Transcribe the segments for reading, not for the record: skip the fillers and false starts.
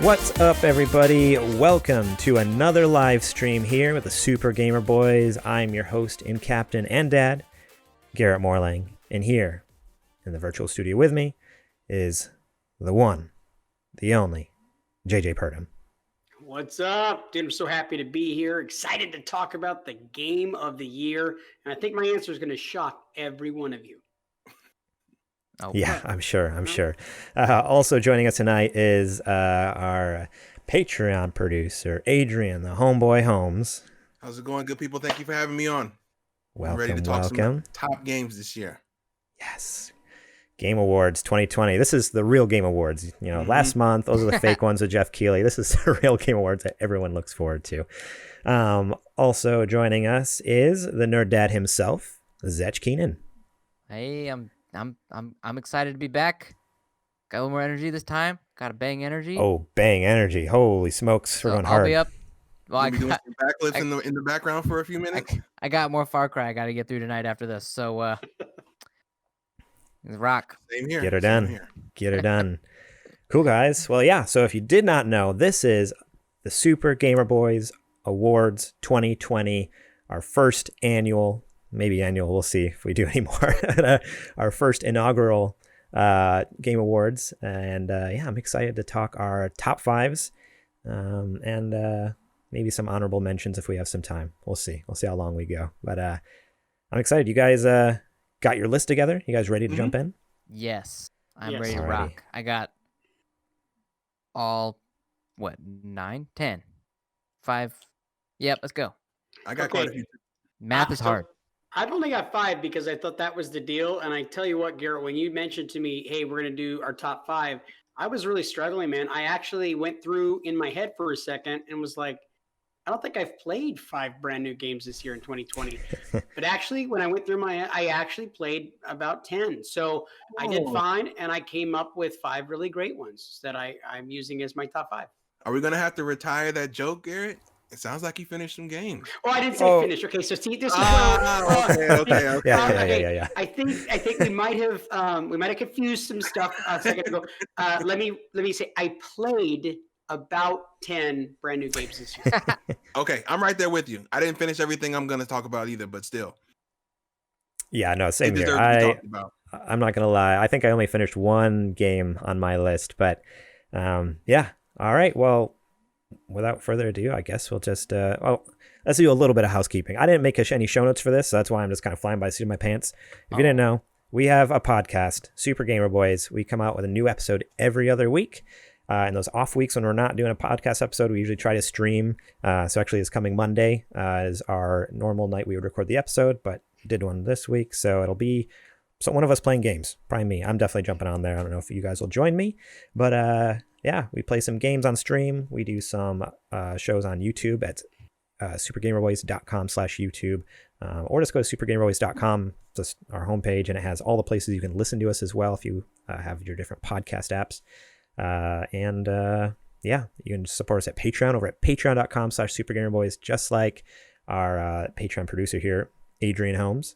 What's up, everybody? Welcome to another live stream here with the Super Gamer Boys. I'm your host and captain and dad, Garrett Morlang. And here in the virtual studio with me is the one, the only, JJ Purdom. What's up? Dude, I'm so happy to be here. Excited to talk about the game of the year. And I think my answer is going to shock every one of you. Oh, yeah, I'm sure. Also joining us tonight is our Patreon producer, Adrian, the homeboy Holmes. How's it going, good people? Thank you for having me on. Welcome, I'm ready to talk some top games this year. Yes. Game Awards 2020. This is the real Game Awards. You know, last month, those are the fake ones with Jeff Keighley. This is the real Game Awards that everyone looks forward to. Also joining us is the nerd dad himself, Zech Keenan. Hey, I'm excited to be back. Got a little more energy this time. Got a bang energy. Oh, bang energy! Holy smokes, we're going hard. I'll be up. Well, I doing some backflips in the background for a few minutes. I got more Far Cry I got to get through tonight after this. So, rock. Same here. Get her done. Get her done. Cool, guys. Well, yeah. So if you did not know, this is the Super Gamer Boys Awards 2020, our first annual. Maybe annual, we'll see if we do any more. Our first inaugural Game Awards. And yeah, I'm excited to talk our top fives and maybe some honorable mentions if we have some time. We'll see. We'll see how long we go. But I'm excited. You guys got your list together? You guys ready to jump in? Yes. I'm ready to rock. I got all, 9, 10, 5. Yep, let's go. I got quite a few. Math is hard. I've only got 5 because I thought that was the deal. And I tell you what, Garrett, when you mentioned to me, hey, we're going to do our top 5, I was really struggling, man. I actually went through in my head for a second and was like, I don't think I've played 5 brand new games this year in 2020. But actually, when I went through I actually played about 10. So I did fine, and I came up with 5 really great ones that I'm using as my top 5. Are we going to have to retire that joke, Garrett? It sounds like he finished some games. Oh, I didn't say finish. Okay, so see, this is okay. Yeah. I think we might have confused some stuff a second ago. Let me say I played about 10 brand new games this year. Okay, I'm right there with you. I didn't finish everything I'm going to talk about either, but still. Yeah, no, same here. I'm not going to lie. I think I only finished 1 game on my list, but yeah. All right, well, without further ado, I guess we'll just, let's do a little bit of housekeeping. I didn't make any show notes for this, so that's why I'm just kind of flying by the seat of my pants. If you didn't know, we have a podcast, Super Gamer Boys. We come out with a new episode every other week. And those off weeks when we're not doing a podcast episode, we usually try to stream. So actually this coming Monday is our normal night we would record the episode, but did one this week. So it'll be one of us playing games, probably me. I'm definitely jumping on there. I don't know if you guys will join me, but yeah, we play some games on stream. We do some shows on YouTube at supergamerboys.com/YouTube, or just go to supergamerboys.com, just our homepage, and it has all the places you can listen to us as well if you have your different podcast apps. And yeah, you can support us at Patreon over at patreon.com/supergamerboys, just like our Patreon producer here, Adrian Holmes.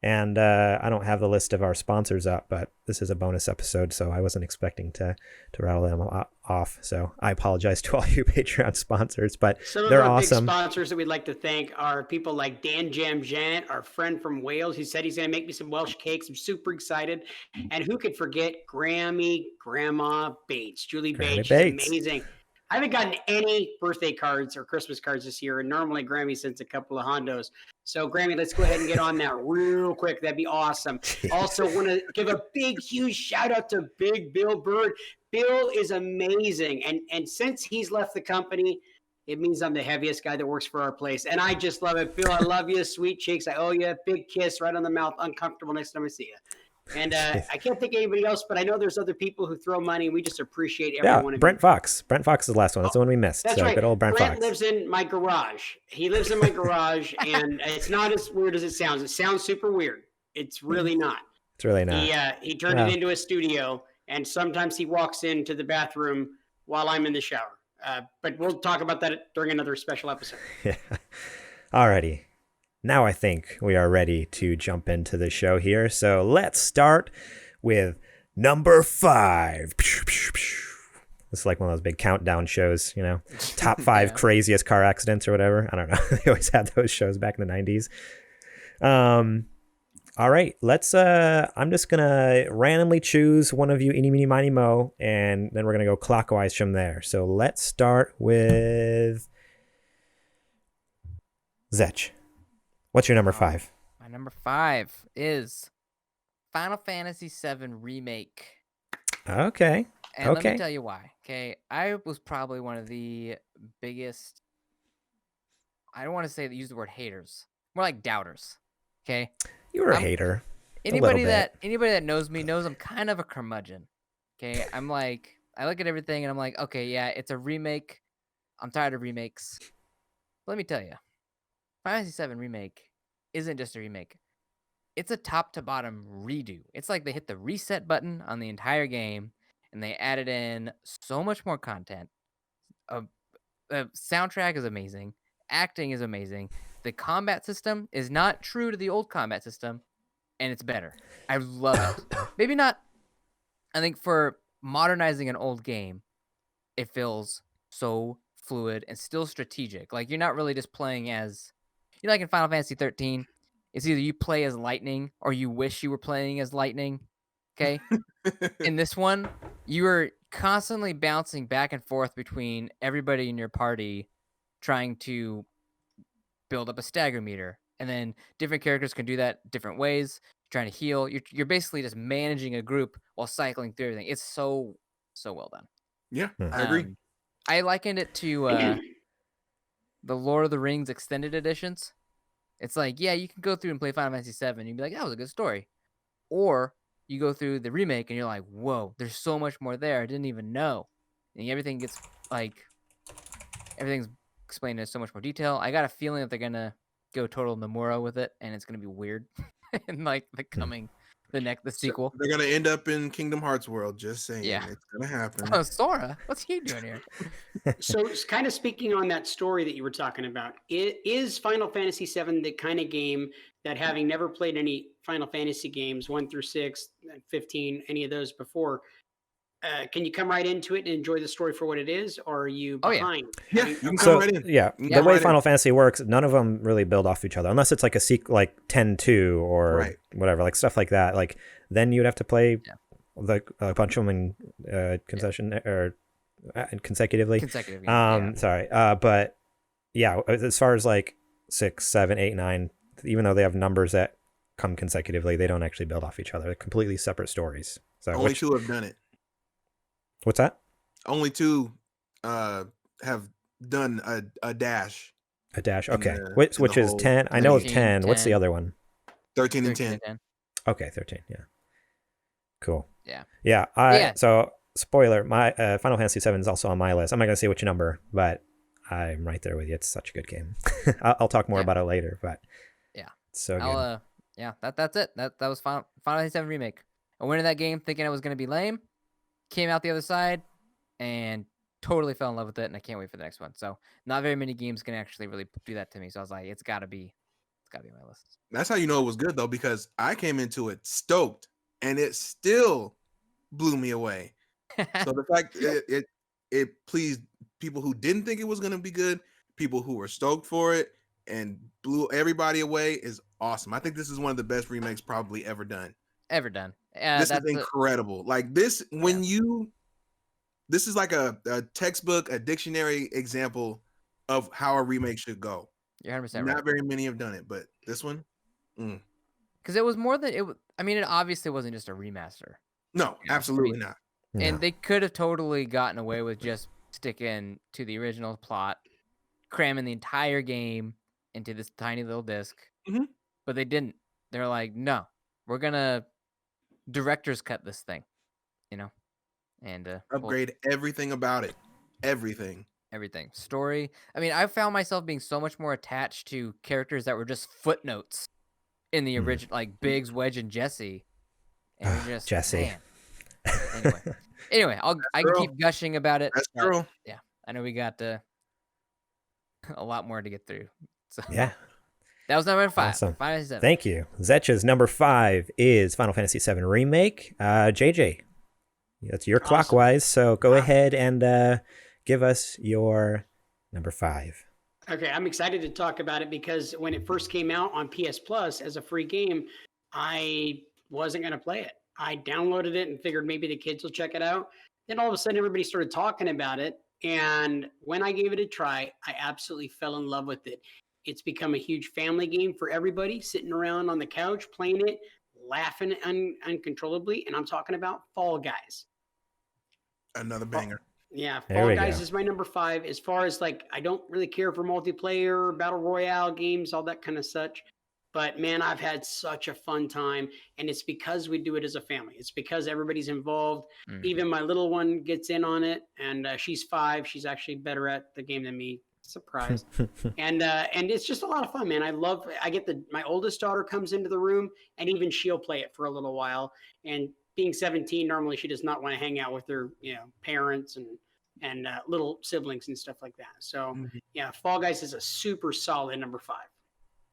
And I don't have the list of our sponsors up, but this is a bonus episode, so I wasn't expecting to rattle them off. So I apologize to all you Patreon sponsors, but they're awesome. Some of our big sponsors that we'd like to thank are people like Dan Jamjant, our friend from Wales. He said he's going to make me some Welsh cakes. I'm super excited. And who could forget Grandma Bates, Julie Bates. She's amazing. I haven't gotten any birthday cards or Christmas cards this year, and normally Grammy sends a couple of hondos. So, Grammy, let's go ahead and get on that real quick. That'd be awesome. Also, want to give a big, huge shout-out to Big Bill Bird. Bill is amazing, and since he's left the company, it means I'm the heaviest guy that works for our place, and I just love it. Bill, I love you, sweet cheeks. I owe you a big kiss right on the mouth, uncomfortable next time I see you. And I can't think of anybody else, but I know there's other people who throw money. We just appreciate everyone. Yeah, Brent Fox. Brent Fox is the last one. That's the one we missed. That's right. Good old Brent Fox. Lives in my garage. He lives in my garage, and it's not as weird as it sounds. It sounds super weird. It's really not. It's really not. He turned it into a studio, and sometimes he walks into the bathroom while I'm in the shower. But we'll talk about that during another special episode. Yeah. Alrighty. Now I think we are ready to jump into the show here. So let's start with number 5. It's like one of those big countdown shows, top 5 craziest car accidents or whatever. I don't know. They always had those shows back in the 90s. All right, let's I'm just gonna randomly choose one of you, eeny, meeny, miny, mo, and then we're gonna go clockwise from there. So let's start with Zech. What's your number 5? My number 5 is Final Fantasy VII Remake. Okay. And let me tell you why. Okay, I was probably one of the biggest, I don't want to say use the word haters, more like doubters. Okay. You were a hater. Anybody that knows me knows I'm kind of a curmudgeon. Okay. I'm like, I look at everything and I'm like, okay, yeah, it's a remake. I'm tired of remakes. Let me tell you, Final Fantasy VII Remake isn't just a remake. It's a top to bottom redo. It's like they hit the reset button on the entire game and they added in so much more content. The soundtrack is amazing. Acting is amazing. The combat system is not true to the old combat system, and it's better. I love it. Maybe not. I think for modernizing an old game, it feels so fluid and still strategic. Like you're not really just playing as, like in Final Fantasy 13, it's either you play as Lightning or you wish you were playing as Lightning. Okay. In this one, you are constantly bouncing back and forth between everybody in your party trying to build up a stagger meter, and then different characters can do that different ways. Trying to heal, you're basically just managing a group while cycling through everything. It's so well done. Yeah, I agree. I likened it to the Lord of the Rings extended editions. It's like, yeah, you can go through and play Final Fantasy VII and you'd be like, that was a good story, or you go through the remake and you're like, whoa, there's so much more there I didn't even know, and everything gets everything's explained in so much more detail. I got a feeling that they're gonna go total Nomura with it, and it's gonna be weird. In like the sequel, they're gonna end up in Kingdom Hearts world. Just saying, it's gonna happen. Oh, Sora, what's he doing here? So, kind of speaking on that story that you were talking about, is Final Fantasy VII the kind of game that, having never played any Final Fantasy games 1 through 6, 15, any of those before, can you come right into it and enjoy the story for what it is, or are you behind? Yeah, you can come right in. The way Final Fantasy works, none of them really build off each other, unless it's like a sequel, like 10-2 or whatever, like stuff like that. Like then you'd have to play a bunch of them in consecutively. Sorry, but yeah, as far as like 6, 7, 8, 9, even though they have numbers that come consecutively, they don't actually build off each other. They're completely separate stories. So only 2 have done it. What's that? Only 2 have done a dash. A dash, okay. Which is 10. I know of 10. 10. What's the other one? 13 and 10. Okay, 13. Yeah. Cool. Yeah. So, spoiler, my Final Fantasy VII is also on my list. I'm not gonna say which number, but I'm right there with you. It's such a good game. I'll talk more about it later, but it's so good. That's it. That was Final Fantasy VII Remake. I went into that game thinking it was gonna be lame. Came out the other side and totally fell in love with it, and I can't wait for the next one. So not very many games can actually really do that to me. So I was like, it's gotta be on my list. That's how you know it was good though, because I came into it stoked and it still blew me away. So the fact it pleased people who didn't think it was gonna be good, people who were stoked for it, and blew everybody away is awesome. I think this is one of the best remakes probably ever done. This is incredible. Like this, this is like a textbook, a dictionary example of how a remake should go. You're 100% right. Not very many have done it, but this one, because it was more than it. I mean, it obviously wasn't just a remaster. No, absolutely not. And they could have totally gotten away with just sticking to the original plot, cramming the entire game into this tiny little disc, but they didn't. They're like, no, we're gonna director's cut this thing, and upgrade everything about it. Everything. Story. I mean, I found myself being so much more attached to characters that were just footnotes in the original, like Biggs, Wedge, and Jesse. And just Jesse. Anyway, I can keep gushing about it. That's true. Yeah, I know we got a lot more to get through. So yeah. That was number 5. Awesome. Final Fantasy VII. Thank you. Zech's number 5 is Final Fantasy VII Remake. JJ, That's your clockwise. So go ahead and give us your number 5. Okay, I'm excited to talk about it because when it first came out on PS Plus as a free game, I wasn't going to play it. I downloaded it and figured maybe the kids will check it out. Then all of a sudden, everybody started talking about it. And when I gave it a try, I absolutely fell in love with it. It's become a huge family game for everybody, sitting around on the couch, playing it, laughing uncontrollably. And I'm talking about Fall Guys. Another banger. Yeah, Fall Guys is my number 5. As far as like, I don't really care for multiplayer, battle royale games, all that kind of such. But man, I've had such a fun time, and it's because we do it as a family. It's because everybody's involved. Even my little one gets in on it, and she's 5. She's actually better at the game than me. Surprise! and it's just a lot of fun, man. I get my oldest daughter comes into the room, and even she'll play it for a little while. And being 17, normally she does not want to hang out with her, parents and little siblings and stuff like that. So yeah, Fall Guys is a super solid number 5.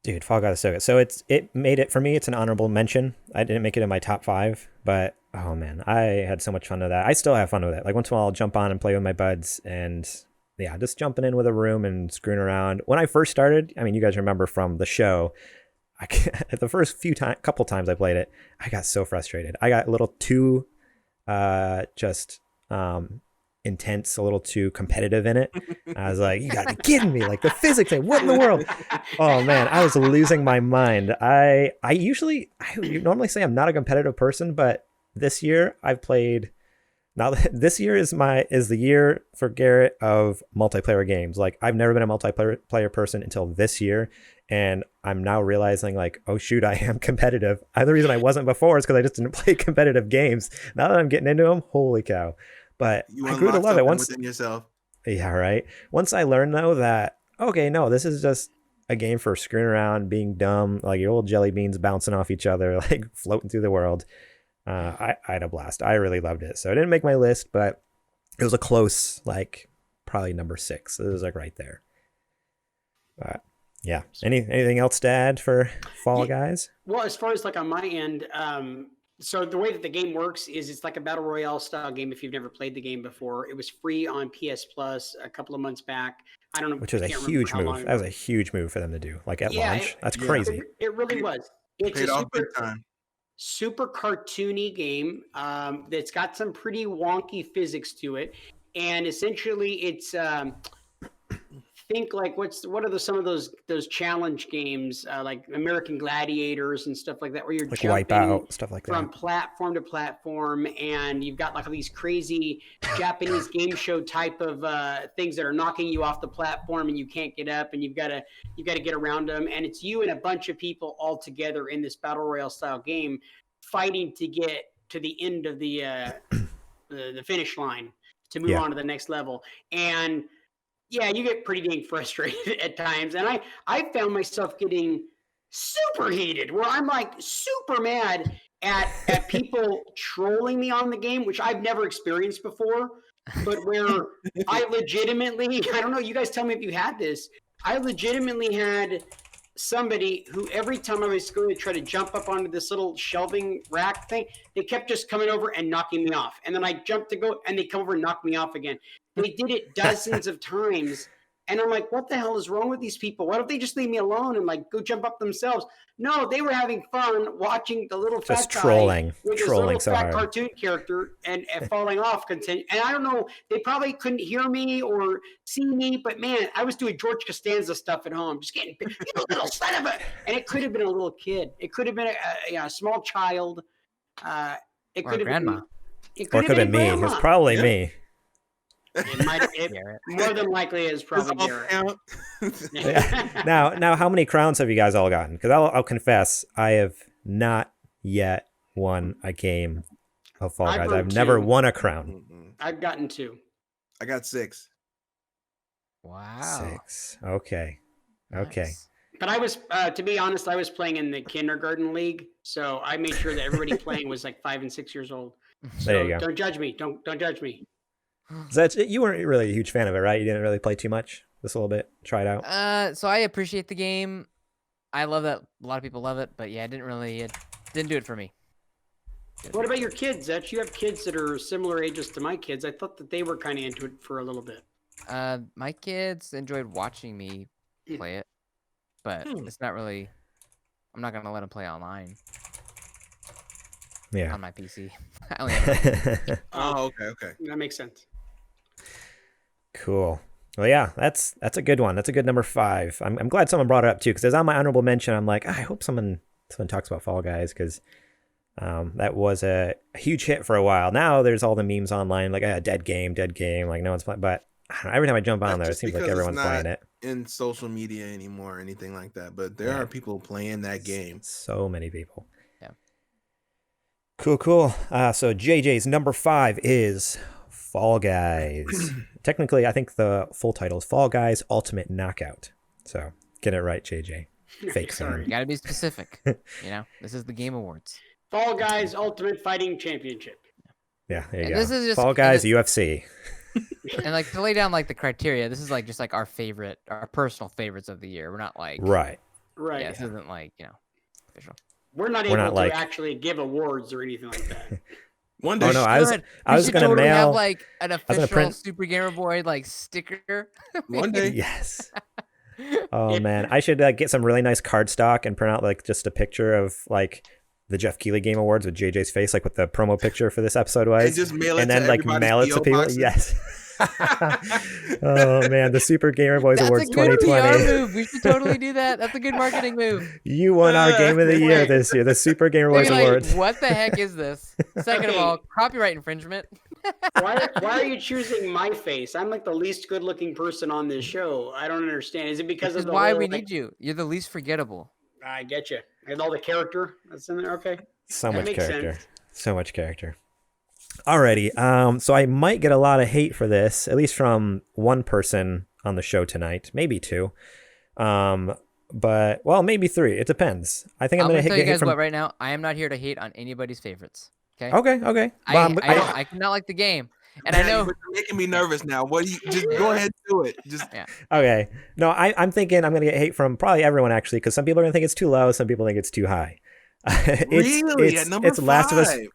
Dude, Fall Guys is so good. So it made it, for me, it's an honorable mention. I didn't make it in my top 5, but oh man, I had so much fun with that. I still have fun with it. Like once in a while I'll jump on and play with my buds, and yeah, just jumping in with a room and screwing around. When I first started, I mean, you guys remember from the show, the first couple times I played it, I got so frustrated. I got a little too intense, a little too competitive in it. I was like, you gotta be kidding me, like the physics, like what in the world? Oh man, I was losing my mind. I normally say I'm not a competitive person, but this year I've played, now this year is the year for Garrett of multiplayer games. Like I've never been a multiplayer person until this year, and I'm now realizing like, oh shoot, I am competitive. The reason I wasn't before is because I just didn't play competitive games. Now that I'm getting into them, holy cow. But I grew to love it once. Within yourself. Yeah, right. Once I learned though that, okay, no, this is just a game for screwing around, being dumb, like your old jelly beans bouncing off each other, like floating through the world. I had a blast. I really loved it. So it didn't make my list, but it was a close, like probably number 6. It was like right there. But yeah. Anything else to add for Fall Guys? Well, as far as like on my end, so the way that the game works is it's like a battle royale style game. If you've never played the game before, it was free on PS Plus a couple of months back. I don't know, which was a huge move. That was a huge move for them to do, like at launch. That's crazy. It really was. It's paid off big time. Super cartoony game that's got some pretty wonky physics to it, and essentially it's think like what are some of those challenge games like American Gladiators and stuff like that, where you're like jumping Wipeout, stuff like from that, platform to platform, and you've got like all these crazy Japanese game show type of things that are knocking you off the platform and you can't get up, and you've got to get around them, and it's you and a bunch of people all together in this battle royale style game fighting to get to the end of the finish line to move on to the next level. And yeah, you get pretty dang frustrated at times. And I found myself getting super heated where I'm like super mad at people trolling me on the game, which I've never experienced before, but where I legitimately, I don't know, you guys tell me if you had this, I legitimately had somebody who every time I was going to try to jump up onto this little shelving rack thing, they kept just coming over and knocking me off. And then I jumped to go and they come over and knock me off again. They did it dozens of times. And I'm like, what the hell is wrong with these people? Why don't they just leave me alone and like go jump up themselves? No, they were having fun watching the little fat guy with his little fat cartoon character and falling off. And I don't know, they probably couldn't hear me or see me, but man, I was doing George Costanza stuff at home, just getting, you little son of a, and it could have been a little kid. It could have been a small child. It could have grandma. been, it could have been me. It was probably me. More than likely is probably Garrett. Now, how many crowns have you guys all gotten? Because I'll confess, I have not yet won a game of Fall Guys. I've never won a crown. I've gotten 2. I got 6. Wow. 6. Okay. Nice. But I was, to be honest, I was playing in the kindergarten league, so I made sure that everybody playing was like 5 and 6 years old. So there you go. Don't judge me. Don't judge me. You weren't really a huge fan of it, right? You didn't really play too much, just a little bit, try it out. So I appreciate the game. I love that a lot of people love it, but yeah, it didn't do it for me. What about your kids, Zech? You have kids that are similar ages to my kids. I thought that they were kind of into it for a little bit. My kids enjoyed watching me play it, but it's not really. I'm not gonna let them play online. Yeah. On my PC. I only have okay. That makes sense. Cool. Well, yeah, that's a good one. That's a good number 5. I'm glad someone brought it up too, because as on my honorable mention, I'm like, I hope someone talks about Fall Guys, because that was a huge hit for a while. Now there's all the memes online, like dead game, like no one's playing. But I don't know, every time I jump on there, it seems like everyone's playing it. In social media anymore or anything like that, but there are people playing that game. So many people. Yeah. Cool. So JJ's number 5 is Fall Guys. Technically, I think the full title is Fall Guys Ultimate Knockout. So get it right, JJ. Fake fan. You gotta be specific. This is the Game Awards. Fall Guys Ultimate Fighting Championship. Yeah, there you go. This is just, Fall Guys UFC. And like to lay down like the criteria, this is like just like our personal favorites of the year. We're not like right. Yeah, this isn't like official. We're not able to actually give awards or anything like that. One day. Oh no, I was gonna totally mail have like an official Super Gamer Boy like sticker. One day. Yes. Oh man, I should get some really nice cardstock and print out like just a picture of like the Jeff Keighley Game Awards with JJ's face, like what the promo picture for this episode was, and just mail it and then like mail it to people. Boxes. Yes. Oh man, the Super Gamer Boys Awards 2020. That's a good PR move. We should totally do that. That's a good marketing move. You won our Game of the Year this year, the Super Gamer Boys Awards. What the heck is this? Second of all, copyright infringement. Why are you choosing my face? I'm like the least good-looking person on this show. I don't understand. Is it because of the why we need you? You're the least forgettable. I get you. And all the character that's in there. Okay. So much character. Alrighty. So I might get a lot of hate for this, at least from one person on the show tonight, maybe 2. But maybe 3. It depends. I think I'm gonna tell you guys what right now. I am not here to hate on anybody's favorites. Okay. Okay. Well, I cannot like the game. And I know you're making me nervous now. What do you just go ahead and do it? Just Okay. No, I'm thinking I'm gonna get hate from probably everyone actually, because some people are gonna think it's too low, some people think it's too high. At number 5?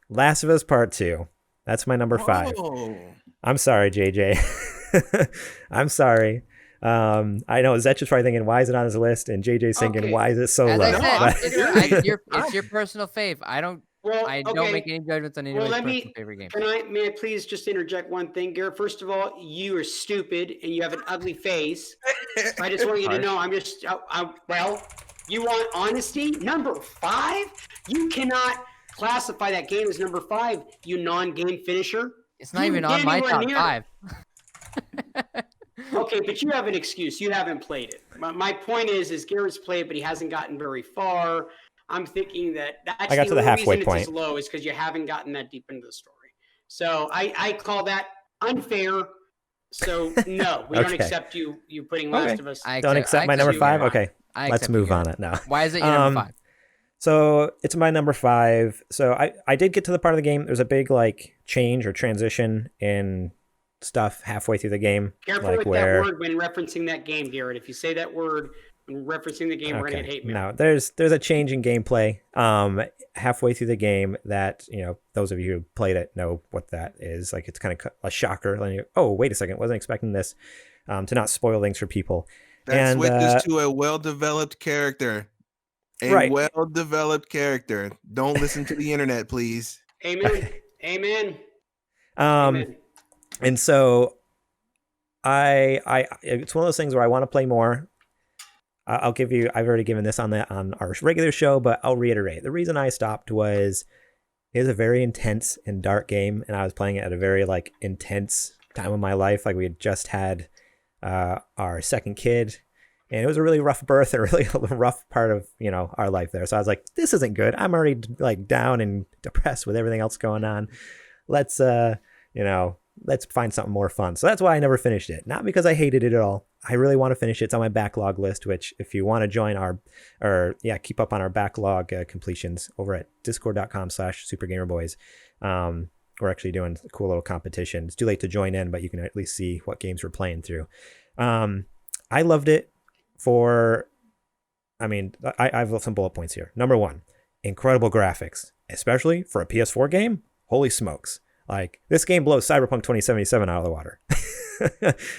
Last of Us Part 2. That's my number 5. I'm sorry, JJ. I'm sorry. I know Zech is probably thinking, why is it on his list? And JJ's thinking, why is it so low? It's your personal fave. I don't make any judgments on anybody's personal favorite game. May I please just interject one thing, Garrett? First of all, you are stupid and you have an ugly face. I just want you to know, you want honesty? Number 5? You cannot classify that game as number 5, you non-game finisher. It's not even on my top 5. Okay, but you have an excuse. You haven't played it. My point is Garrett's played, but he hasn't gotten very far. I'm thinking that's I got to the halfway point. It's as low is because you haven't gotten that deep into the story. So I call that unfair. So no, we don't accept you putting Last of Us. Don't accept my number 5. Okay, let's move on it now. Why is it your number 5? So it's my number 5. So I did get to the part of the game. There's a big like change or transition in stuff halfway through the game. Careful with that word when referencing that game, Garrett. If you say that word when referencing the game, we're gonna get hate mail. No, there's a change in gameplay halfway through the game that those of you who played it know what that is. Like it's kind of a shocker. Like, oh, wait a second, wasn't expecting this. To not spoil things for people. That switches to a well-developed character. Well-developed character. Don't listen to the internet, please. Amen. Amen. And so I it's one of those things where I want to play more. I've already given this on our regular show, but I'll reiterate. The reason I stopped was it was a very intense and dark game, and I was playing it at a very like intense time of my life. Like we had just had our second kid, and it was a really rough birth and a really rough part of our life there. So I was like, this isn't good. I'm already like down and depressed with everything else going on. Let's let's find something more fun. So that's why I never finished it. Not because I hated it at all. I really want to finish it. It's on my backlog list, which if you want to join keep up on our backlog completions over at discord.com/supergamerboys. We're actually doing a cool little competition. It's too late to join in, but you can at least see what games we're playing through. I loved it I have some bullet points here. Number 1, incredible graphics. especially for a PS4 game, holy smokes. Like, this game blows Cyberpunk 2077 out of the water.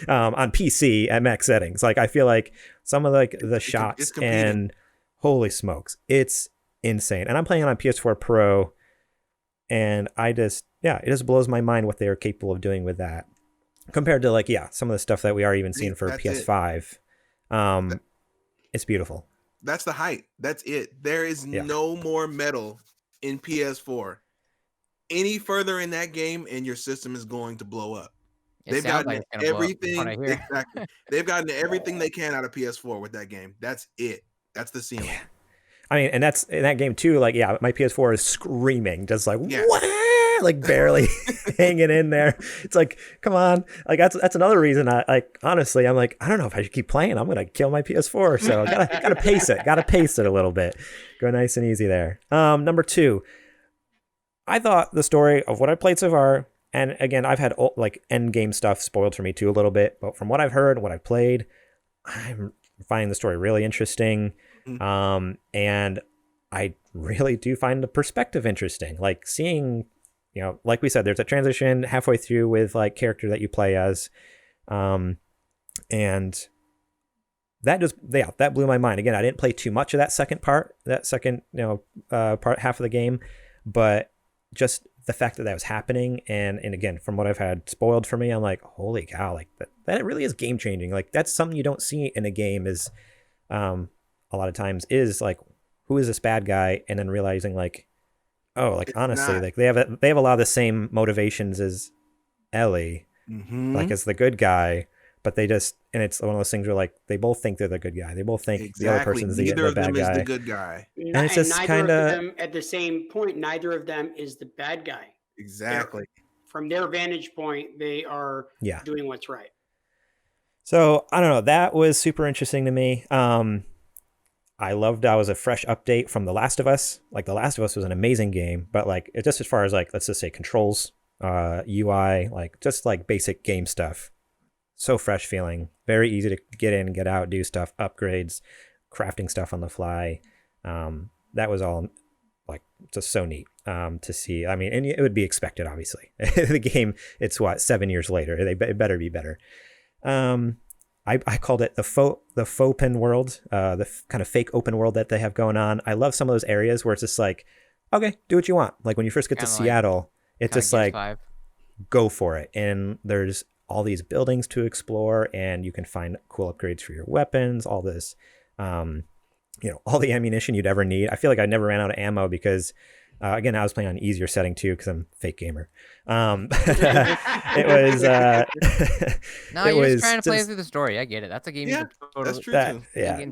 On PC at max settings. Like, I feel like some of like the shots and holy smokes, it's insane. And I'm playing it on PS4 Pro, and it just blows my mind what they are capable of doing with that compared to like, some of the stuff that we are even seeing for PS5. It's beautiful. That's the height. That's it. There is no more metal in PS4. Any further in that game, and your system is going to blow up. They've gotten everything. Exactly. They've gotten everything they can out of PS4 with that game. That's it. That's the ceiling. Yeah. I mean, and that's in that game too. Like, my PS4 is screaming, just like what? Like barely hanging in there. It's like, come on. Like that's another reason honestly, I'm like, I don't know if I should keep playing. I'm gonna kill my PS4. So gotta pace it. Gotta pace it a little bit. Go nice and easy there. Number 2. I thought the story of what I played so far, and again, I've had like end game stuff spoiled for me too a little bit, but from what I've heard, what I've played, I'm finding the story really interesting. And I really do find the perspective interesting. Like seeing, like we said, there's a transition halfway through with like character that you play as. And that blew my mind. Again, I didn't play too much of that second part, part half of the game, but just the fact that was happening, and again, from what I've had spoiled for me, I'm like, holy cow, like that really is game changing. Like that's something you don't see in a game is, a lot of times is like, who is this bad guy, and then realizing like, oh, like honestly, like they have a lot of the same motivations as Ellie, like as the good guy, but they just, and it's one of those things where like they both think they're the good guy. They both think the other person's the bad guy. Neither of them is the good guy. And it's just kind of at the same point. Neither of them is the bad guy. Exactly. From their vantage point, they are doing what's right. So I don't know. That was super interesting to me. I loved that was a fresh update from The Last of Us. Like The Last of Us was an amazing game, but like it just as far as like, let's just say controls, UI, like just like basic game stuff. So fresh feeling, very easy to get in, get out, do stuff, upgrades, crafting stuff on the fly. That was all like just so neat to see. I mean, and it would be expected, obviously. The game, it's 7 years later. It better be better. I called it the faux open world, the kind of fake open world that they have going on. I love some of those areas where it's just like, okay, do what you want. Like when you first get to Seattle, it's just like, go for it. And there's all these buildings to explore, and you can find cool upgrades for your weapons, all this, all the ammunition you'd ever need. I feel like I never ran out of ammo because, again, I was playing on an easier setting too because I'm a fake gamer. It was. No, you're just trying to play through the story. I get it. That's a game. Yeah, that's true too. Yeah.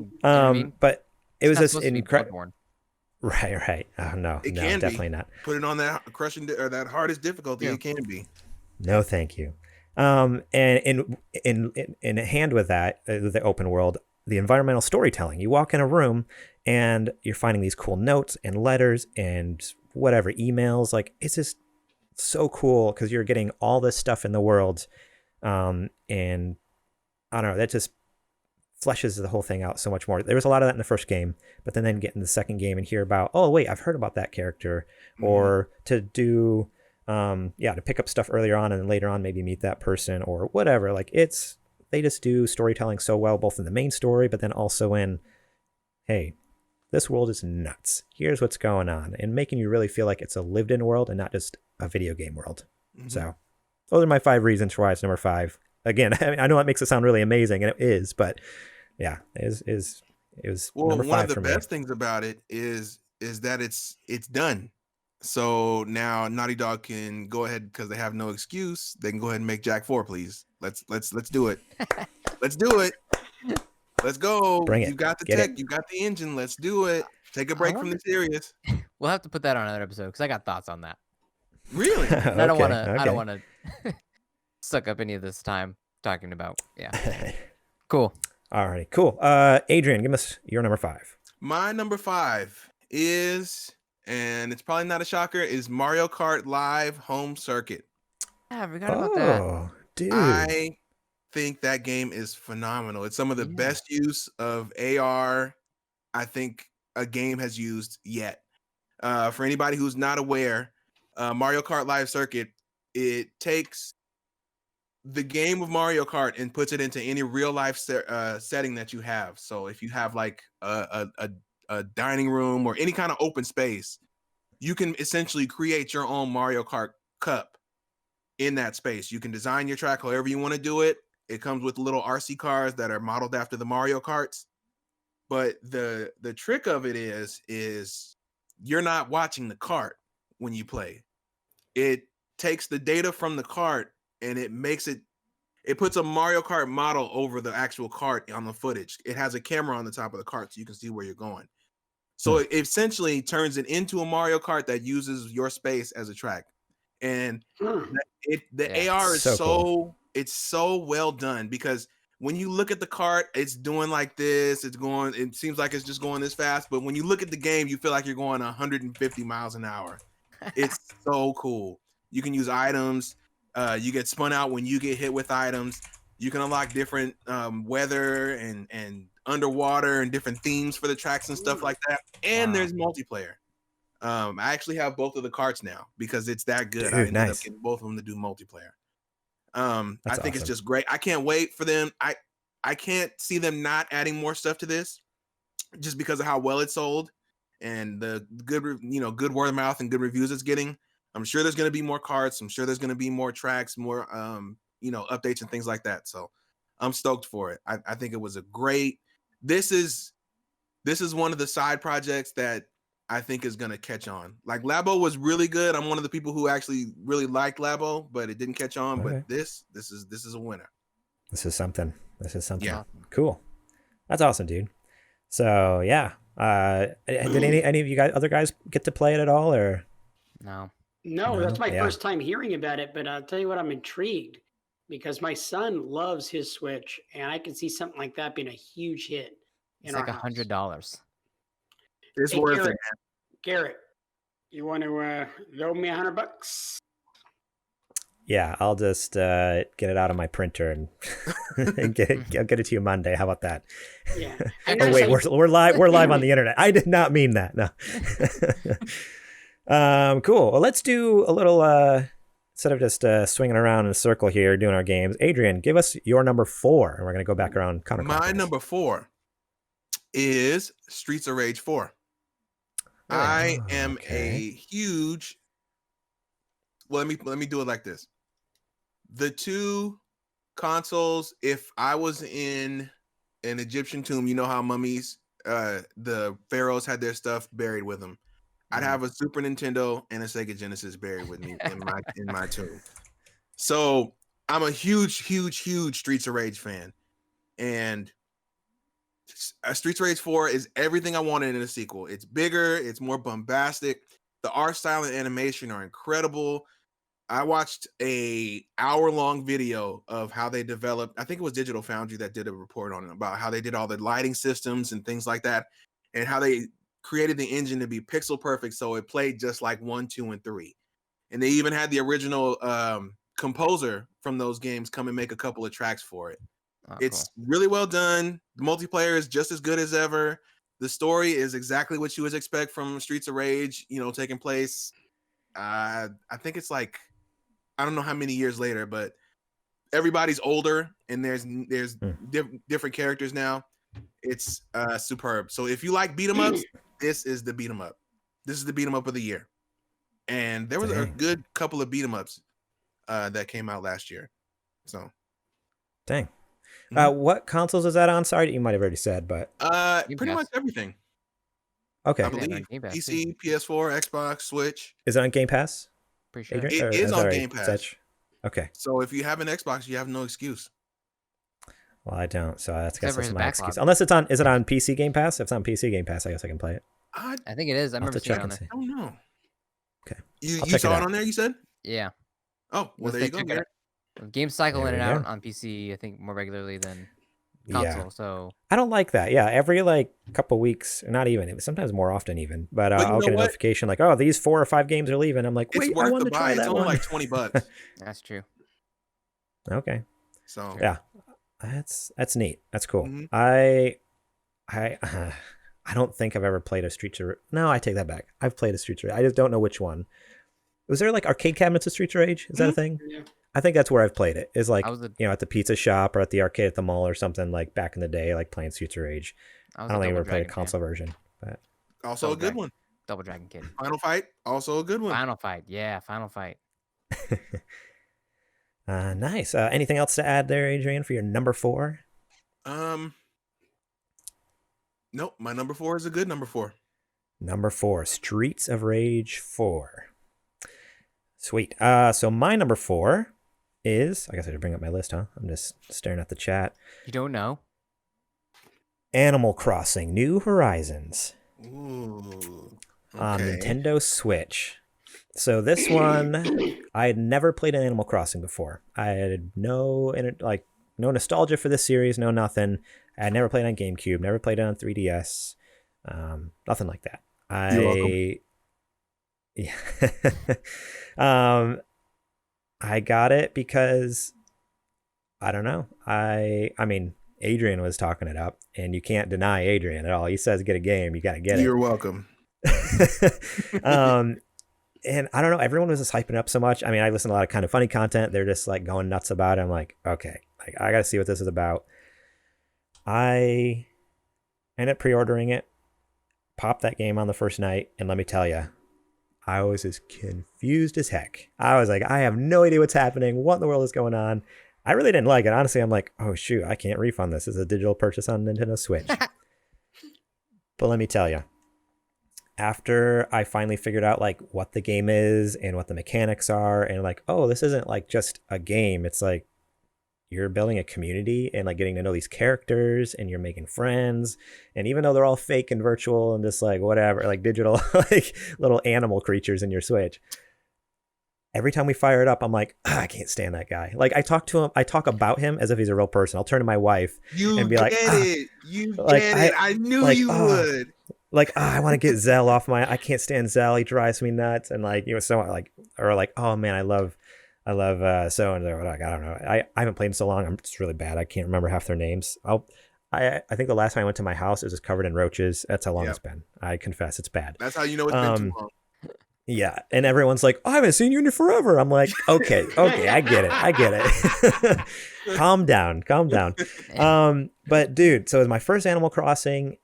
But it was just incredible. Right. Oh no, definitely not. Put it on that crushing or that hardest difficulty. It can be. No, thank you. And in hand with that, the open world, the environmental storytelling. You walk in a room and you're finding these cool notes and letters and whatever emails. Like it's just so cool because you're getting all this stuff in the world, and I don't know. That just fleshes the whole thing out so much more. There was a lot of that in the first game, but then get in the second game and hear about, oh wait, I've heard about that character, or to do. To pick up stuff earlier on and then later on maybe meet that person or whatever. Like they just do storytelling so well, both in the main story, but then also in, hey, this world is nuts. Here's what's going on, and making you really feel like it's a lived in world and not just a video game world. So those are my 5 reasons for why it's number 5. Again, I mean, I know that makes it sound really amazing, and it is, but yeah, it was number 5 for me. One of the best things about it is that it's done. So now Naughty Dog can go ahead because they have no excuse. They can go ahead and make Jak 4, please. Let's do it. Let's do it. Let's go. Bring it. You got the tech. You got the engine. Let's do it. Take a break from the series. We'll have to put that on another episode because I got thoughts on that. Really? Okay, I don't want to suck up any of this time talking about. Yeah. Cool. All right. Cool. Adrian, give us your number 5. My number 5 is. And it's probably not a shocker, is Mario Kart Live Home Circuit. Yeah, I forgot about that. Dude. I think that game is phenomenal. It's some of the best use of AR I think a game has used yet. For anybody who's not aware, Mario Kart Live Circuit, it takes the game of Mario Kart and puts it into any real life setting that you have. So if you have like a dining room or any kind of open space, you can essentially create your own Mario Kart Cup in that space. You can design your track however you want to do it. It comes with little RC cars that are modeled after the Mario Karts. But the trick of it is you're not watching the cart when you play. It takes the data from the cart and it puts a Mario Kart model over the actual cart on the footage. It has a camera on the top of the cart so you can see where you're going. So it essentially turns it into a Mario Kart that uses your space as a track. And the AR is cool. It's so well done, because when you look at the cart, it's doing like this. It seems like it's just going this fast. But when you look at the game, you feel like you're going 150 miles an hour. It's so cool. You can use items. You get spun out when you get hit with items. You can unlock different weather and underwater and different themes for the tracks and stuff like that. And there's multiplayer. I actually have both of the carts now because it's that good. Dude, I ended up getting both of them to do multiplayer. I think it's just great. I can't wait for them. I can't see them not adding more stuff to this just because of how well it sold and the good word of mouth and good reviews it's getting. I'm sure there's going to be more carts. I'm sure there's going to be more tracks, more updates and things like that. So I'm stoked for it. I think it was a great. This is one of the side projects that I think is going to catch on. Like Labo was really good. I'm one of the people who actually really liked Labo, but it didn't catch on. Okay. But this is a winner. This is something. Yeah. Cool. That's awesome, dude. So yeah. Did any of you guys, other guys, get to play it at all, or? No, that's my first time hearing about it. But I'll tell you what, I'm intrigued because my son loves his Switch, and I can see something like that being a huge hit. It's like $100. It's worth it. Garrett, you want to loan me $100? Yeah, I'll just get it out of my printer and I'll get it to you Monday. How about that? Yeah. Oh wait, we're live. We're live on the internet. I did not mean that. No. Cool. Well, let's do a little. Instead of just swinging around in a circle here doing our games, Adrian, give us your number 4, and we're gonna go back around. My number 4 is Streets of Rage 4. I am a huge. Well, let me do it like this. The two consoles. If I was in an Egyptian tomb, you know how mummies, the pharaohs had their stuff buried with them. I'd have a Super Nintendo and a Sega Genesis buried with me in my tomb. So I'm a huge Streets of Rage fan, and Streets of Rage 4 is everything I wanted in a sequel. It's bigger, it's more bombastic. The art style and animation are incredible. I watched a hour-long video of how they developed. I think it was Digital Foundry that did a report on it about how they did all the lighting systems and things like that, and how they created the engine to be pixel perfect so it played just like 1, 2, and 3. And they even had the original composer from those games come and make a couple of tracks for it. It's really well done. The multiplayer is just as good as ever. The story is exactly what you would expect from Streets of Rage, taking place. I think it's like, I don't know how many years later, but everybody's older and there's different characters now. It's superb. So if you like beat 'em ups, this is the beat 'em up. This is the beat 'em up of the year. And there was a good couple of beat 'em ups that came out last year. So, dang. What consoles is that on? Sorry, you might have already said, but pretty much everything. Okay, I believe PC, PS4, Xbox, Switch. Is it on Game Pass? Pretty sure it is on Game Pass. Zech? Okay. So if you have an Xbox, you have no excuse. Well, I don't, so that's my excuse. Unless is it on PC Game Pass? If it's on PC Game Pass, I guess I can play it. I think it is. I remember seeing it on there. I don't know. Okay. You saw it on there, you said? Yeah. Oh, well, there you go, Garrett. Games cycle in and out on PC, I think, more regularly than console. Yeah. So I don't like that. Yeah, every couple weeks, not even, sometimes more often even. But I'll get a notification like, oh, these 4 or 5 games are leaving. I'm like, wait, I want to try that one. It's only like $20. That's true. Okay. So yeah, that's neat. That's cool. Mm-hmm. I I don't think I've ever played a Streets of... No, I take that back. I've played a Streets of Rage. I just don't know which one. Was there like arcade cabinets of Streets of Rage? Is that a thing? Yeah. I think that's where I've played it. Is like, at the pizza shop or at the arcade at the mall or something, like back in the day, like playing Streets of Rage. I don't think I ever played a console version. But also a good one. Double Dragon Kid. Final Fight, also a good one. Final Fight. Yeah, Final Fight. Nice. Anything else to add there, Adrian, for your number 4? Nope. My number 4 is a good number 4. Number 4, Streets of Rage 4. Sweet. So my number 4 is, I guess I should bring up my list, huh? I'm just staring at the chat. You don't know? Animal Crossing: New Horizons. Ooh. Okay. On Nintendo Switch. So this one, I had never played an Animal Crossing before. I had no nostalgia for this series, no nothing. I had never played on GameCube, never played it on 3DS, nothing like that. You're welcome. I got it because I don't know. I mean, Adrian was talking it up, and you can't deny Adrian at all. He says get a game, you got to get it. You're welcome. And I don't know, everyone was just hyping up so much. I mean, I listen to a lot of Kind of Funny content. They're just like going nuts about it. I'm like, okay, I got to see what this is about. I ended up pre-ordering it, popped that game on the first night, and let me tell you, I was as confused as heck. I was like, I have no idea what's happening. What in the world is going on? I really didn't like it. Honestly, I'm like, oh shoot, I can't refund this. It's a digital purchase on Nintendo Switch. But let me tell you, after I finally figured out like what the game is and what the mechanics are, and like, oh, this isn't like just a game. It's like you're building a community and like getting to know these characters, and you're making friends. And even though they're all fake and virtual and just like whatever, like digital, like little animal creatures in your Switch, every time we fire it up, I'm like, I can't stand that guy. Like I talk to him, I talk about him as if he's a real person. I'll turn to my wife and be like, you get it. I knew you would. Like, I want to get Zell off I can't stand Zell. He drives me nuts. And like, so like, or like, oh man, I love so and so. Like, I don't know. I haven't played in so long. I'm just really bad. I can't remember half their names. I think the last time I went to my house, it was just covered in roaches. That's how long it's been. I confess, it's bad. That's how you know it's been too long. Yeah, and everyone's like, oh, I haven't seen you in forever. I'm like, okay, I get it. Calm down. But dude, so it was my first Animal Crossing,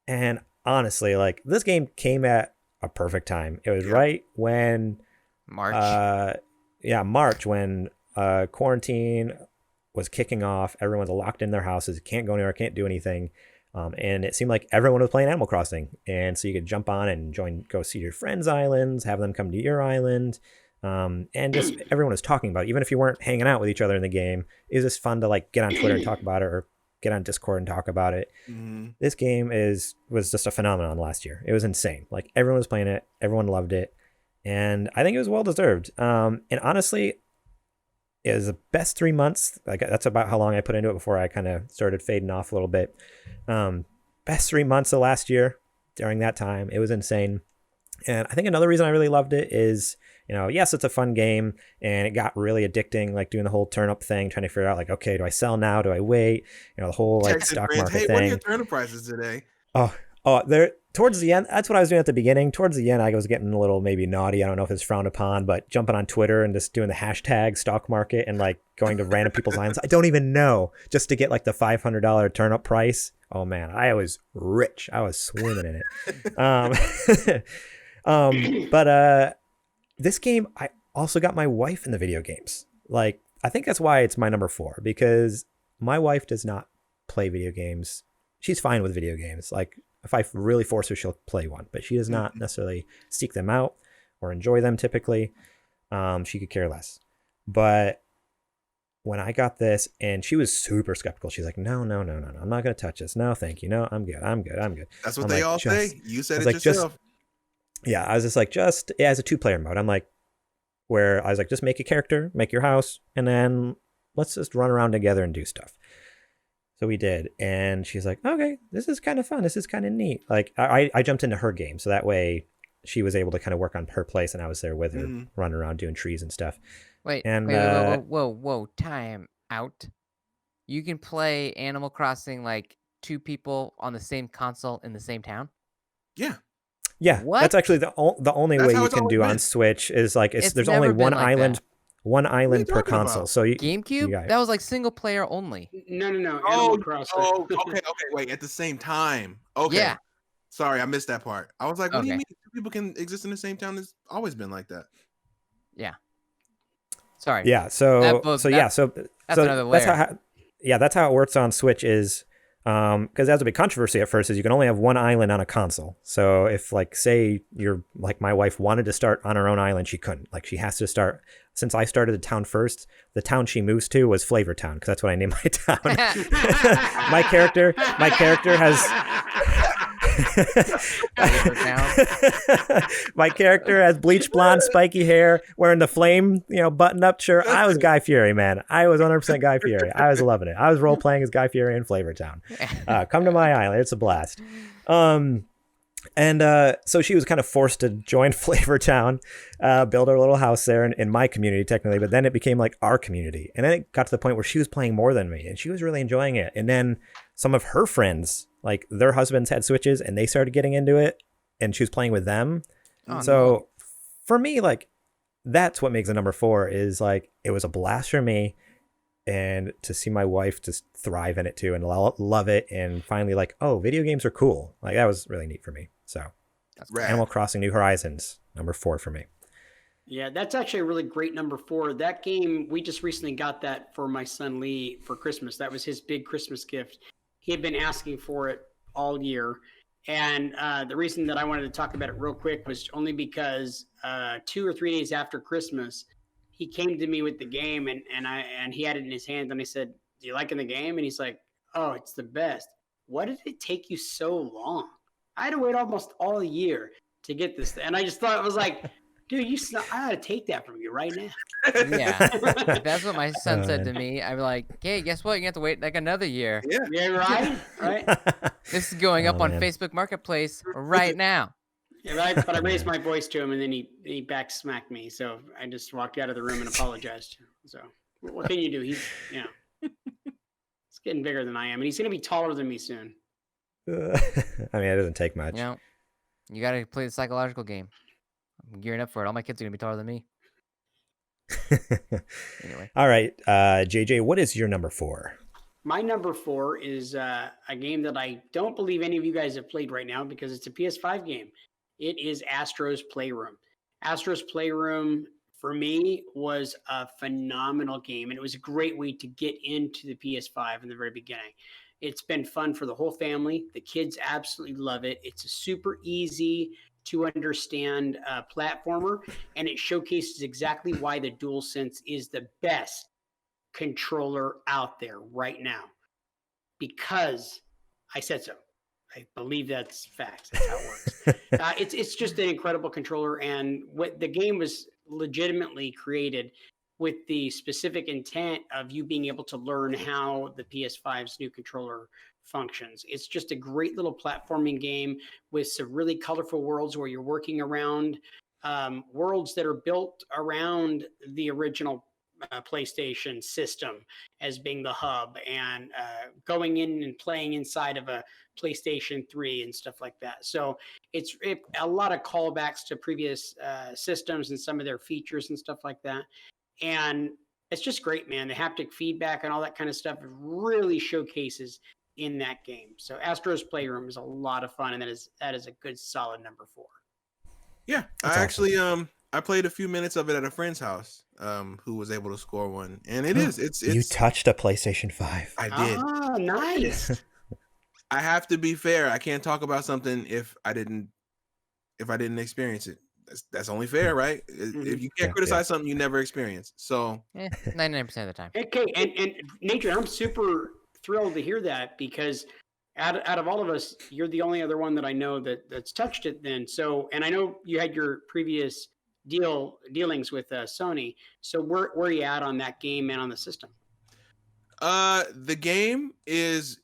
and honestly, like this game came at a perfect time. It was right when March when quarantine was kicking off. Everyone's locked in their houses, can't go anywhere, can't do anything. And it seemed like everyone was playing Animal Crossing. And so you could jump on and go see your friends' islands, have them come to your island. And just everyone was talking about it. Even if you weren't hanging out with each other in the game, it was just fun to like get on Twitter and talk about it, or get on Discord and talk about it. Mm-hmm. This game was just a phenomenon last year. It was insane. Like everyone was playing it. Everyone loved it. And I think it was well deserved. And honestly, it was the best 3 months. Like that's about how long I put into it before I kind of started fading off a little bit. Best 3 months of last year. During that time, it was insane. And I think another reason I really loved it is, yes, it's a fun game, and it got really addicting, like doing the whole turnip thing, trying to figure out like, okay, do I sell now? Do I wait? The whole like stock market thing. What are your turnip prices today? Oh, there towards the end, that's what I was doing at the beginning. Towards the end, I was getting a little maybe naughty. I don't know if it's frowned upon, but jumping on Twitter and just doing the hashtag stock market and like going to random people's islands. I don't even know, just to get like the $500 turnip price. Oh man, I was rich. I was swimming in it. But this game, I also got my wife in the video games. Like, I think that's why it's my number 4, because my wife does not play video games. She's fine with video games. Like, if I really force her, she'll play one, but she does not necessarily seek them out or enjoy them typically. She could care less. But when I got this, and she was super skeptical. She's like, no, I'm not going to touch this. No, thank you. No, I'm good. That's what they all say. You said it yourself. I was just like, as a 2-player mode. I'm like, where I was like, just make a character, make your house, and then let's just run around together and do stuff. So we did. And she's like, okay, this is kind of fun. This is kind of neat. Like I jumped into her game. So that way she was able to kind of work on her place, and I was there with her, running around doing trees and stuff. Wait, whoa, time out. You can play Animal Crossing like 2 people on the same console in the same town? Yeah. Yeah, What? that's actually the only That's way how you it's can always do been. on Switch is like It's there's never only been one like island, that. one island per talking console. about? So you GameCube? got That was like single player only. No, Animal Oh, Crossing. okay, wait, at the same time. Okay. Yeah. Sorry, I missed that part. I was like, what do you Okay. mean 2 people can exist in the same town? It's always been like that. Yeah. Sorry. yeah. So That's another that's layer. how that's how it works on Switch is. Because that's a big controversy at first is you can only have one island on a console. So if like say you're like my wife wanted to start on her own island, she couldn't. Like she has to start. Since I started the town first, the town she moves to was Flavor Town because that's what I named my town. my character has my character has bleach blonde, spiky hair, wearing the flame, button up shirt. I was Guy Fieri, man. I was 100% Guy Fieri. I was loving it. I was role playing as Guy Fieri in Flavor Town. Come to my island. It's a blast. So she was kind of forced to join Flavor Town, build her little house there in my community technically, but then it became like our community. And then it got to the point where she was playing more than me and she was really enjoying it. And then some of her friends, like their husbands had Switches and they started getting into it and she was playing with them. So for me, like that's what makes it number 4 is like, it was a blast for me. And to see my wife just thrive in it too and love it. And finally like, oh, video games are cool. Like that was really neat for me. So That's rad. Animal Crossing New Horizons, number 4 for me. Yeah, that's actually a really great number 4. That game, we just recently got that for my son Lee for Christmas. That was his big Christmas gift. He had been asking for it all year. And the reason that I wanted to talk about it real quick was only because 2 or 3 days after Christmas, he came to me with the game and he had it in his hands and I said, "Do you like the game?" And he's like, "Oh, it's the best." What did it take you so long? I had to wait almost all year to get this. And I just thought it was like, dude, I ought to take that from you right now. Yeah. That's what my son said to me. I'm like, hey, guess what? You have to wait like another year. Yeah, right? This is going up on Facebook Marketplace right now. Yeah, but I raised my voice to him and then he back smacked me. So I just walked out of the room and apologized. So what can you do? He's getting bigger than I am and he's going to be taller than me soon. I mean, it doesn't take much. You got to play the psychological game. I'm gearing up for it. All my kids are going to be taller than me. Anyway. All right. JJ, what is your number 4? My number 4 is a game that I don't believe any of you guys have played right now because it's a PS5 game. It is Astro's Playroom. Astro's Playroom, for me, was a phenomenal game, and it was a great way to get into the PS5 in the very beginning. It's been fun for the whole family. The kids absolutely love it. It's a super easy to understand platformer, and it showcases exactly why the DualSense is the best controller out there right now. Because I said so. I believe that's facts. That's how it works. It's just an incredible controller, and what the game was legitimately created with the specific intent of you being able to learn how the PS5's new controller functions. It's just a great little platforming game with some really colorful worlds where you're working around worlds that are built around the original PlayStation system as being the hub and going in and playing inside of a PlayStation 3 and stuff like that. So it's a lot of callbacks to previous systems and some of their features and stuff like that. And it's just great, man. The haptic feedback and all that kind of stuff really showcases in that game. So Astro's Playroom is a lot of fun, and that is a good solid number 4. Yeah, That's I actually I played a few minutes of it at a friend's house who was able to score one, and it's you touched a PlayStation 5. I did. Oh, nice. I have to be fair. I can't talk about something if I didn't experience it. That's only fair, right? If you can't criticize something you never experienced. So 99% of the time. Okay, and Adrian, I'm super thrilled to hear that because out of all of us, you're the only other one that I know that's touched it then. So, and I know you had your previous dealings with Sony. So where are you at on that game and on the system? The game is,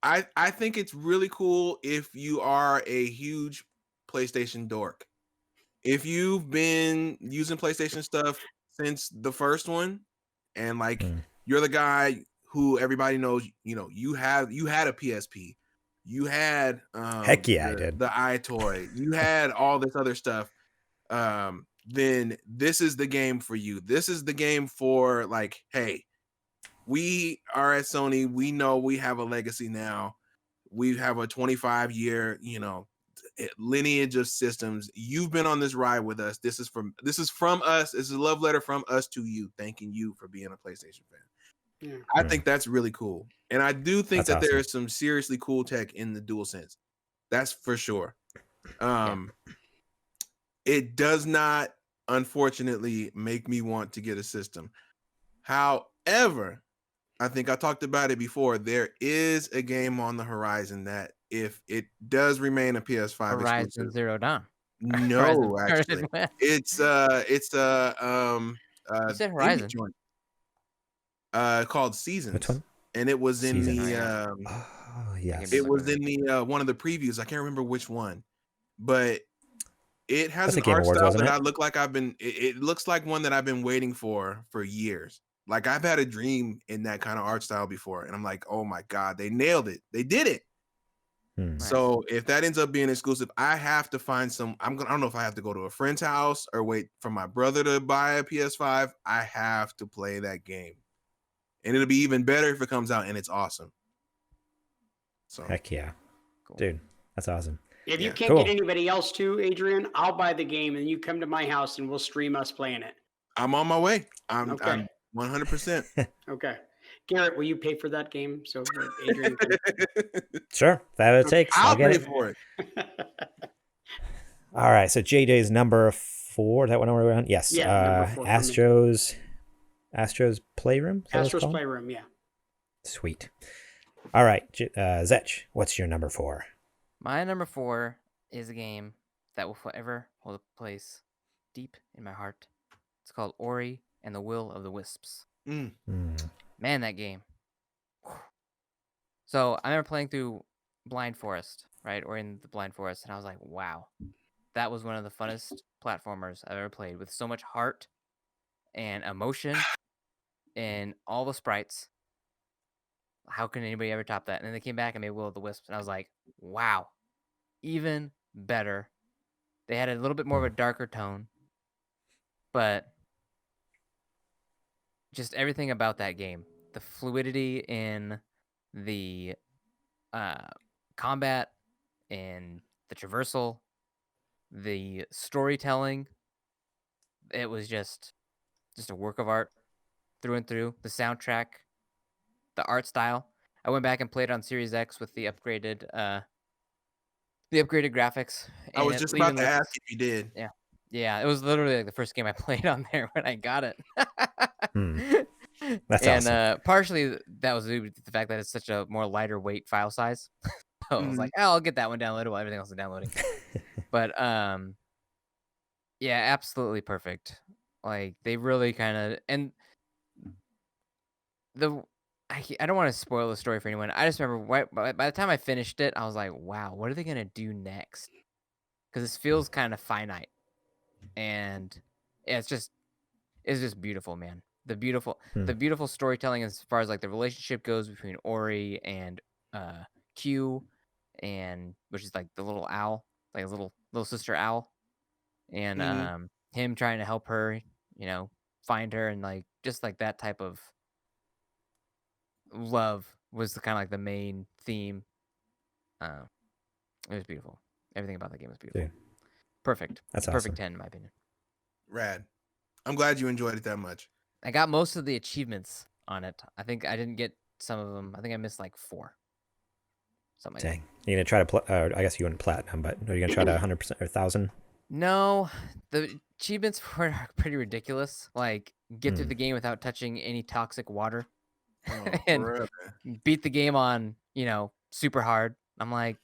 I think it's really cool if you are a huge PlayStation dork. If you've been using PlayStation stuff since the first one, and like you're the guy who everybody knows, you had a PSP, you had Heck yeah, I did. the iToy, you had all this other stuff, then this is the game for you. This is the game for like, hey, we are at Sony. We know we have a legacy now. We have a 25-year, lineage of systems. You've been on this ride with us. This is from us. This is a love letter from us to you, thanking you for being a PlayStation fan. Yeah. I think that's really cool. And I do think that's awesome. There is some seriously cool tech in the DualSense. That's for sure. It does not, unfortunately, make me want to get a system. However, I think I talked about it before. There is a game on the horizon that, if it does remain a PS5 Horizon exclusive, Zero Dawn. No, actually, it's you said Horizon. Called Seasons. Which one? And it was in the yes. It was in the one of the previews. I can't remember which one, but it has an art style that I look like it looks like one that I've been waiting for years. Like, I've had a dream in that kind of art style before, and I'm like, oh my God, they nailed it. They did it. So if that ends up being exclusive, I have to find I don't know if I have to go to a friend's house or wait for my brother to buy a PS5. I have to play that game. And it'll be even better if it comes out and it's awesome. So heck yeah. Cool. Dude, that's awesome. If you can't get anybody else to, Adrian, I'll buy the game and you come to my house and we'll stream us playing it. I'm on my way. I'm 100%. Okay. Garrett, will you pay for that game? So Adrian can... Sure, that it takes. I'll pay for it. All right, so JJ's number 4. That one we're on? Yes. Yeah, Astro's Playroom? Astro's Playroom, yeah. Sweet. All right, Zech, what's your number 4? My number 4 is a game that will forever hold a place deep in my heart. It's called Ori and the Will of the Wisps. Man, that game. So I remember playing through Blind Forest, right? Or in the Blind Forest, and I was like, wow. That was one of the funnest platformers I've ever played, with so much heart and emotion and all the sprites. How can anybody ever top that? And then they came back and made Will of the Wisps, and I was like, wow, even better. They had a little bit more of a darker tone, but just everything about that game, the fluidity in the combat and the traversal, the storytelling, it was just a work of art through and through. The soundtrack, the art style. I went back and played on Series X with the upgraded graphics. I was just about to ask if you did. Yeah, it was literally like the first game I played on there when I got it. That's awesome. And partially that was due to the fact that it's such a more lighter weight file size. So I was like, I'll get that one downloaded while everything else is downloading. But yeah, absolutely perfect. Like, they really kind of, and I don't want to spoil the story for anyone. I just remember by the time I finished it, I was like, wow, what are they gonna do next? Because this feels kind of finite, and it's just beautiful, man. The beautiful storytelling as far as like the relationship goes between Ori and Q, and which is like the little owl, like a little sister owl, and him trying to help her, find her, and like just like that type of love was the kind of like the main theme. It was beautiful. Everything about that game was beautiful. Dude. Perfect. That's perfect awesome. 10 in my opinion. Rad. I'm glad you enjoyed it that much. I got most of the achievements on it. I think I didn't get some of them. I think I missed like 4. Something like that. You're going to try to, I guess you went platinum, but are you going to try to 100% or 1,000? No, the achievements were pretty ridiculous. Like, get through the game without touching any toxic water. And beat the game on, super hard. I'm like,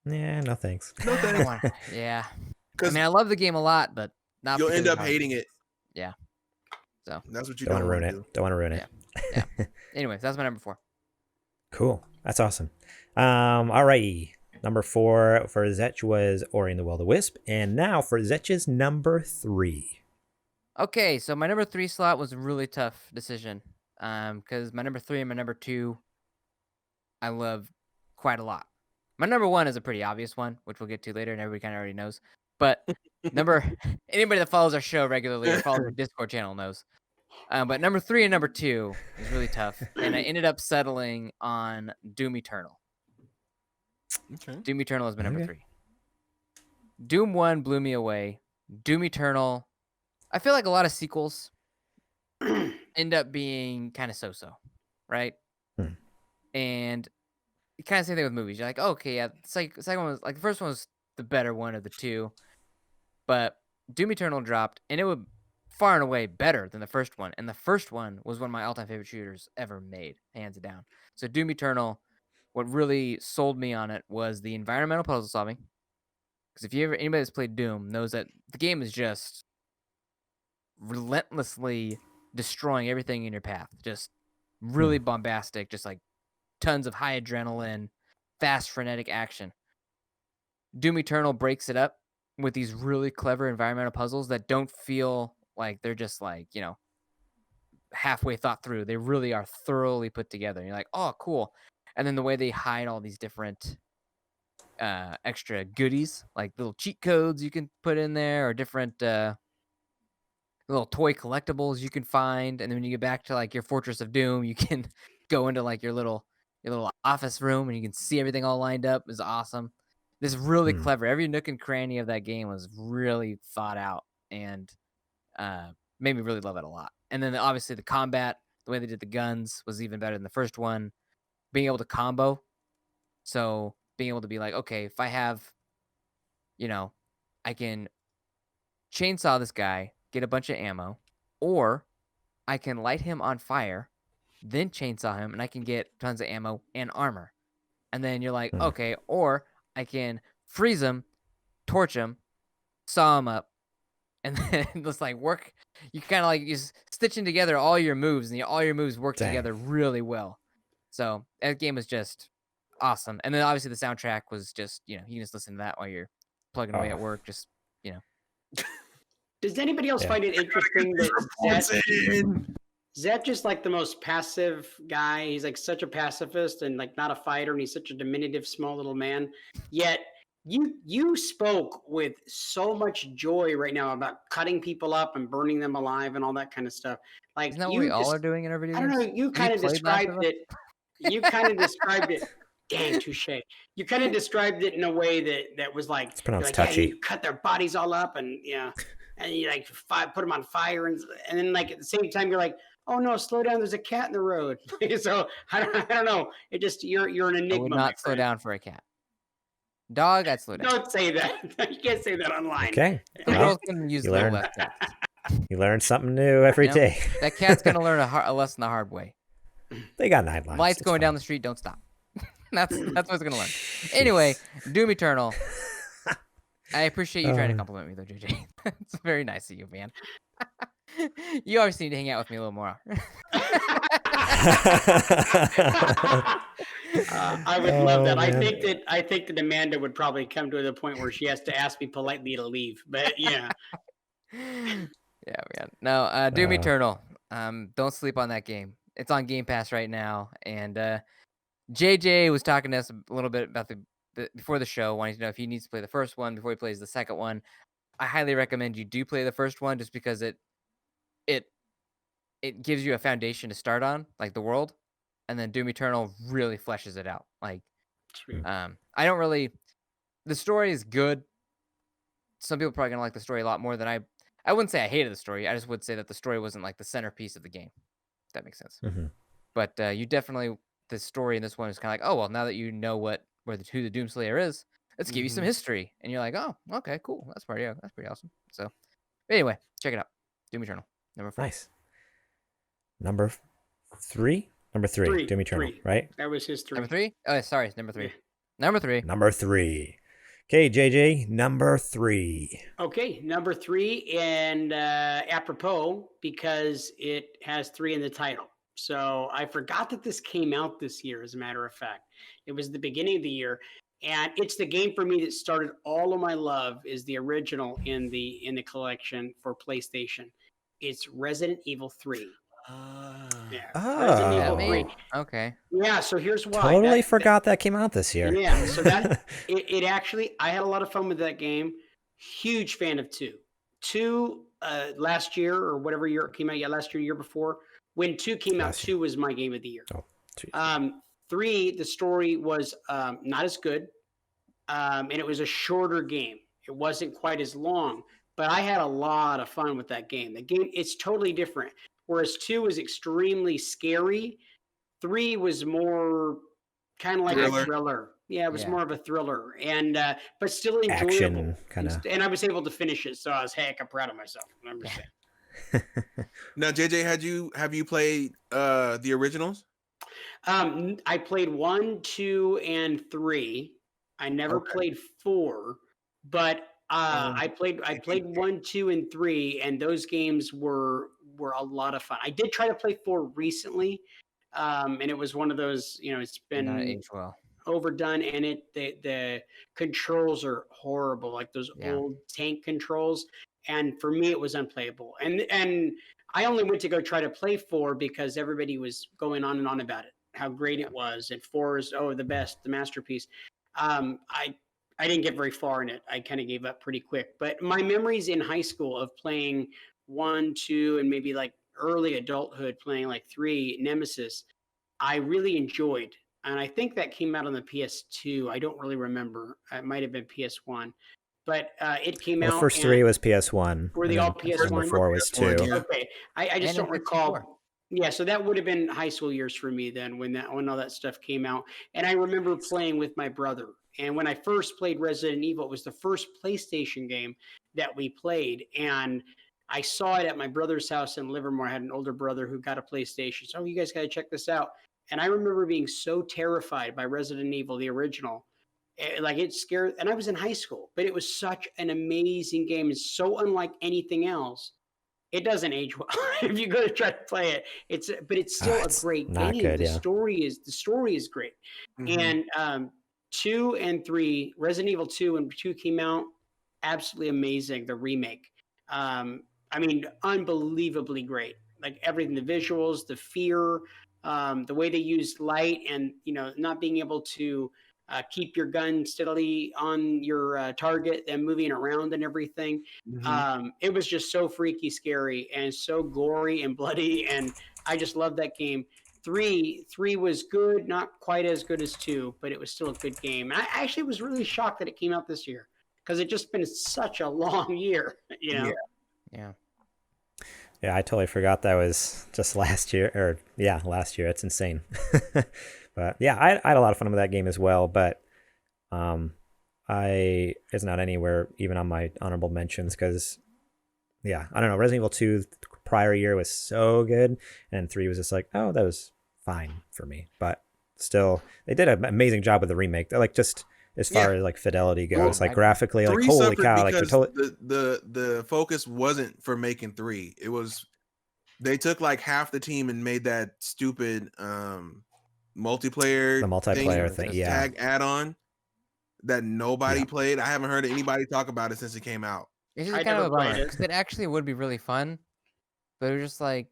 yeah, no thanks. No thanks. Yeah. I mean, I love the game a lot, but not. You'll end up hating it. Yeah. So that's what you don't want to ruin it. Don't want to ruin it. Yeah. Anyway, that's my number 4. Cool. That's awesome. All right. Number 4 for Zech was Ori and the Will of the Wisp, and now for Zech's number 3. Okay, so my number 3 slot was a really tough decision. because my number 3 and my number 2 I love quite a lot. My number 1 is a pretty obvious one, which we'll get to later, and everybody kind of already knows. But anybody that follows our show regularly or follows our Discord channel knows. But number 3 and number 2 is really tough, and I ended up settling on Doom Eternal. Okay. Doom Eternal is my number 3. Doom 1 blew me away. Doom Eternal, I feel like a lot of sequels end up being kind of so-so, right? And kind of same thing with movies. You're like, oh, okay, yeah, the second one was like the first one was the better one of the two, but Doom Eternal dropped, and it was far and away better than the first one. And the first one was one of my all-time favorite shooters ever made, hands down. So Doom Eternal, what really sold me on it was the environmental puzzle solving. Because if anybody that's played Doom knows that the game is just relentlessly destroying everything in your path. Just really bombastic, just like tons of high adrenaline, fast, frenetic action. Doom Eternal breaks it up with these really clever environmental puzzles that don't feel like they're just like, halfway thought through. They really are thoroughly put together. And you're like, oh, cool. And then the way they hide all these different extra goodies, like little cheat codes you can put in there, or different little toy collectibles you can find. And then when you get back to like your Fortress of Doom, you can go into like your little office room and you can see everything all lined up. Is awesome. This is really clever. Every nook and cranny of that game was really thought out and made me really love it a lot. And then obviously the combat, the way they did the guns was even better than the first one. Being able to combo. So being able to be like, okay, if I have, I can chainsaw this guy, get a bunch of ammo, or I can light him on fire, then chainsaw him, and I can get tons of ammo and armor. And then you're like, okay, or I can freeze him, torch him, saw him up, and then just like work. You kind of like just stitching together all your moves, and all your moves work together really well. So that game was just awesome. And then obviously the soundtrack was just, you can just listen to that while you're plugging away at work. Just, Does anybody else find it interesting that Zech is like the most passive guy? He's like such a pacifist and like not a fighter, and he's such a diminutive, small little man. Yet you spoke with so much joy right now about cutting people up and burning them alive and all that kind of stuff. Like, isn't that what we all are doing in our video games? I don't know. You kind of described it. You kind of described it. Dang, touche. You kind of described it in a way that was like, it's pronounced touchy. You cut their bodies all up and and you like put them on fire and then like at the same time you're like, oh no, slow down. There's a cat in the road. So I don't know. It just you're an enigma. I would not slow down for a cat. Dog, I'd slow down. Don't say that. You can't say that online. Okay. The girls can use the left. You learn something new every day. That cat's gonna learn a lesson the hard way. They got 9 lives. Lights going down the street, don't stop. That's what it's gonna learn. Anyway, Doom Eternal. I appreciate you trying to compliment me though, JJ. It's very nice of you, man. You obviously need to hang out with me a little more. I would love that. I think that Amanda would probably come to the point where she has to ask me politely to leave. But yeah. Yeah, man. No, Doom Eternal. Don't sleep on that game. It's on Game Pass right now, and JJ was talking to us a little bit about the before the show, wanting to know if he needs to play the first one before he plays the second one. I highly recommend you do play the first one, just because it gives you a foundation to start on, like the world, and then Doom Eternal really fleshes it out. Like, I don't really. The story is good. Some people are probably gonna like the story a lot more than I. I wouldn't say I hated the story. I just would say that the story wasn't like the centerpiece of the game. If that makes sense. But you definitely, the story in this one is kind of like, oh well, now that you know who the Doomslayer is, let's give you some history, and you're like, oh, okay, cool, that's pretty awesome. So, anyway, check it out, Doom Eternal, number 4. Nice. Number 3, Doom Eternal, right? That was his 3. Number 3. Oh, sorry, number 3. Number 3. Number 3. Okay, JJ, number 3. Okay, number 3, and apropos because it has 3 in the title. So I forgot that this came out this year, as a matter of fact. It was the beginning of the year, and it's the game for me that started all of my love, is the original in the collection for PlayStation. It's Resident Evil 3. Resident Evil 3. Okay. Yeah, so here's why. Totally forgot that came out this year. Yeah, so that it actually, I had a lot of fun with that game. Huge fan of 2. 2 last year or whatever year it came out. Yeah, last year before. When 2 came out, 2 was my game of the year. 3, the story was not as good, and it was a shorter game. It wasn't quite as long, but I had a lot of fun with that game. The game, it's totally different. Whereas 2 was extremely scary, 3 was more kind of like a thriller. Yeah, it was more of a thriller, and but still enjoyable. Action, kind of. And I was able to finish it, so I was I'm proud of myself. I'm just saying. Now, JJ, have you played the originals? I played 1, 2, and 3. I never played 4, but I played 1, 2, and 3, and those games were a lot of fun. I did try to play 4 recently, and it was one of those, it's been Not aged well. overdone, and the controls are horrible, like those old tank controls. And for me, it was unplayable. And I only went to go try to play 4 because everybody was going on and on about it, how great it was. And 4 is the best, the masterpiece. I didn't get very far in it. I kind of gave up pretty quick. But my memories in high school of playing 1, 2, and maybe like early adulthood playing like 3 Nemesis, I really enjoyed. And I think that came out on the PS2. I don't really remember. It might have been PS1. But it came out. The first 3 was PS1. Were they all PS1? Number 4 was 2. Okay. I just don't recall. Yeah, so that would have been high school years for me then when all that stuff came out. And I remember playing with my brother. And when I first played Resident Evil, it was the first PlayStation game that we played. And I saw it at my brother's house in Livermore. I had an older brother who got a PlayStation. So you guys got to check this out. And I remember being so terrified by Resident Evil, the original. Like it scared, and I was in high school, but it was such an amazing game. It's so unlike anything else. It doesn't age well if you go to try to play it. But it's still a great game. Good, the story is great. Mm-hmm. And 2 and 3, Resident Evil 2 and 2 came out, absolutely amazing. The remake, I mean, unbelievably great. Like everything, the visuals, the fear, the way they used light, and not being able to keep your gun steadily on your target and moving around and everything. Mm-hmm. It was just so freaky scary and so gory and bloody, and I just loved that game. 3 was good, not quite as good as 2, but it was still a good game. And I actually was really shocked that it came out this year because it just been such a long year, Yeah. Yeah, I totally forgot that was just last year. Last year. It's insane. But yeah, I had a lot of fun with that game as well. But it's not anywhere even on my honorable mentions because, I don't know. Resident Evil 2 prior year was so good, and 3 was just like, oh, that was fine for me. But still, they did an amazing job with the remake. They're like just as far as like fidelity goes, like graphically, like holy cow, like the focus wasn't for making 3. It was they took like half the team and made that stupid multiplayer thing, tag add-on that nobody played. I haven't heard anybody talk about it since it came out. It's just kind of a bummer because it actually would be really fun, but it was just like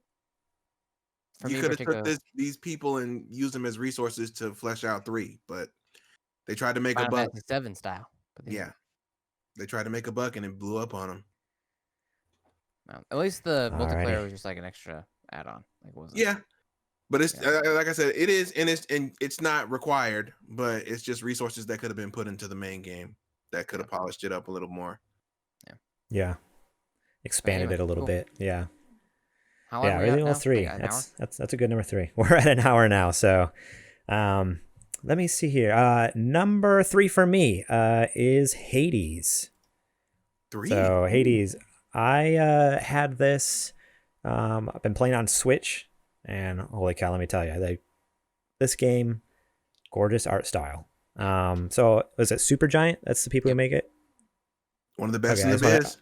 you could have took these people and used them as resources to flesh out 3, but they tried to make a buck. 7 style. But they tried to make a buck and it blew up on them. Well, at least the multiplayer was just like an extra add-on. Like wasn't. Yeah. But it's like I said, it is, and it's not required, but it's just resources that could have been put into the main game that could have polished it up a little more. Yeah, expanded it a little bit. Yeah, how long Resident Evil 3. That's a good number 3. We're at an hour now, so let me see here. Number 3 for me is Hades. 3. So Hades, I had this. I've been playing on Switch. And holy cow, let me tell you, this game, gorgeous art style. So was it Supergiant? That's the people who make it. One of the best in the biz.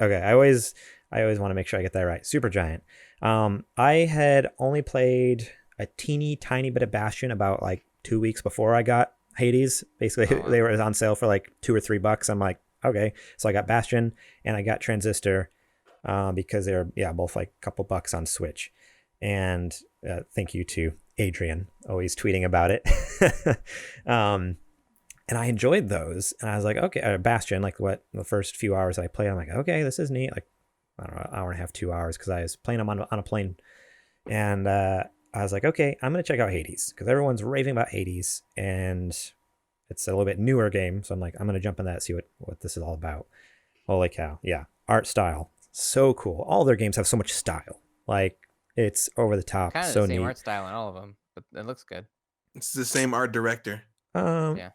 Okay, I always want to make sure I get that right. Supergiant. I had only played a teeny tiny bit of Bastion about like 2 weeks before I got Hades. Basically, they were on sale for like $2 or $3. I'm like, okay, so I got Bastion and I got Transistor because they're both like a couple bucks on Switch. And thank you to Adrian, always tweeting about it. And I enjoyed those. And I was like, okay, Bastion, like what the first few hours I played, I'm like, okay, this is neat. Like, I don't know, an hour and a half, 2 hours, because I was playing them on a plane. And I was like, okay, I'm going to check out Hades, because everyone's raving about Hades. And it's a little bit newer game. So I'm like, I'm going to jump in that, see what this is all about. Holy cow. Yeah. Art style. So cool. All their games have so much style. Like, it's over the top. Kind of so the same neat. art style in all of them, but it looks good. It's the same art director. Yeah.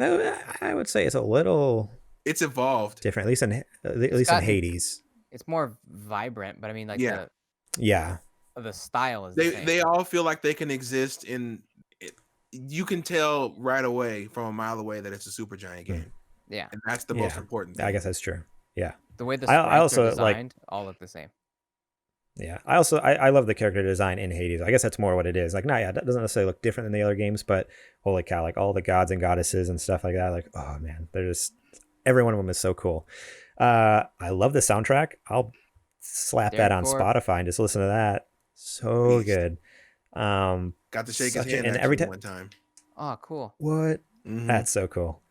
I would say it's a little. It's evolved different, at least in Hades. It's more vibrant, but I mean, like the style is. They all feel like they can exist in. You can tell right away from a mile away that it's a Supergiant game. Yeah, and that's the most important thing. I guess that's true. Yeah, the way the sprites are designed, all look the same. Yeah, I love the character design in Hades. I guess that's more what it is. Like, it doesn't necessarily look different than the other games, but holy cow, like all the gods and goddesses and stuff like that. Like, oh man, they're just, every one of them is so cool. I love the soundtrack. I'll slap that on Spotify and just listen to that. So good. Got to shake his hand every one time. Oh, cool. What? Mm-hmm. That's so cool.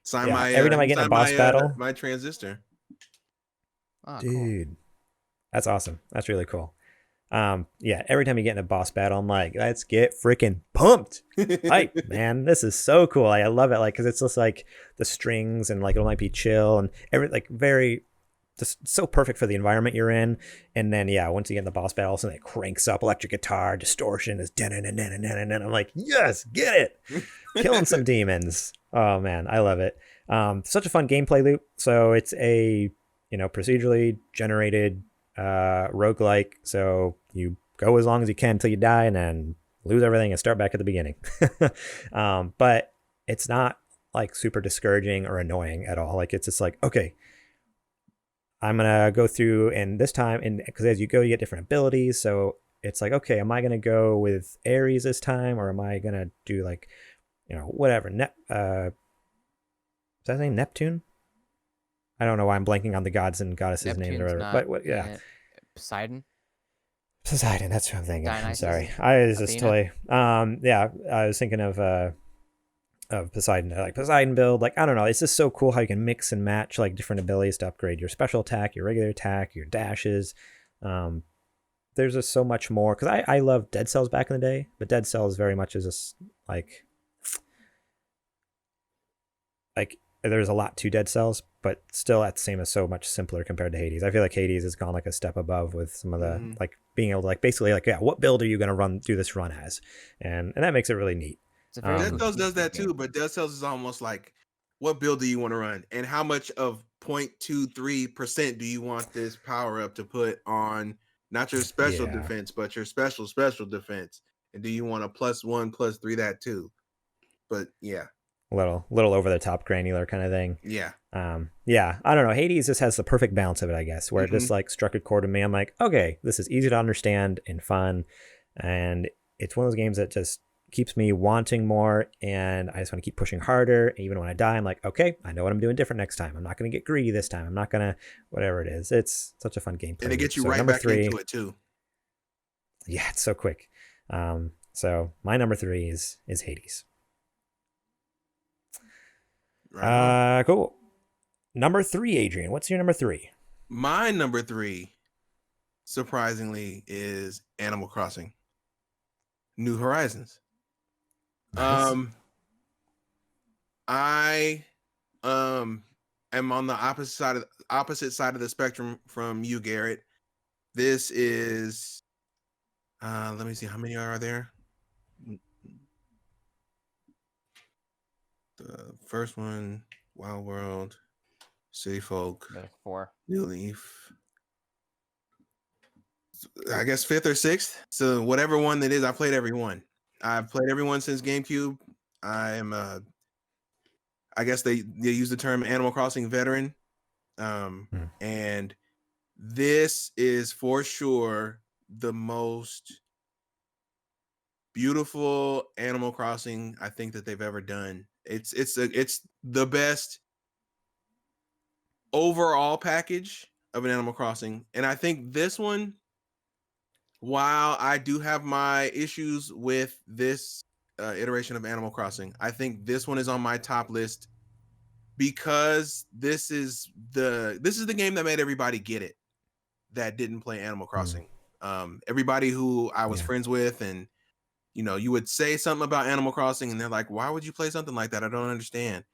Sign my every time I get in a boss battle, my transistor. Oh, dude. Cool. That's awesome. That's really cool. Every time you get in a boss battle, I'm like, let's get freaking pumped. Hype, man. This is so cool. I love it. Like, cause it's just like the strings and like, it might be chill and very, just so perfect for the environment you're in. And then, once you get in the boss battle, all of a sudden it cranks up, electric guitar, distortion is and I'm like, yes, get it. Killing some demons. Oh man, I love it. Such a fun gameplay loop. So it's a, procedurally generated roguelike, so you go as long as you can until you die and then lose everything and start back at the beginning. But it's not like super discouraging or annoying at all. Like, it's just like, okay, I'm gonna go through, and this time, and because as you go you get different abilities, so it's like, okay, am I gonna go with Ares this time, or am I gonna do like, whatever, is that his name, Neptune? I don't know why I'm blanking on the gods and goddesses' names or whatever. But Poseidon. Poseidon, that's what I'm thinking. Dionysus, I'm sorry. I was just totally I was thinking of Poseidon, like Poseidon build. Like, I don't know, it's just so cool how you can mix and match like different abilities to upgrade your special attack, your regular attack, your dashes. There's just so much more, because I loved Dead Cells back in the day, but Dead Cells very much is just like there's a lot to Dead Cells, but still that same is so much simpler compared to Hades. I feel like Hades has gone like a step above with some of the like being able to like basically like, what build are you going to do this run as, and that makes it really neat. Dead Cells does that too, but Dead Cells is almost like, what build do you want to run, and how much of 0.23% do you want this power up to put on not your special defense, but your special defense, and do you want a +1, +3 that too? But little over the top granular kind of thing. I don't know, Hades just has the perfect balance of it, I guess, where it just like struck a chord to me. I'm like, okay, this is easy to understand and fun, and it's one of those games that just keeps me wanting more, and I just want to keep pushing harder. And even when I die, I'm like, okay, I know what I'm doing different next time. I'm not going to get greedy this time. I'm not going to, whatever it is. It's such a fun game, and it gets you right back into it too. Yeah, it's so quick. So my number 3 is Hades. Cool. Number 3, Adrian. What's your number 3? My number 3, surprisingly, is Animal Crossing: New Horizons. Nice. I am on the opposite side of the spectrum from you, Garrett. This is let me see, how many are there? The first one, Wild World, City Folk, 4, New Leaf. I guess 5th or 6th. So whatever one that is, I played every one. I've played every one since GameCube. I'm I guess they use the term Animal Crossing veteran. And this is for sure the most beautiful Animal Crossing I think that they've ever done. It's the best overall package of an Animal Crossing, and I think this one while I do have my issues with this iteration of Animal Crossing, I think this one is on my top list because this is the game that made everybody get it that didn't play Animal Crossing. Everybody who I was friends with, and you would say something about Animal Crossing and they're like, why would you play something like that? I don't understand.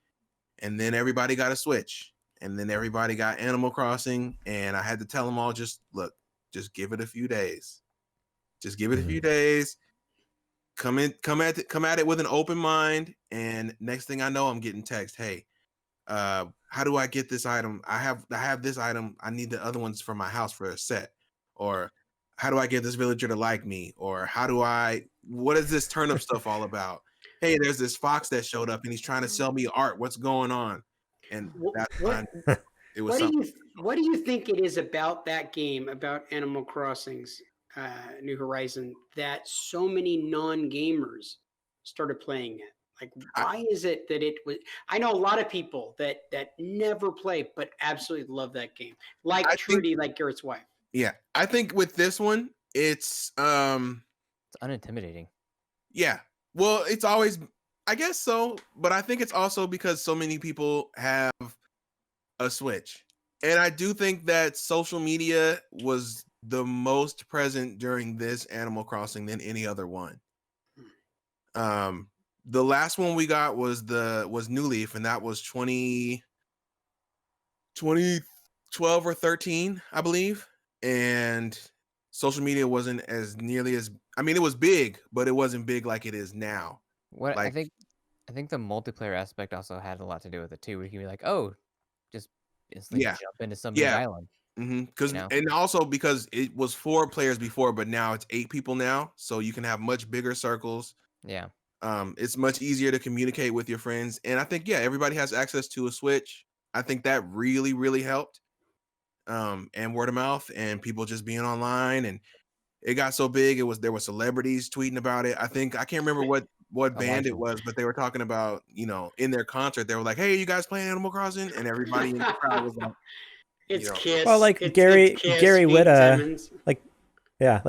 And then everybody got a Switch, and then everybody got Animal Crossing, and I had to tell them all, just give it a few days. Just give it a few days. Come at it with an open mind, and next thing I know, I'm getting text, hey, how do I get this item? I have this item. I need the other ones for my house for a set. Or how do I get this villager to like me? Or what is this turnip stuff all about? Hey, there's this fox that showed up and he's trying to sell me art. What's going on? And it was what do you think it is about that game, about Animal Crossing's New Horizon, that so many non-gamers started playing it? Like, why is it that it was? I know a lot of people that never play but absolutely love that game, like Trudy, like Garrett's wife. Yeah, I think with this one, it's unintimidating. Yeah, well, it's always, I guess so, but I think it's also because so many people have a Switch, and I do think that social media was the most present during this Animal Crossing than any other one. The last one we got was New Leaf, and that was 2012 or 13, I believe. And social media wasn't as nearly as, I mean, it was big, but it wasn't big like it is now. I think the multiplayer aspect also had a lot to do with it too. Where you can be like, oh, just jump into somebody's island. Because and also because it was 4 players before, but now it's 8 people now, so you can have much bigger circles. Yeah. It's much easier to communicate with your friends, and I think everybody has access to a Switch. I think that really, really helped. And word of mouth and people just being online, and it got so big. There were celebrities tweeting about it. I can't remember what band it was, but they were talking about, in their concert, they were like, "Hey, you guys playing Animal Crossing?" And everybody in the crowd was like, "It's Kiss." Well, like Gary Whitta, like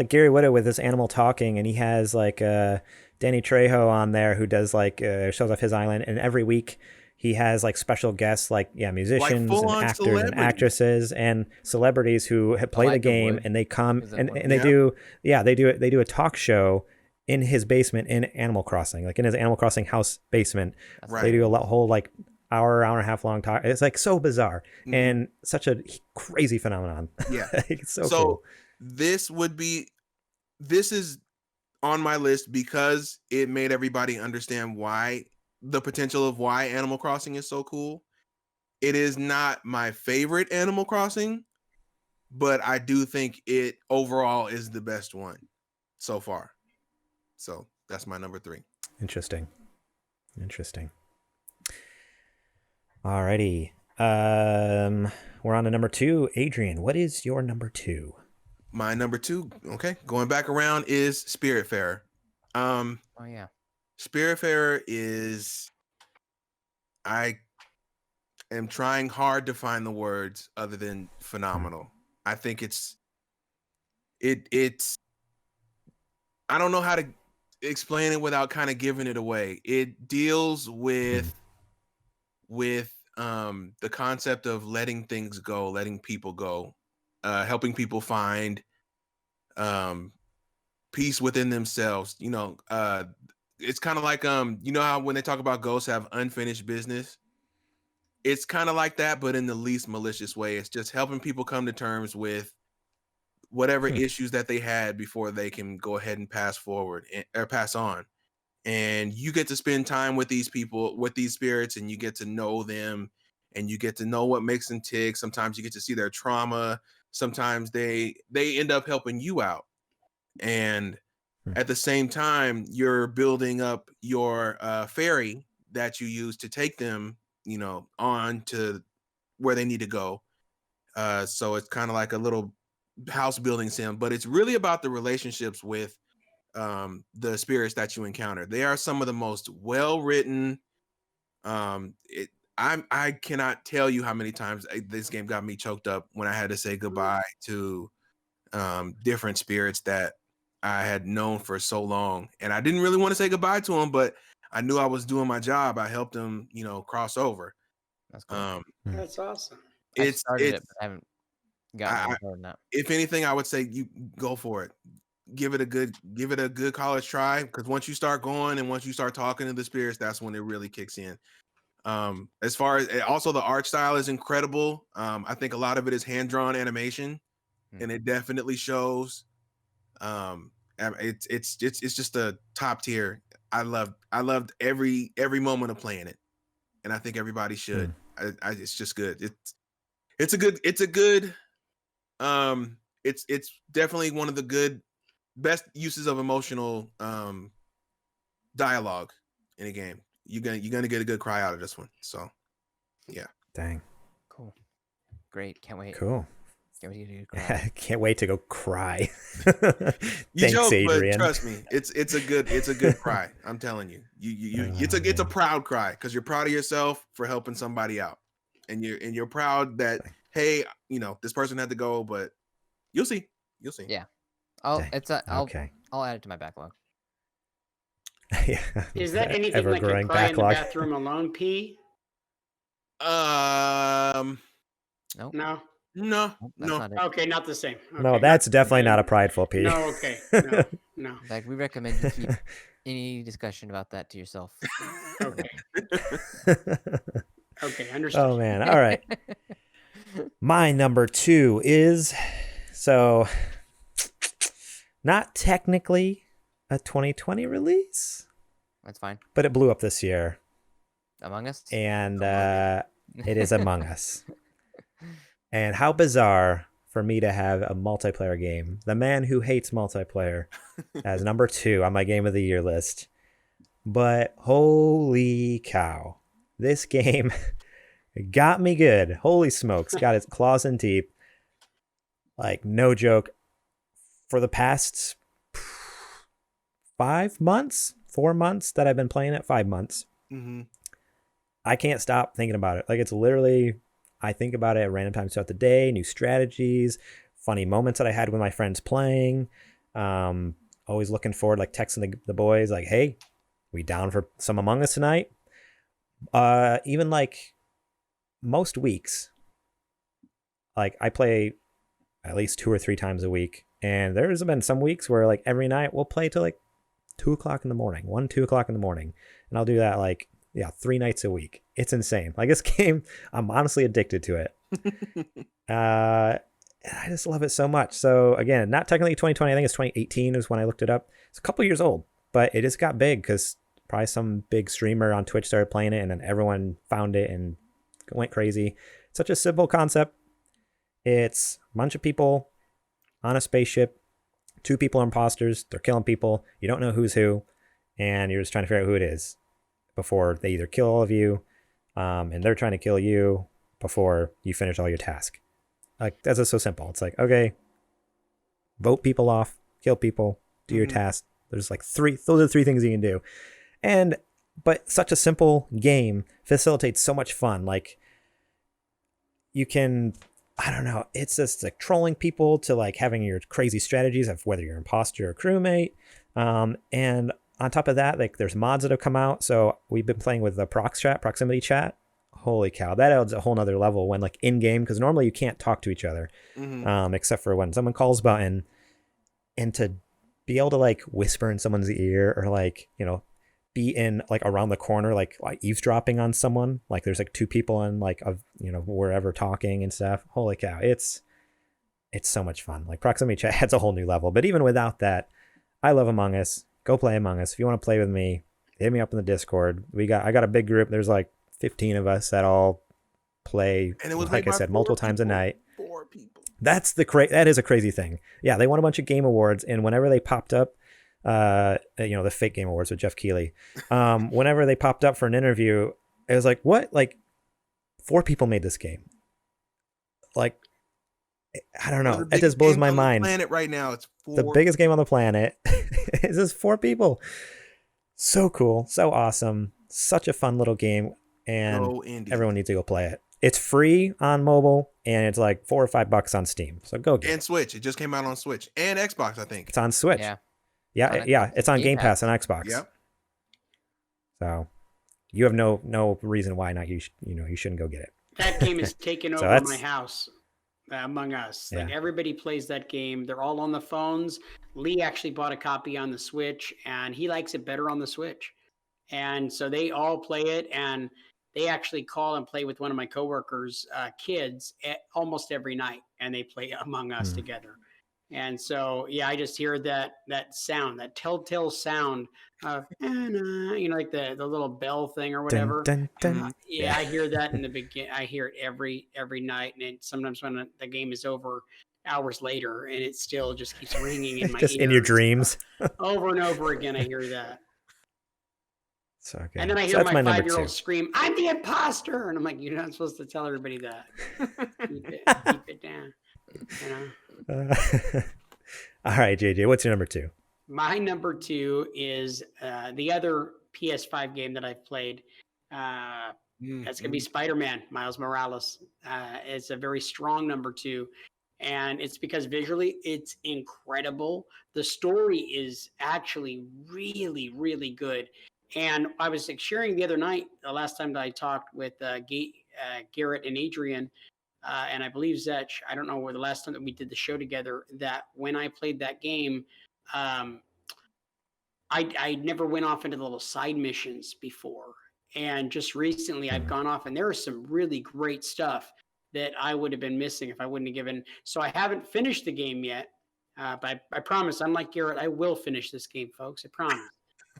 Gary Whitta with his Animal Talking, and he has like Danny Trejo on there who does shows off his island, and every week he has like special guests, musicians and actors and actresses and celebrities who play the game, and they come and they do a talk show in his basement in Animal Crossing, like in his Animal Crossing house basement. Right. They do a whole hour and a half long talk. It's like so bizarre and such a crazy phenomenon. Yeah, it's so cool. This is on my list because it made everybody understand the potential of why Animal Crossing is so cool. It is not my favorite Animal Crossing, but I do think it overall is the best one so far. So that's my number 3. Interesting. Alrighty. We're on to number 2. Adrian, what is your number 2? My number 2, okay, going back around, is Spiritfarer. Oh yeah. Spiritfarer is, I am trying hard to find the words other than phenomenal. I think it's I don't know how to explain it without kind of giving it away. It deals with the concept of letting things go, letting people go, helping people find peace within themselves. It's kind of like how when they talk about ghosts have unfinished business, it's kind of like that, but in the least malicious way. It's just helping people come to terms with whatever issues that they had before they can go ahead and pass on. And you get to spend time with these people, with these spirits, and you get to know them, and you get to know what makes them tick. Sometimes you get to see their trauma. Sometimes they end up helping you out. And at the same time, you're building up your ferry that you use to take them, on to where they need to go. So it's kind of like a little house building sim, but it's really about the relationships with the spirits that you encounter. They are some of the most well-written. I cannot tell you how many times this game got me choked up when I had to say goodbye to different spirits that I had known for so long, and I didn't really want to say goodbye to him, but I knew I was doing my job. I helped him, cross over. That's cool. That's awesome. I It's started it, but I haven't gotten more than that. If anything, I would say you go for it. Give it a good college try, because once you start going and once you start talking to the spirits, that's when it really kicks in. As far as also the art style is incredible. I think a lot of it is hand-drawn animation, and it definitely shows. It's just a top tier. I loved every moment of playing it, and I think everybody should. It's just good. It's definitely one of the best uses of emotional dialogue in a game. You're gonna get a good cry out of this one. So yeah. Dang. Cool. Great. Can't wait. Cool. Can't wait to go cry. Can't wait to go cry. Thanks, joke, Adrian. but trust me, it's a good cry. I'm telling you. It's a proud cry, because you're proud of yourself for helping somebody out. And you're proud that, hey, this person had to go, but you'll see. Yeah. I'll add it to my backlog. Yeah. Is that anything like a cry in the bathroom alone, P? No. No. Not Okay, not the same. Okay. No, that's definitely not a prideful P. No, okay. No. Like, we recommend you keep any discussion about that to yourself. Okay. Okay, understood. Oh man. All right. My number 2 is, so not technically a 2020 release. That's fine. But it blew up this year. Among Us? And it is Among Us. And how bizarre for me to have a multiplayer game, the man who hates multiplayer, as number 2 on my Game of the Year list. But holy cow, this game got me good. Holy smokes, got its claws in deep. Like, no joke. For the past 4 months that I've been playing it, 5 months. Mm-hmm. I can't stop thinking about it. Like, it's literally, I think about it at random times throughout the day, new strategies, funny moments that I had with my friends playing. Always looking forward, like texting the boys, like, hey, we down for some Among Us tonight? Even like most weeks, like, I play at least 2 or 3 times a week. And there's been some weeks where, like, every night we'll play till like 2 o'clock in the morning, 2 o'clock in the morning. And I'll do that like, 3 nights a week. It's insane. Like, this game, I'm honestly addicted to it. I just love it so much. So again, not technically 2020. I think it's 2018 is when I looked it up. It's a couple years old, but it just got big because probably some big streamer on Twitch started playing it, and then everyone found it and went crazy. It's such a simple concept. It's a bunch of people on a spaceship. 2 people are imposters. They're killing people. You don't know who's who, and you're just trying to figure out who it is before they either kill all of you, and they're trying to kill you before you finish all your tasks. Like, that's just so simple. It's like, okay, vote people off, kill people, do your task. There's like 3. Those are 3 things you can do. But such a simple game facilitates so much fun. Like, you can, I don't know, it's just like trolling people to like having your crazy strategies of whether you're an imposter or crewmate. And on top of that, like, there's mods that have come out. So we've been playing with the proximity chat. Holy cow, that adds a whole nother level when, like, in game, because normally you can't talk to each other, except for when someone calls button, and to be able to like whisper in someone's ear, or like, be in like around the corner, like eavesdropping on someone. Like, there's like 2 people in like wherever talking and stuff. Holy cow, it's so much fun. Like, proximity chat adds a whole new level. But even without that, I love Among Us. Go play Among Us. If you want to play with me, hit me up in the Discord. I got a big group. There's like 15 of us that all play, and it was like I said, multiple times a night. 4 people. That is a crazy thing. Yeah, they won a bunch of game awards, and whenever they popped up, the fake game awards with Jeff Keighley, whenever they popped up for an interview, it was like, what? Like, 4 people made this game. Like, I don't know. It just blows my mind. Planet right now, it's 4. The biggest game on the planet. It's just 4 people. So cool, so awesome, such a fun little game, and everyone needs to go play it. It's free on mobile, and it's like $4 or $5 on Steam. So go get it. And Switch. It just came out on Switch and Xbox, I think. It's on Switch. Yeah. Yeah, it's on Game Pass on Xbox. Yep. So you have no reason why not. You shouldn't go get it. That game is taking over my house. Among Us, like everybody plays that game. They're all on the phones. Lee actually bought a copy on the Switch, and he likes it better on the Switch. And so they all play it, and they actually call and play with one of my coworkers' kids almost every night, and they play Among Us together. And so, yeah, I just hear that sound, that telltale sound of, like the little bell thing or whatever. Dun, dun, dun. Yeah, I hear that in the beginning. I hear it every night, and sometimes when the game is over, hours later, and it still just keeps ringing in my ears. Just in your dreams. Over and over again, I hear that. So, okay. And then I hear my 5-year-old scream, "I'm the imposter!" And I'm like, "You're not supposed to tell everybody that. keep it down." All right, JJ, what's your number 2? My number 2 is the other PS5 game that I've played. That's going to be Spider-Man, Miles Morales. It's a very strong number 2. And it's because visually it's incredible. The story is actually really, really good. And I was sharing the other night, the last time that I talked with Garrett and Adrian, and I believe Zech, I don't know where the last time that we did the show together, that when I played that game, I never went off into the little side missions before. And just recently I've gone off, and there is some really great stuff that I would have been missing if I wouldn't have given. So I haven't finished the game yet, but I promise, unlike Garrett, I will finish this game, folks. I promise.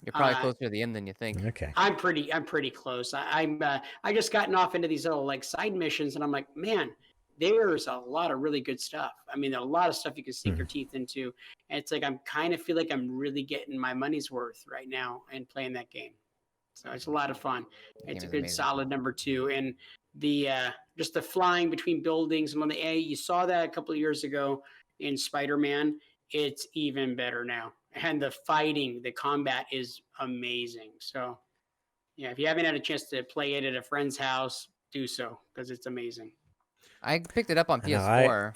You're probably closer to the end than you think. Okay. I'm pretty close. I just gotten off into these little like side missions, and I'm like, man, there's a lot of really good stuff. I mean, there's a lot of stuff you can sink your teeth into, and it's like I'm kind of feel like I'm really getting my money's worth right now and playing that game. So it's a lot of fun. It's a good solid number 2, and the just the flying between buildings and on the you saw that a couple of years ago in Spider-Man. It's even better now. And the fighting, the combat is amazing. So, yeah, if you haven't had a chance to play it at a friend's house, do so, because it's amazing. I picked it up on PS4,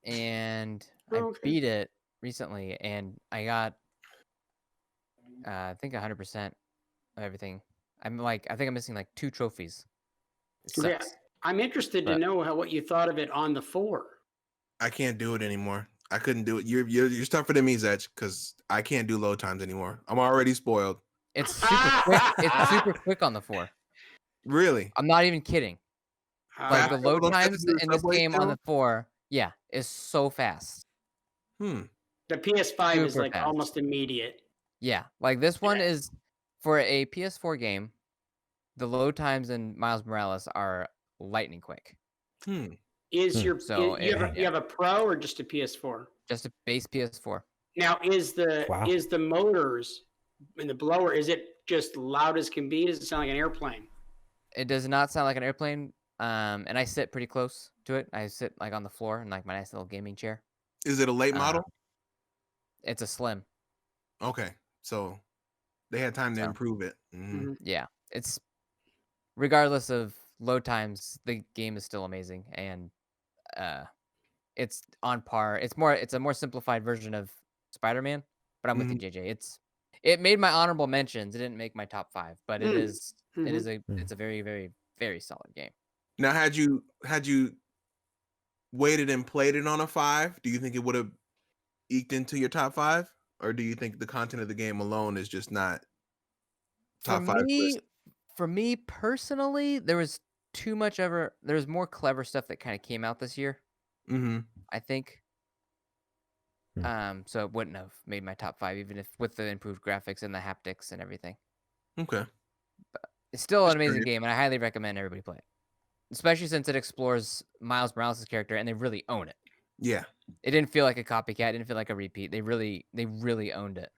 and I beat it recently, and I got, I think 100% of everything. I think I'm missing like 2 trophies. Yeah, I'm interested to know what you thought of it on the 4. I can't do it anymore. I couldn't do it. You're tougher than me, Zech, because I can't do load times anymore. I'm already spoiled. It's super quick. It's super quick on the 4. Really? I'm not even kidding. Like the load times in this game on the 4, is so fast. The PS5 is like almost immediate. Yeah, like this one is for a PS4 game. The load times in Miles Morales are lightning quick. Is you have a Pro or just a PS4? Just a base PS4. Now, is the motors in the blower, is it just loud as can be? Does it sound like an airplane? It does not sound like an airplane. And I sit pretty close to it. I sit like on the floor in like my nice little gaming chair. Is it a late model? It's a slim. Okay, so they had time to improve it. Yeah, it's regardless of load times, the game is still amazing, and it's on par. It's a more simplified version of Spider-Man, but I'm with you, JJ. It made my honorable mentions. It didn't make my top 5, but it's a very, very, very solid game. Now, had you waited and played it on a 5, do you think it would have eked into your top 5, or do you think the content of the game alone is just not top 5 list? For me personally, there was more clever stuff that kind of came out this year. I think. So it wouldn't have made my top 5, even if with the improved graphics and the haptics and everything. Okay. But it's still an amazing game, and I highly recommend everybody play it. Especially since it explores Miles Morales' character, and they really own it. Yeah. It didn't feel like a copycat. It didn't feel like a repeat. They really owned it.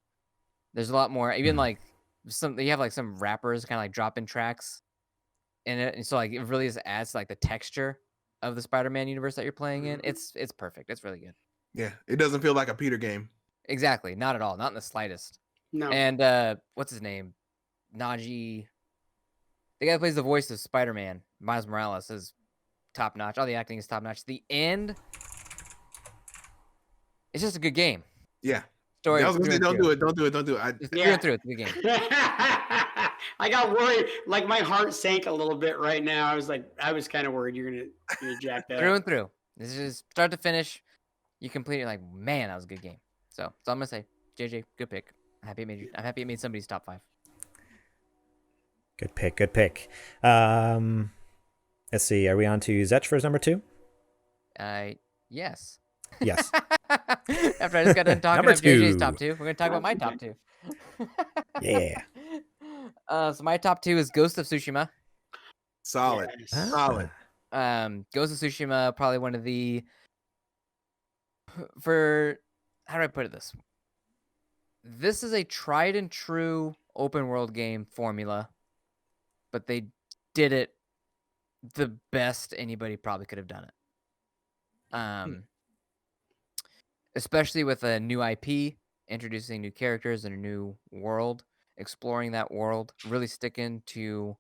There's a lot more. Even like you have like some rappers kind of like drop-in tracks in it, and so like it really just adds to like the texture of the Spider-Man universe that you're playing in. It's perfect. It's really good. Yeah, it doesn't feel like a Peter game. Exactly, not at all, not in the slightest. No. And what's his name? Najee. The guy that plays the voice of Spider-Man, Miles Morales, is top notch. All the acting is top notch. The end, it's just a good game. Yeah. Story. I was gonna say, don't do it. Don't do it. Don't do it. Through and through. It's a good game. I got worried. Like my heart sank a little bit right now. I was kind of worried you're gonna jack that. Through and through. This is start to finish. You complete it like, man, that was a good game. So I'm gonna say, JJ, good pick. I'm happy it made somebody's top 5. Good pick. Good pick. Let's see. Are we on to Zech for his number 2? Yes. Yes. After I just got done talking about JJ's top 2, we're gonna talk about my top 2. Yeah. So my top 2 is Ghost of Tsushima. Solid. Yes. Solid. Ghost of Tsushima, probably one of the how do I put it this is a tried and true open world game formula, but they did it the best anybody probably could have done it. Especially with a new IP, introducing new characters and a new world, exploring that world, really sticking to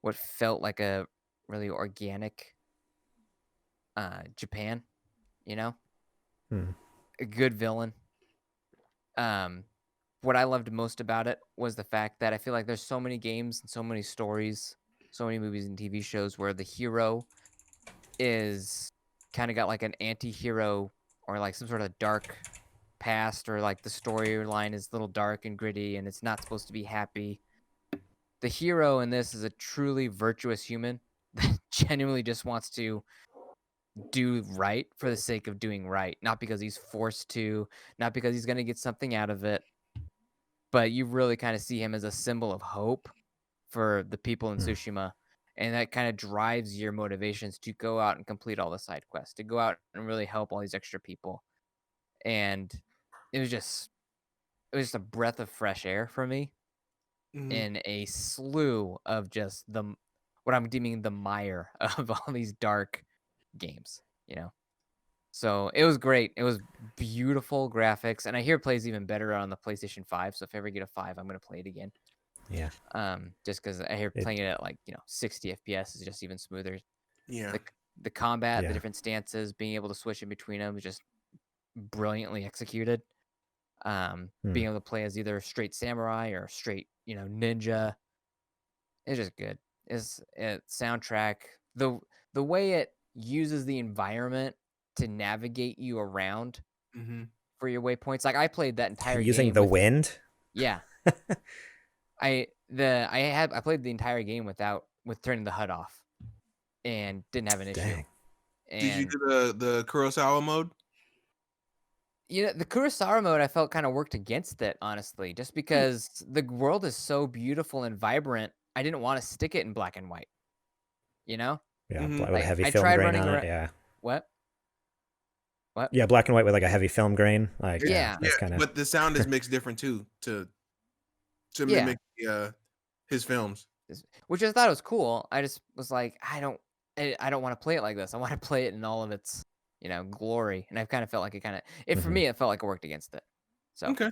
what felt like a really organic Japan, a good villain. What I loved most about it was the fact that I feel like there's so many games and so many stories, so many movies and TV shows where the hero is kind of got like an anti-hero or like some sort of dark past, or like the storyline is a little dark and gritty and it's not supposed to be happy. The hero in this is a truly virtuous human that genuinely just wants to do right for the sake of doing right, not because he's forced to, not because he's going to get something out of it, but you really kind of see him as a symbol of hope for the people in Tsushima, and that kind of drives your motivations to go out and complete all the side quests, to go out and really help all these extra people. And it was just a breath of fresh air for me in a slew of just what I'm deeming the mire of all these dark games, So it was great. It was beautiful graphics, and I hear it plays even better on the PlayStation 5. So if I ever get a 5, I'm gonna play it again. Yeah. Just because I hear playing it at like 60 FPS is just even smoother. Yeah. The combat, the different stances, being able to switch in between them is just brilliantly executed. Being able to play as either straight samurai or straight ninja, it's just good. It's soundtrack, the way it uses the environment to navigate you around for your waypoints. Like I played that entire using game the wind. Yeah. I played the entire game with turning the HUD off, and didn't have an issue. Dang. And, did you do the Kurosawa mode? The Kurosawa mode I felt kind of worked against it, honestly, just because the world is so beautiful and vibrant. I didn't want to stick it in black and white. Yeah, Mhm. with Like, heavy I film tried grain running on it. around- Yeah. What? Yeah, black and white with like a heavy film grain. Like Yeah. that's kind of. But the sound is mixed different too to mimic his films. Which I thought was cool. I just was like, I don't want to play it like this. I want to play it in all of its, glory. And I kind of felt like for me, it felt like it worked against it. So, Okay.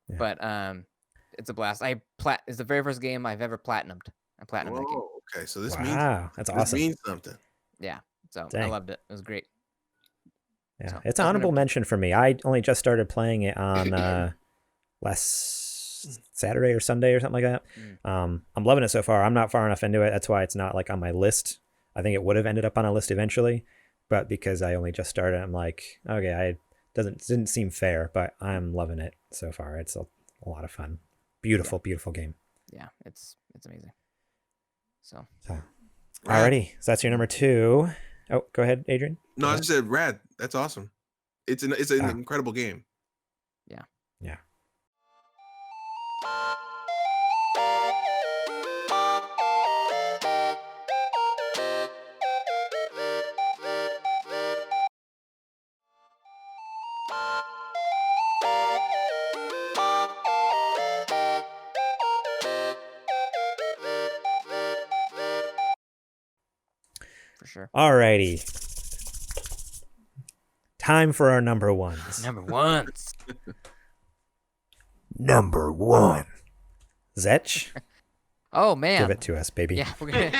Yeah. But it's a blast. It's the very first game I've ever platinumed. I platinumed that game. Whoa, okay. So this That's awesome. means something. Yeah. So Dang. I loved it. It was great. Yeah, So, it's an honorable mention for me. I only just started playing it on last Saturday or Sunday or something like that. I'm loving it so far. I'm not far enough into it. That's why it's not like on my list. I think it would have ended up on a list eventually, but because I only just started, I'm like, okay, didn't seem fair, but I'm loving it so far. It's a lot of fun. Beautiful game. Yeah, it's amazing. So. Alrighty, so that's your number 2. Oh, go ahead, Adrian. No, I just said rad. That's awesome. It's an incredible game. Yeah. For sure. Alrighty. Time for our number 1s. Number 1s. Number 1. Zech, Oh man. give it to us, baby. Yeah, we're gonna.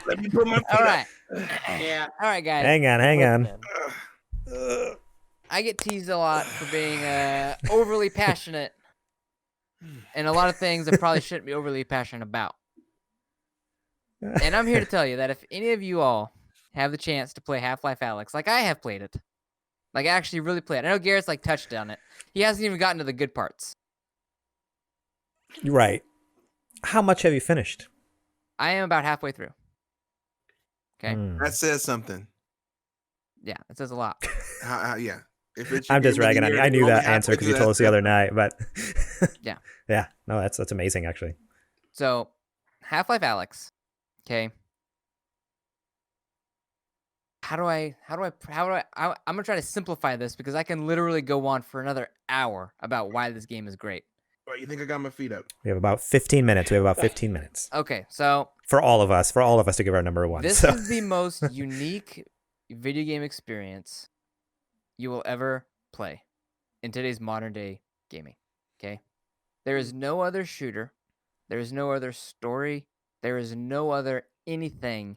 Let me put my All right. Yeah. All right, guys. Hang on. Listen. I get teased a lot for being overly passionate, and a lot of things I probably shouldn't be overly passionate about. And I'm here to tell you that if any of you all have the chance to play Half-Life Alyx, like I have played it, like actually really played it. I know Garrett's like touched on it. He hasn't even gotten to the good parts. Right. How much have you finished? I am about halfway through. Okay. That says something. Yeah, it says a lot. Yeah. If it I'm just ragging on you. I knew that answer because you told us the other night, but yeah. Yeah. No, that's amazing actually. So, Half-Life Alyx. Okay. I'm gonna try to simplify this because I can literally go on for another hour about why this game is great. Well, you think I got my feet up? We have about 15 minutes. Okay, so for all of us to give our number one. This is the most unique video game experience you will ever play in today's modern day gaming. Okay, there is no other shooter, there is no other story, there is no other anything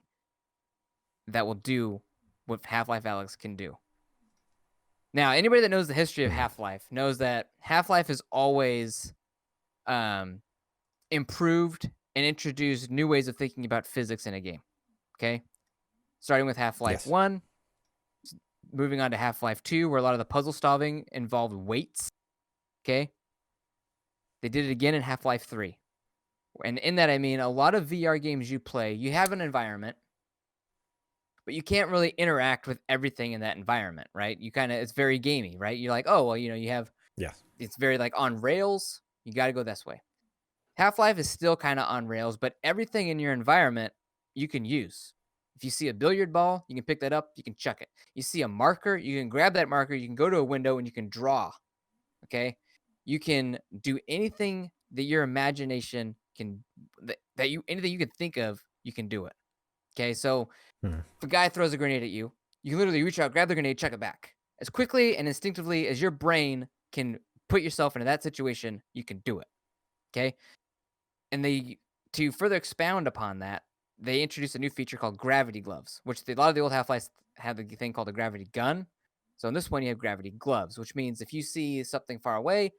that will do what Half-Life Alyx can do. Now, anybody that knows the history of Half-Life knows that Half-Life has always improved and introduced new ways of thinking about physics in a game. Okay, starting with Half-Life 1, moving on to Half-Life 2, where a lot of the puzzle solving involved weights. Okay, they did it again in Half-Life 3. And in that, I mean, a lot of VR games you play, you have an environment, but you can't really interact with everything in that environment, right? It's very gamey, right? You're like, oh, well, you have, it's very like on rails. You got to go this way. Half-Life is still kind of on rails, but everything in your environment you can use. If you see a billiard ball, you can pick that up, you can chuck it. You see a marker, you can grab that marker, you can go to a window and you can draw. Okay? You can do anything that your imagination can, anything you can think of, you can do it. Okay? So if a guy throws a grenade at you, you can literally reach out, grab the grenade, chuck it back. As quickly and instinctively as your brain can put yourself into that situation, you can do it. Okay? And to further expound upon that, they introduced a new feature called gravity gloves, which a lot of the old Half-Lives have the thing called a gravity gun. So in this one, you have gravity gloves, which means if you see something far away,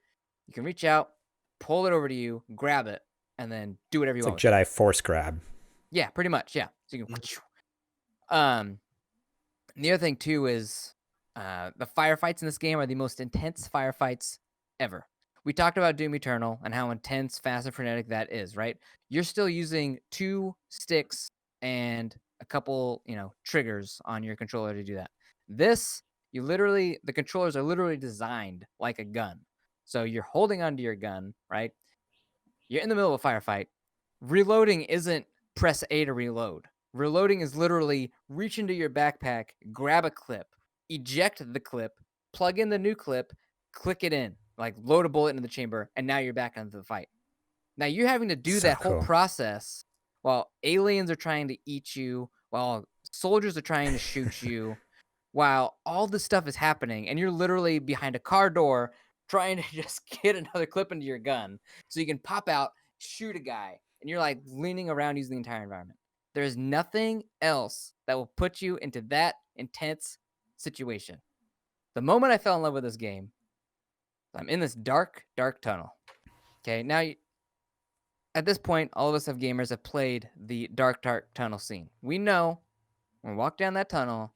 you can reach out, pull it over to you, grab it, and then do whatever you want. It's like Jedi Force grab. Yeah, pretty much. Yeah. So you can. The other thing too is the firefights in this game are the most intense firefights ever. We talked about Doom Eternal and how intense, fast, and frenetic that is, right? You're still using 2 sticks and a couple, triggers on your controller to do that. This, the controllers are literally designed like a gun. So you're holding onto your gun, right? You're in the middle of a firefight. Reloading isn't press A to reload. Reloading is literally reach into your backpack, grab a clip, eject the clip, plug in the new clip, click it in, like load a bullet into the chamber, and now you're back into the fight. Now you're having to do that whole process while aliens are trying to eat you, while soldiers are trying to shoot you, while all this stuff is happening, and you're literally behind a car door trying to just get another clip into your gun so you can pop out, shoot a guy, and you're like leaning around using the entire environment. There's nothing else that will put you into that intense situation. The moment I fell in love with this game, I'm in this dark, dark tunnel. Okay, now at this point, all of us gamers have played the dark, dark tunnel scene. We know when we walk down that tunnel,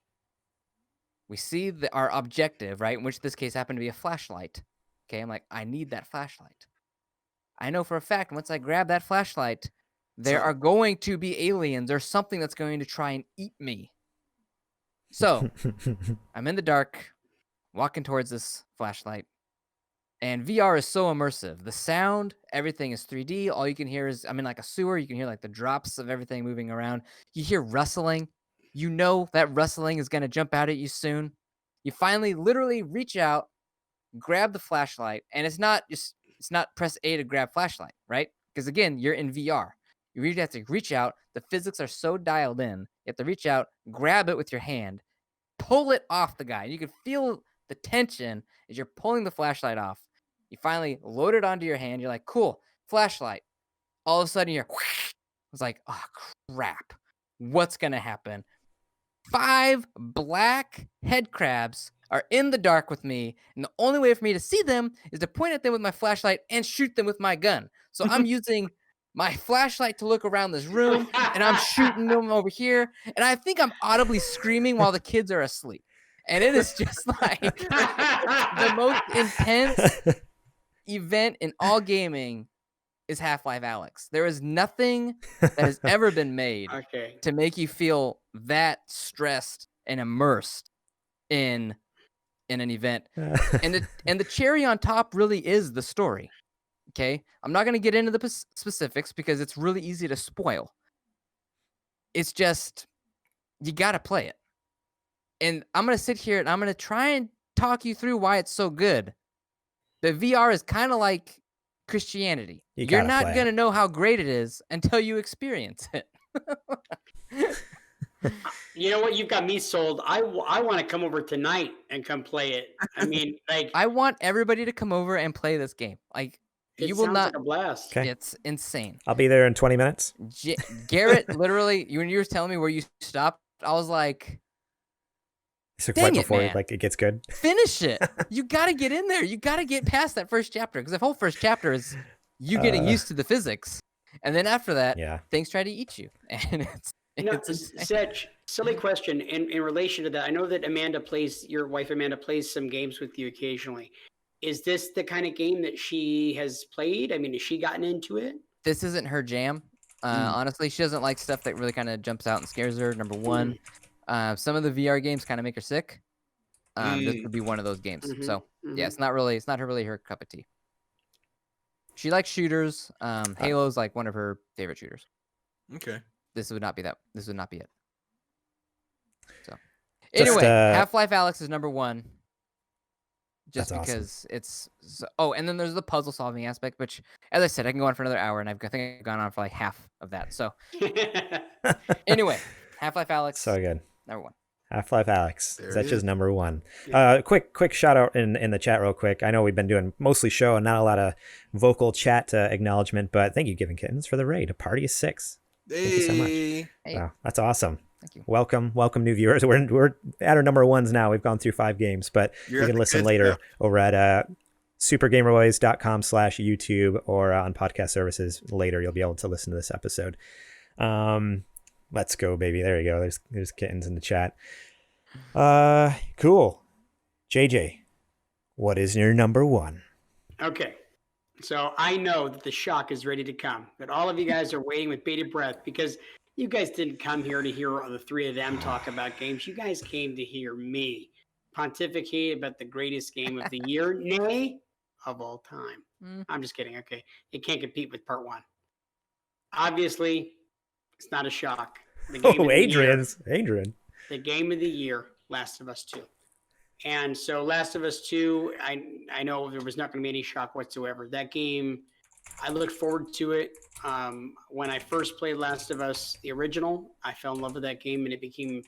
we see our objective, right? In which this case happened to be a flashlight. Okay, I'm like, I need that flashlight. I know for a fact once I grab that flashlight, there are going to be aliens or something that's going to try and eat me. So I'm in the dark, walking towards this flashlight, and VR is so immersive. The sound, everything is 3D. All you can hear is, I'm in like a sewer. You can hear like the drops of everything moving around. You hear rustling. You know that rustling is going to jump out at you soon. You finally literally reach out, grab the flashlight, and it's not press A to grab flashlight, right? Because again, you're in VR. You really have to reach out. The physics are so dialed in. You have to reach out, grab it with your hand, pull it off the guy. You can feel the tension as you're pulling the flashlight off. You finally load it onto your hand. You're like, cool, flashlight. All of a sudden, it's like, oh, crap. What's going to happen? 5 black head crabs are in the dark with me, and the only way for me to see them is to point at them with my flashlight and shoot them with my gun. So I'm using my flashlight to look around this room, and I'm shooting them over here, and I think I'm audibly screaming while the kids are asleep. And it is just like the most intense event in all gaming is Half-Life Alyx. There is nothing that has ever been made to make you feel that stressed and immersed in an event. And the cherry on top really is the story. Okay? I'm not going to get into the specifics because it's really easy to spoil. It's just, you got to play it. And I'm going to sit here and I'm going to try and talk you through why it's so good. The VR is kind of like Christianity. You're not going to know how great it is until you experience it. You know what? You've got me sold. I want to come over tonight and come play it. I mean, like, I want everybody to come over and play this game. Like, you will not. Like a blast. Okay. It's insane. I'll be there in 20 minutes. Garrett, literally, when you were telling me where you stopped, I was like, right before it gets good. Finish it. You got to get in there. You got to get past that first chapter, because the whole first chapter is you getting used to the physics, and then after that, things try to eat you, and it's Zech, silly question in relation to that. I know that your wife Amanda plays some games with you occasionally. Is this the kind of game that she has played? I mean, has she gotten into it? This isn't her jam. Honestly, she doesn't like stuff that really kind of jumps out and scares her, number one. Some of the VR games kind of make her sick. This would be one of those games. So yeah, it's not really her cup of tea. She likes shooters. Halo's like one of her favorite shooters. Okay. This would not be that. This would not be it. So anyway, Half-Life Alyx is number 1. Just because it's and then there's the puzzle solving aspect, which, as I said, I can go on for another hour, and I think I've gone on for like half of that. So anyway, Half-Life Alyx, so good. Number 1. Half-Life Alyx. That's just number 1. Quick shout out in the chat real quick. I know we've been doing mostly show and not a lot of vocal chat acknowledgement, but thank you, Giving Kittens, for the raid. A party of 6. Thank you so much. Hey. Wow, that's awesome. Thank you. Welcome new viewers. We're at our number 1s now. We've gone through 5 games, but you can listen later over at supergamerboys.com/YouTube or on podcast services later. You'll be able to listen to this episode. Let's go, baby. There you go. There's Kittens in the chat. Cool. JJ, what is your number 1? Okay. So I know that the shock is ready to come, but all of you guys are waiting with bated breath because you guys didn't come here to hear the 3 of them talk about games. You guys came to hear me pontificate about the greatest game of the year, nay, of all time. I'm just kidding. Okay. It can't compete with part 1. Obviously, it's not a shock. Adrian. The game of the year, Last of Us 2. And so Last of Us 2, I know there was not going to be any shock whatsoever. That game, I looked forward to it. When I first played Last of Us, the original, I fell in love with that game, and it became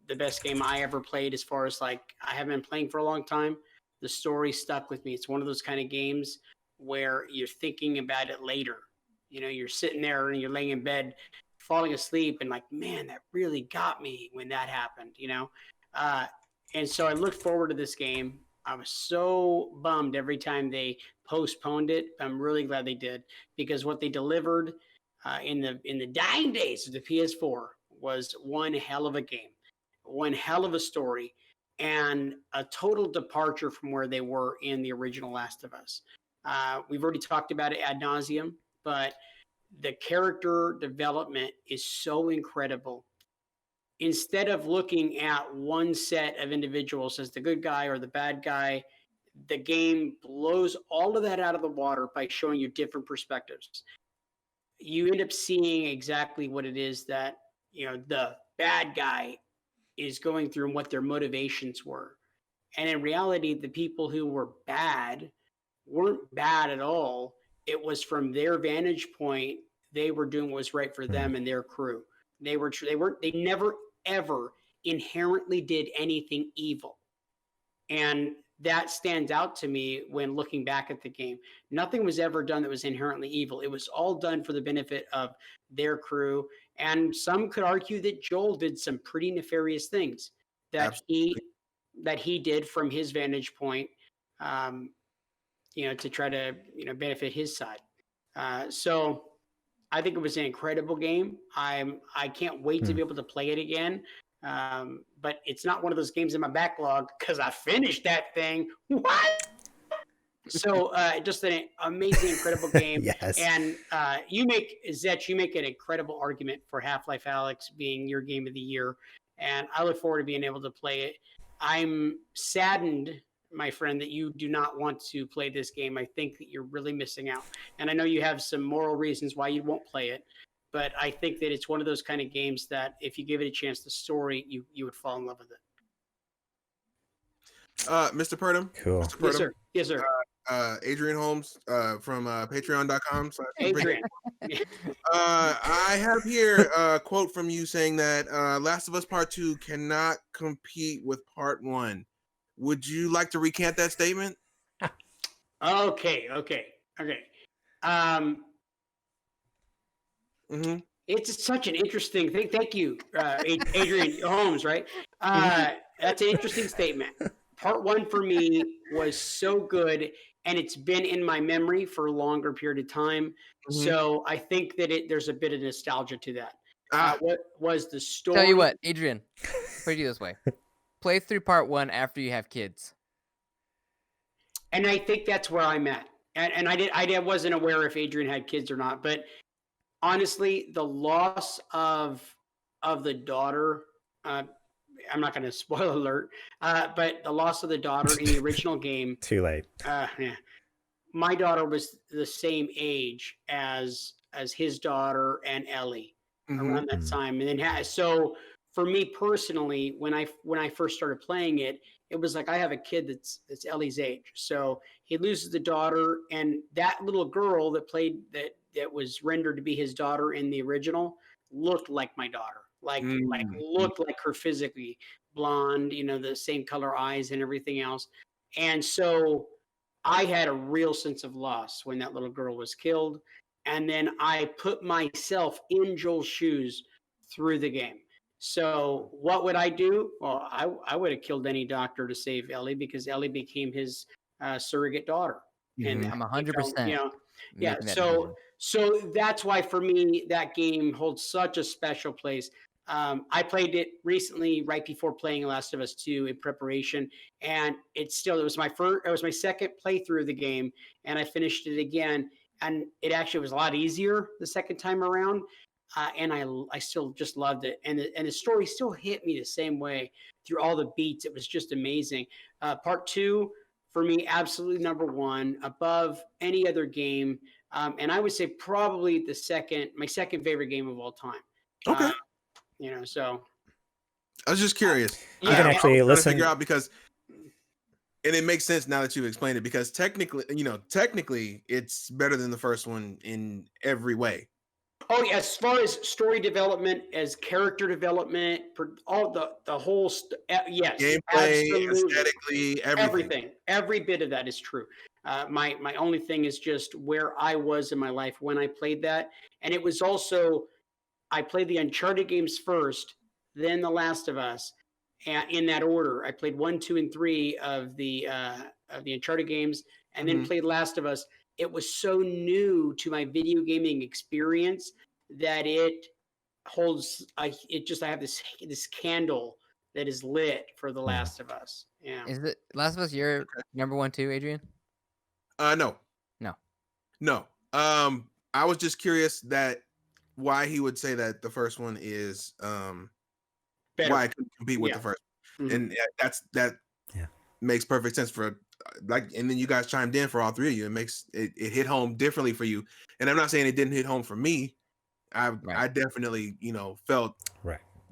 the best game I ever played as far as, like, I haven't been playing for a long time. The story stuck with me. It's one of those kind of games where you're thinking about it later. You know, you're sitting there and you're laying in bed, falling asleep, and like, man, that really got me when that happened, you know? And so I looked forward to this game. I was so bummed every time they postponed it. I'm really glad they did, because what they delivered in the dying days of the PS4 was one hell of a game, one hell of a story, and a total departure from where they were in the original Last of Us. We've already talked about it ad nauseum, but the character development is so incredible. Instead of looking at one set of individuals as the good guy or the bad guy, the game blows all of that out of the water by showing you different perspectives. You end up seeing exactly what it is that, you know, the bad guy is going through and what their motivations were. And in reality, the people who were bad weren't bad at all. It was from their vantage point, they were doing what was right for them and their crew. They never ever inherently did anything evil. And that stands out to me when looking back at the game. Nothing was ever done that was inherently evil. It was all done for the benefit of their crew. And some could argue that Joel did some pretty nefarious things that he did from his vantage point, to try to benefit his side. So I think it was an incredible game. I can't wait to be able to play it again. But it's not one of those games in my backlog because I finished that thing. What? So just an amazing, incredible game. Yes. And Zech, you make an incredible argument for Half-Life Alyx being your game of the year. And I look forward to being able to play it. I'm saddened, my friend, that you do not want to play this game. I think that you're really missing out. And I know you have some moral reasons why you won't play it. But I think that it's one of those kind of games that if you give it a chance, the story, you would fall in love with it. Mr. Purdom. Cool. Mr. Purdom, Yes, sir. Adrian Holmes from patreon.com. Adrian. I have here a quote from you saying that Last of Us Part 2 cannot compete with Part 1. Would you like to recant that statement? Okay. It's such an interesting thing. Thank you, Adrian Holmes, right? That's an interesting statement. Part 1 for me was so good, and it's been in my memory for a longer period of time. So I think that there's a bit of nostalgia to that. What was the story? Tell you what, Adrian, put it this way. Play through Part 1 after you have kids. And I think that's where I'm at. And I wasn't aware if Adrian had kids or not, but honestly, the loss of the daughter, I'm not going to spoil alert, but the loss of the daughter in the original game. Too late. Yeah. My daughter was the same age as his daughter and Ellie around that time. And then so for me personally, when I first started playing it, it was like I have a kid that's Ellie's age. So he loses the daughter, and that little girl that played that was rendered to be his daughter in the original looked like my daughter, looked like her physically, blonde, the same color eyes and everything else. And so I had a real sense of loss when that little girl was killed. And then I put myself in Joel's shoes through the game. So what would I do? Well, I would have killed any doctor to save Ellie because Ellie became his surrogate daughter. And I'm 100%. Yeah. So that's why for me, that game holds such a special place. I played it recently, right before playing Last of Us 2 in preparation. And it was my second playthrough of the game, and I finished it again. And it actually was a lot easier the second time around. And I still just loved it. And the story still hit me the same way through all the beats. It was just amazing. Part 2, for me, absolutely number 1, above any other game. And I would say probably my second favorite game of all time. Okay. So. I was just curious. You can actually listen. Figure out because, and it makes sense now that you've explained it, because technically it's better than the first one in every way. Oh, yeah, as far as story development, as character development, all the whole, yes, gameplay, absolutely. aesthetically, everything, every bit of that is true. My only thing is just where I was in my life when I played that, and it was also I played the Uncharted games first, then The Last of Us, and in that order. I played 1, 2, and 3 of the Uncharted games, and then played Last of Us. It was so new to my video gaming experience that it holds. I have this candle that is lit for The Last of Us. Yeah. Is it Last of Us your number 1 too, Adrian? No. I was just curious that why he would say that the first one is better. Why I couldn't compete with the first one. And that makes perfect sense for and then you guys chimed in for all three of you. It makes it hit home differently for you. And I'm not saying it didn't hit home for me. I definitely, felt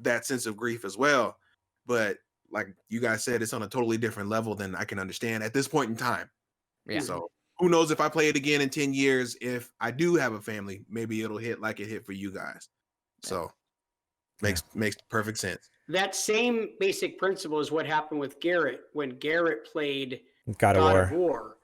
that sense of grief as well. But like you guys said, it's on a totally different level than I can understand at this point in time. Yeah. So who knows if I play it again in 10 years, if I do have a family, maybe it'll hit like it hit for you guys. So makes perfect sense. That same basic principle is what happened with Garrett when Garrett played God of War.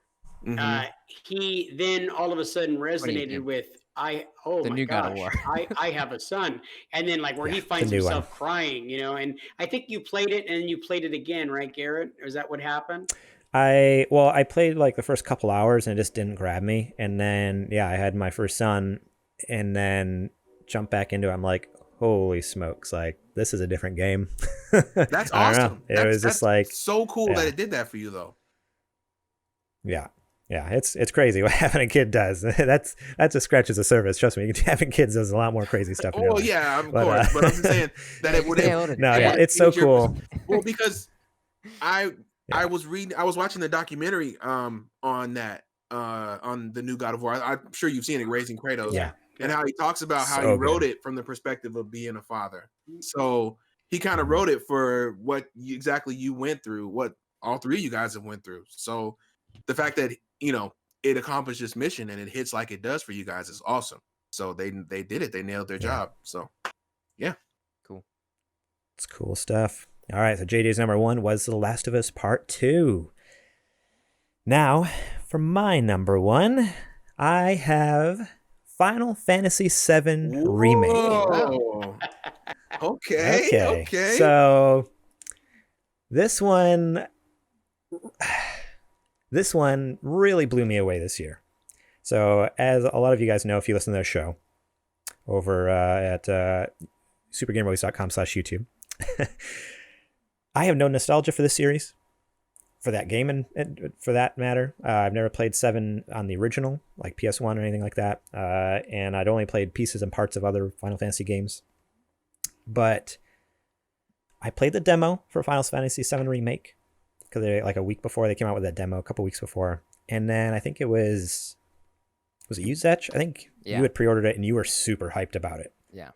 Mhm. He then all of a sudden resonated with the new God of War. I have a son, and then like where he the finds new himself one. crying, you know. And I think you played it and then you played it again, right, Garrett? Is that what happened? I played like the first couple hours and it just didn't grab me. And then I had my first son and then jumped back into it. I'm like, holy smokes, like this is a different game. That's I don't know. awesome. It was just like so cool that it did that for you though. Yeah. Yeah, it's crazy what having a kid does. That's a scratch as a service. Trust me, having kids does a lot more crazy stuff. Oh yeah, of course. But I'm just saying that it would. It's so cool. Well, because I was watching the documentary on that on the new God of War. I'm sure you've seen it, Raising Kratos. Yeah. And how he talks about how So he wrote good. it from the perspective of being a father. So he kind of wrote it for what exactly you went through, what all three of you guys have went through. So the fact that it accomplished this mission and it hits like it does for you guys is awesome. So they did it. They nailed their job. So yeah, cool. It's cool stuff. All right, so JD's number 1 was The Last of Us Part 2. Now, for my number 1, I have Final Fantasy VII Remake. Whoa. Okay. So this one really blew me away this year. So as a lot of you guys know, if you listen to their show over at supergamerboys.com/YouTube, I have no nostalgia for this series, for that game, and for that matter. I've never played 7 on the original, like PS1 or anything like that. And I'd only played pieces and parts of other Final Fantasy games. But I played the demo for Final Fantasy VII Remake, because they like a week before they came out with that demo, a couple weeks before. And then I think it was it you, Zech? I think you had pre-ordered it and you were super hyped about it. Yeah.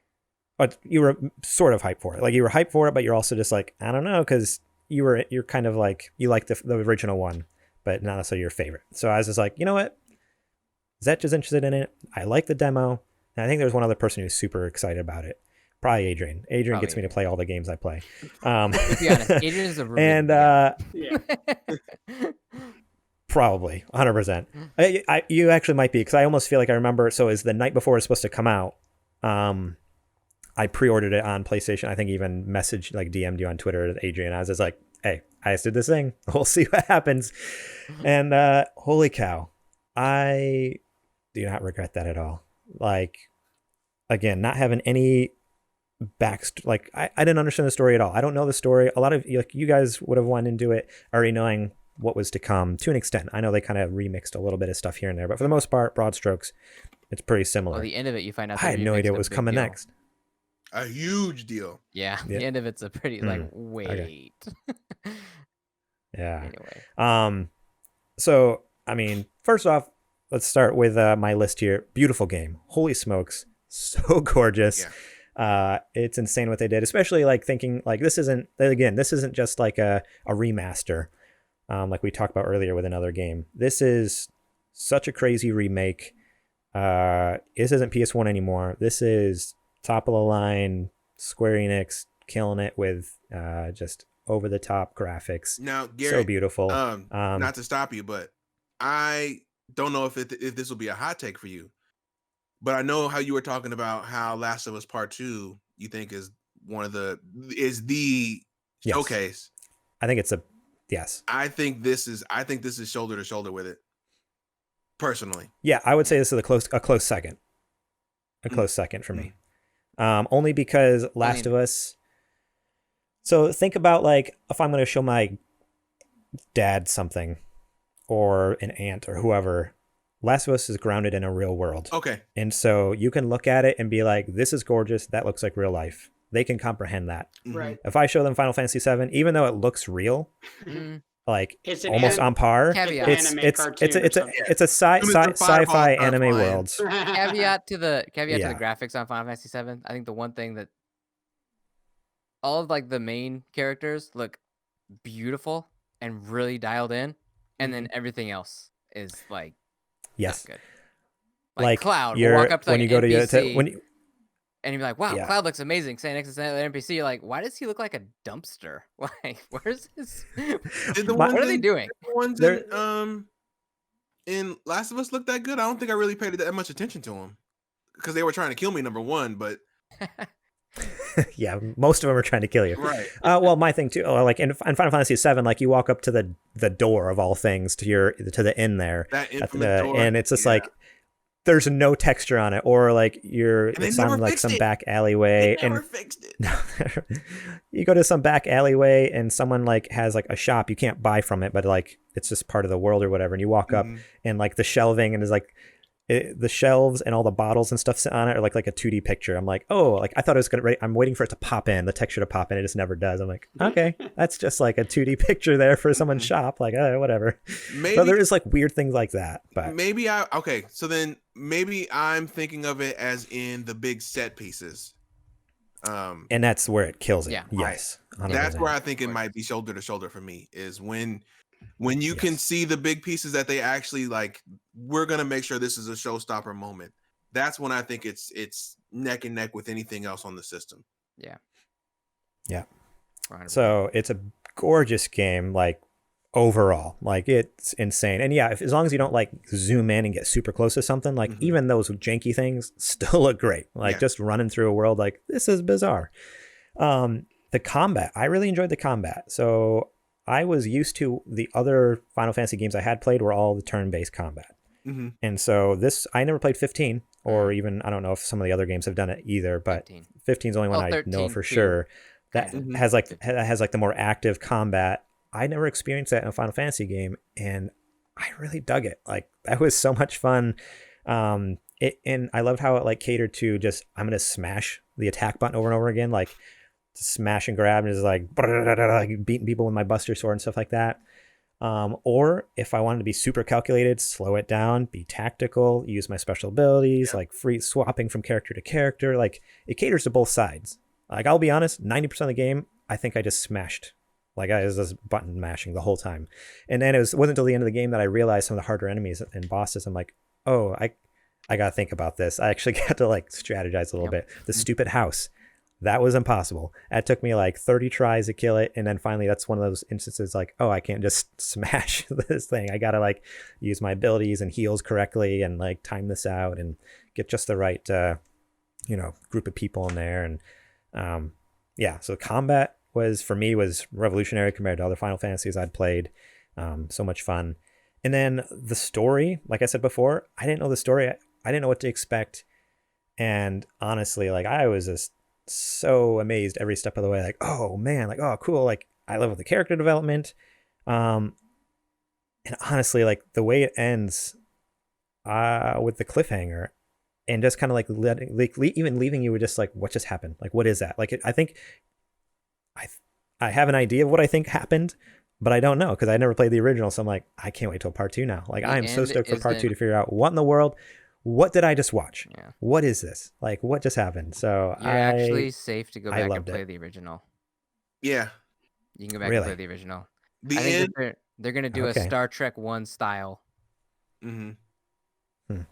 But you were sort of hyped for it. Like you were hyped for it, but you're also just like, I don't know, because you're kind of like, you like the original one, but not necessarily your favorite. So I was just like, you know what? Zech is interested in it. I like the demo. And I think there's one other person who's super excited about it. Probably Adrian. Adrian gets me to play all the games I play. To be honest, Adrian is a really probably 100%. You actually might be, because I almost feel like I remember. So is the night before it's supposed to come out, I pre-ordered it on PlayStation. I think even messaged, like DM'd you on Twitter, Adrian. I was just like, hey, I just did this thing. We'll see what happens. And holy cow, I do not regret that at all. Like, again, not having any like I didn't understand the story at all. I don't know the story. A lot of like you guys would have wanted into it already knowing what was to come to an extent. I know they kind of remixed a little bit of stuff here and there, but for the most part, broad strokes, it's pretty similar. Well, the end of it, you find out. I had no idea what was coming next. A huge deal. Yeah, the end of it's a pretty like wait. Okay. Yeah. Anyway. So I mean, first off, let's start with my list here. Beautiful game. Holy smokes, so gorgeous. Yeah. It's insane what they did, especially like thinking like this isn't just like a remaster, like we talked about earlier with another game. This is such a crazy remake. This isn't PS1 anymore. This is top of the line Square Enix killing it with just over the top graphics. Now, Garrett, so beautiful. Not to stop you, but I don't know if this will be a hot take for you. But I know how you were talking about how Last of Us Part 2 you think is the showcase. I think it's yes. I think this is shoulder to shoulder with it. Personally. Yeah, I would say this is a close second. A close second for me. Only because Last of Us. So think about like if I'm going to show my dad something or an aunt or whoever, Last of Us is grounded in a real world. Okay. And so you can look at it and be like, this is gorgeous. That looks like real life. They can comprehend that. Right. If I show them Final Fantasy VII, even though it looks real, like it's almost on par, it's a sci-fi anime world. Caveat to the graphics on Final Fantasy VII. I think the one thing that all of like the main characters look beautiful and really dialed in, and then everything else is like yes, not good. Like Cloud, you're, walk up to when like you go NPC, to when you, And you'd be like, wow, Yeah. Cloud looks amazing. Standing next to the NPC, you're like, why does he look like a dumpster? Like, where's his... what are they doing? The ones in Last of Us look that good? I don't think I really paid that much attention to them. Because they were trying to kill me, number one, but... Yeah, most of them are trying to kill you. Right. Well, my thing too, like in Final Fantasy VII, like you walk up to the door of all things to the inn there, that infamous door, and it's just like there's no texture on it, or like it's on like some back alleyway, they never fixed it. No, you go to some back alleyway and someone like has like a shop you can't buy from it, but like it's just part of the world or whatever, and you walk up and like the shelving and is like. The shelves and all the bottles and stuff on it are like a 2D picture. I'm like, oh, like I thought it was gonna. I'm waiting for it to pop in, the texture to pop in. It just never does. I'm like, okay, that's just like a 2D picture there for someone's shop. Like, whatever. Maybe, so there is like weird things like that. But so then maybe I'm thinking of it as in the big set pieces. And that's where it kills it. Yeah. Yes. 100%. That's where I think it might be shoulder to shoulder for me is when you can see the big pieces that they actually like, we're going to make sure this is a showstopper moment. That's when I think it's neck and neck with anything else on the system. Yeah. Yeah. So it's a gorgeous game, like overall, like it's insane. And yeah, as long as you don't like zoom in and get super close to something, like even those janky things still look great. Like just running through a world, like this is bizarre. The combat, I really enjoyed the combat. So I was used to the other Final Fantasy games I had played were all the turn-based combat. And so I never played 15 or even, I don't know if some of the other games have done it either, but 15 is the only one I know for sure that has like the more active combat. I never experienced that in a Final Fantasy game and I really dug it. Like that was so much fun. And I loved how it like catered to just, I'm going to smash the attack button over and over again. Like smash and grab and just like beating people with my Buster Sword and stuff like that. Or if I wanted to be super calculated, slow it down, be tactical, use my special abilities, like free swapping from character to character. Like it caters to both sides. Like I'll be honest, 90% of the game, I think I just smashed. Like I was just button mashing the whole time. And then it wasn't until the end of the game that I realized some of the harder enemies and bosses. I'm like, oh, I got to think about this. I actually got to like strategize a little bit. The stupid house. That was impossible. It took me like 30 tries to kill it. And then finally, that's one of those instances like, oh, I can't just smash this thing. I got to like use my abilities and heals correctly and like time this out and get just the right, group of people in there. And so combat for me was revolutionary compared to other Final Fantasies I'd played. So much fun. And then the story, like I said before, I didn't know the story. I didn't know what to expect. And honestly, like I was just so amazed every step of the way, like, oh man, like, oh cool, like I love the character development, and honestly, like the way it ends with the cliffhanger and just kind of like even leaving you with just like, what just happened, like what is that, like I think I have an idea of what I think happened, but I don't know because I never played the original, so I'm like, I can't wait till part 2 now. Like I am so stoked for part 2 to figure out what in the world. What did I just watch? Yeah. What is this? Like, what just happened? So you're actually safe to go back and play the original. Yeah. You can go back and play the original. I think they're going to do a Star Trek 1 style. Mm-hmm.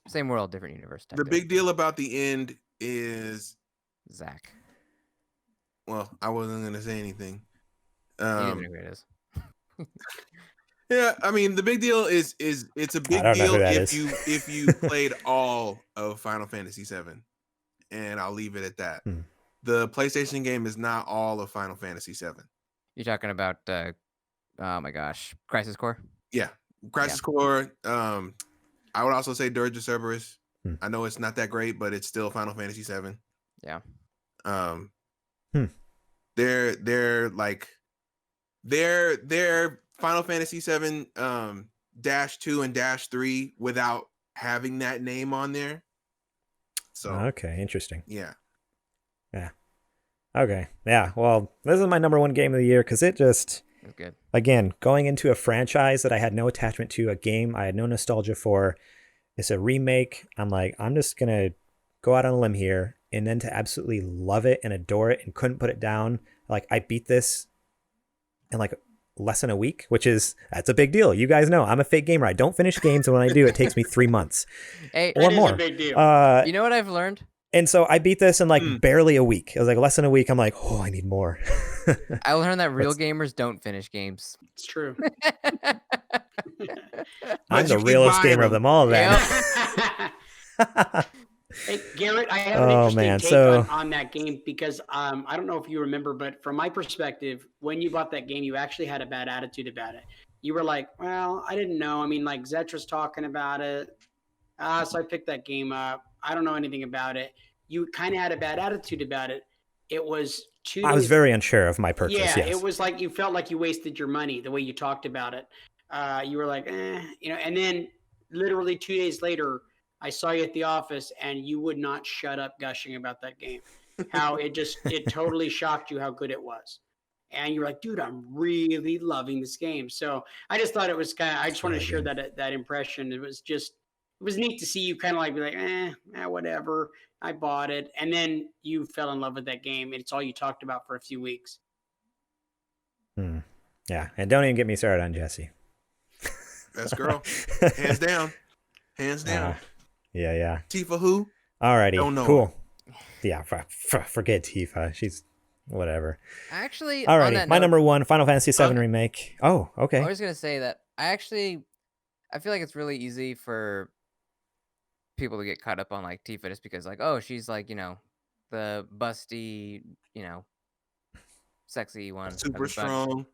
Same world, different universe. The big deal about the end is... Zach. Well, I wasn't going to say anything. You didn't know who it is. Yeah, I mean the big deal is it's a big deal if you played all of Final Fantasy VII, and I'll leave it at that. The PlayStation game is not all of Final Fantasy VII. You're talking about oh my gosh, Crisis Core? Yeah, Crisis Core. I would also say Dirge of Cerberus. I know it's not that great, but it's still Final Fantasy VII. Yeah. They're like they're Final Fantasy VII -2 and -3 without having that name on there. So okay, interesting. Yeah. Okay. Yeah. Well, this is my number 1 game of the year because it just good. Again, going into a franchise that I had no attachment to, a game I had no nostalgia for. It's a remake. I'm like, I'm just gonna go out on a limb here, and then to absolutely love it and adore it and couldn't put it down. Like I beat this in like less than a week, that's a big deal. You guys know I'm a fake gamer. I don't finish games, and when I do, it takes me 3 months or more. A big deal. You know what I've learned? And so I beat this in like barely a week. It was like less than a week. I'm like, oh, I need more. I learned that real gamers don't finish games. It's true. I'm the realest gamer of them all then. Hey, Garrett, I have an interesting take on that game because I don't know if you remember, but from my perspective, when you bought that game, you actually had a bad attitude about it. You were like, well, I didn't know. I mean, like Zech was talking about it. So I picked that game up. I don't know anything about it. You kind of had a bad attitude about it. It was I was very unsure of my purchase. Yeah, yes. It was like you felt like you wasted your money the way you talked about it. You were like, and then literally 2 days later, I saw you at the office and you would not shut up gushing about that game. How it totally shocked you how good it was. And you're like, dude, I'm really loving this game. So I just thought it was I just wanted to share that impression. It was neat to see you kind of like be like, whatever. I bought it. And then you fell in love with that game. It's all you talked about for a few weeks. Yeah. And don't even get me started on Jesse. Best girl. Hands down. Hands down. Yeah. Tifa who? Alrighty. Don't know. Cool. Yeah. Forget Tifa. She's whatever. Actually, alrighty. My number one, Final Fantasy VII Remake. Oh, okay. I was going to say that I feel like it's really easy for people to get caught up on like Tifa just because like, oh, she's like, the busty, sexy one. Super strong.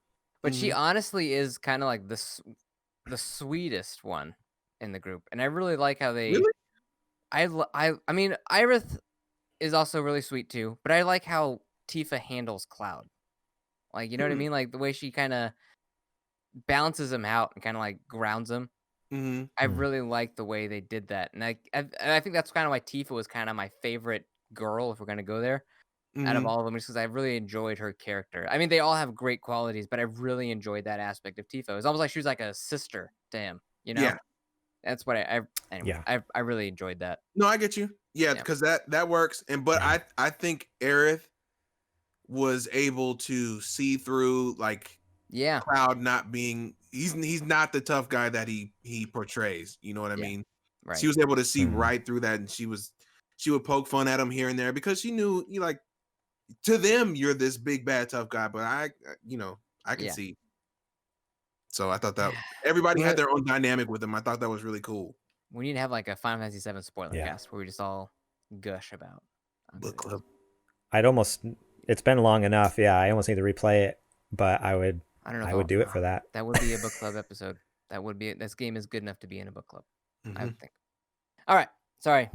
But she honestly is kind of like the sweetest one in the group. And I really like how they... Really? I mean, Iris is also really sweet too, but I like how Tifa handles Cloud. Like, you know what I mean? Like the way she kind of balances him out and kind of like grounds him. I really like the way they did that. And I think that's kind of why Tifa was kind of my favorite girl, if we're going to go there, out of all of them, just because I really enjoyed her character. I mean, they all have great qualities, but I really enjoyed that aspect of Tifa. It was almost like she was like a sister to him, Yeah. That's what I really enjoyed that. No, I get you. Yeah, because that works. But I think Aerith was able to see through like Cloud not being he's not the tough guy that he portrays. You know what I mean? Right. She was able to see right through that, and she would poke fun at him here and there because she knew to them you're this big bad tough guy, but I can see. So I thought that everybody had their own dynamic with them. I thought that was really cool. We need to have like a Final Fantasy VII spoiler cast where we just all gush about book club. It's been long enough. Yeah, I almost need to replay it, but I would do it for that. That would be a book club episode. That would be it. This game is good enough to be in a book club, I would think. All right. Sorry.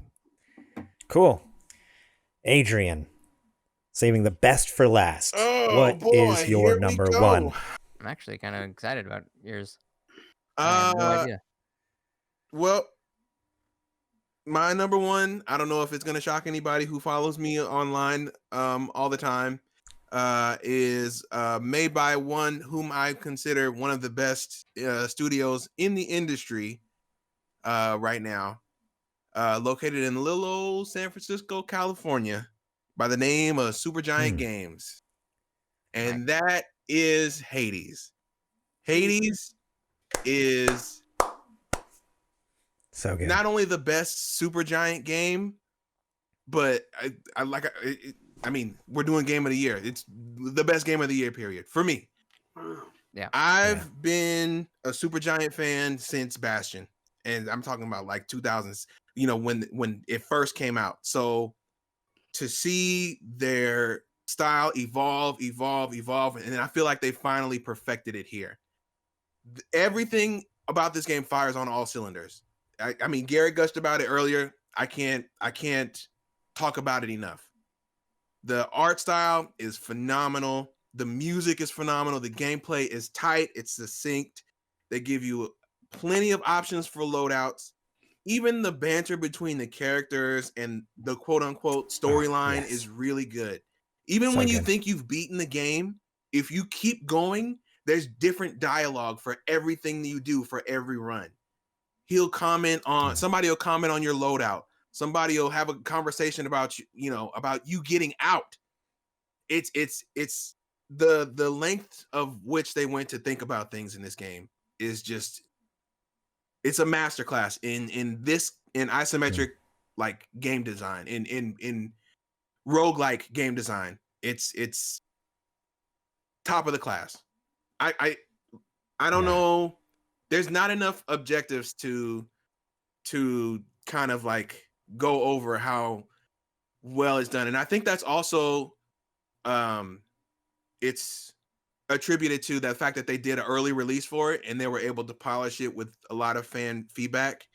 Cool. Adrian, saving the best for last. What is your number one? I'm actually kind of excited about yours. I have no idea. Well, my number one, I don't know if it's going to shock anybody who follows me online all the time, is made by one whom I consider one of the best studios in the industry right now, located in little old San Francisco, California, by the name of Supergiant Games. And that is Hades. Hades is so good. Not only the best Supergiant game, but I mean, we're doing game of the year. It's the best game of the year, period, for me. Yeah. I've been a Supergiant fan since Bastion, and I'm talking about like 2000s, when it first came out. So to see their style evolve, and then I feel like they finally perfected it here. Everything about this game fires on all cylinders. I mean, Garrett gushed about it earlier. I can't talk about it enough. The art style is phenomenal. The music is phenomenal. The gameplay is tight. It's succinct. They give you plenty of options for loadouts. Even the banter between the characters and the quote unquote storyline is really good. Even when you think you've beaten the game, if you keep going, there's different dialogue for everything that you do for every run. Somebody will comment on your loadout. Somebody will have a conversation about about you getting out. It's the length of which they went to think about things in this game is just, it's a masterclass in isometric like game design in roguelike game design. It's top of the class. I don't know. There's not enough objectives to kind of like go over how well it's done, and I think that's also it's attributed to the fact that they did an early release for it and they were able to polish it with a lot of fan feedback,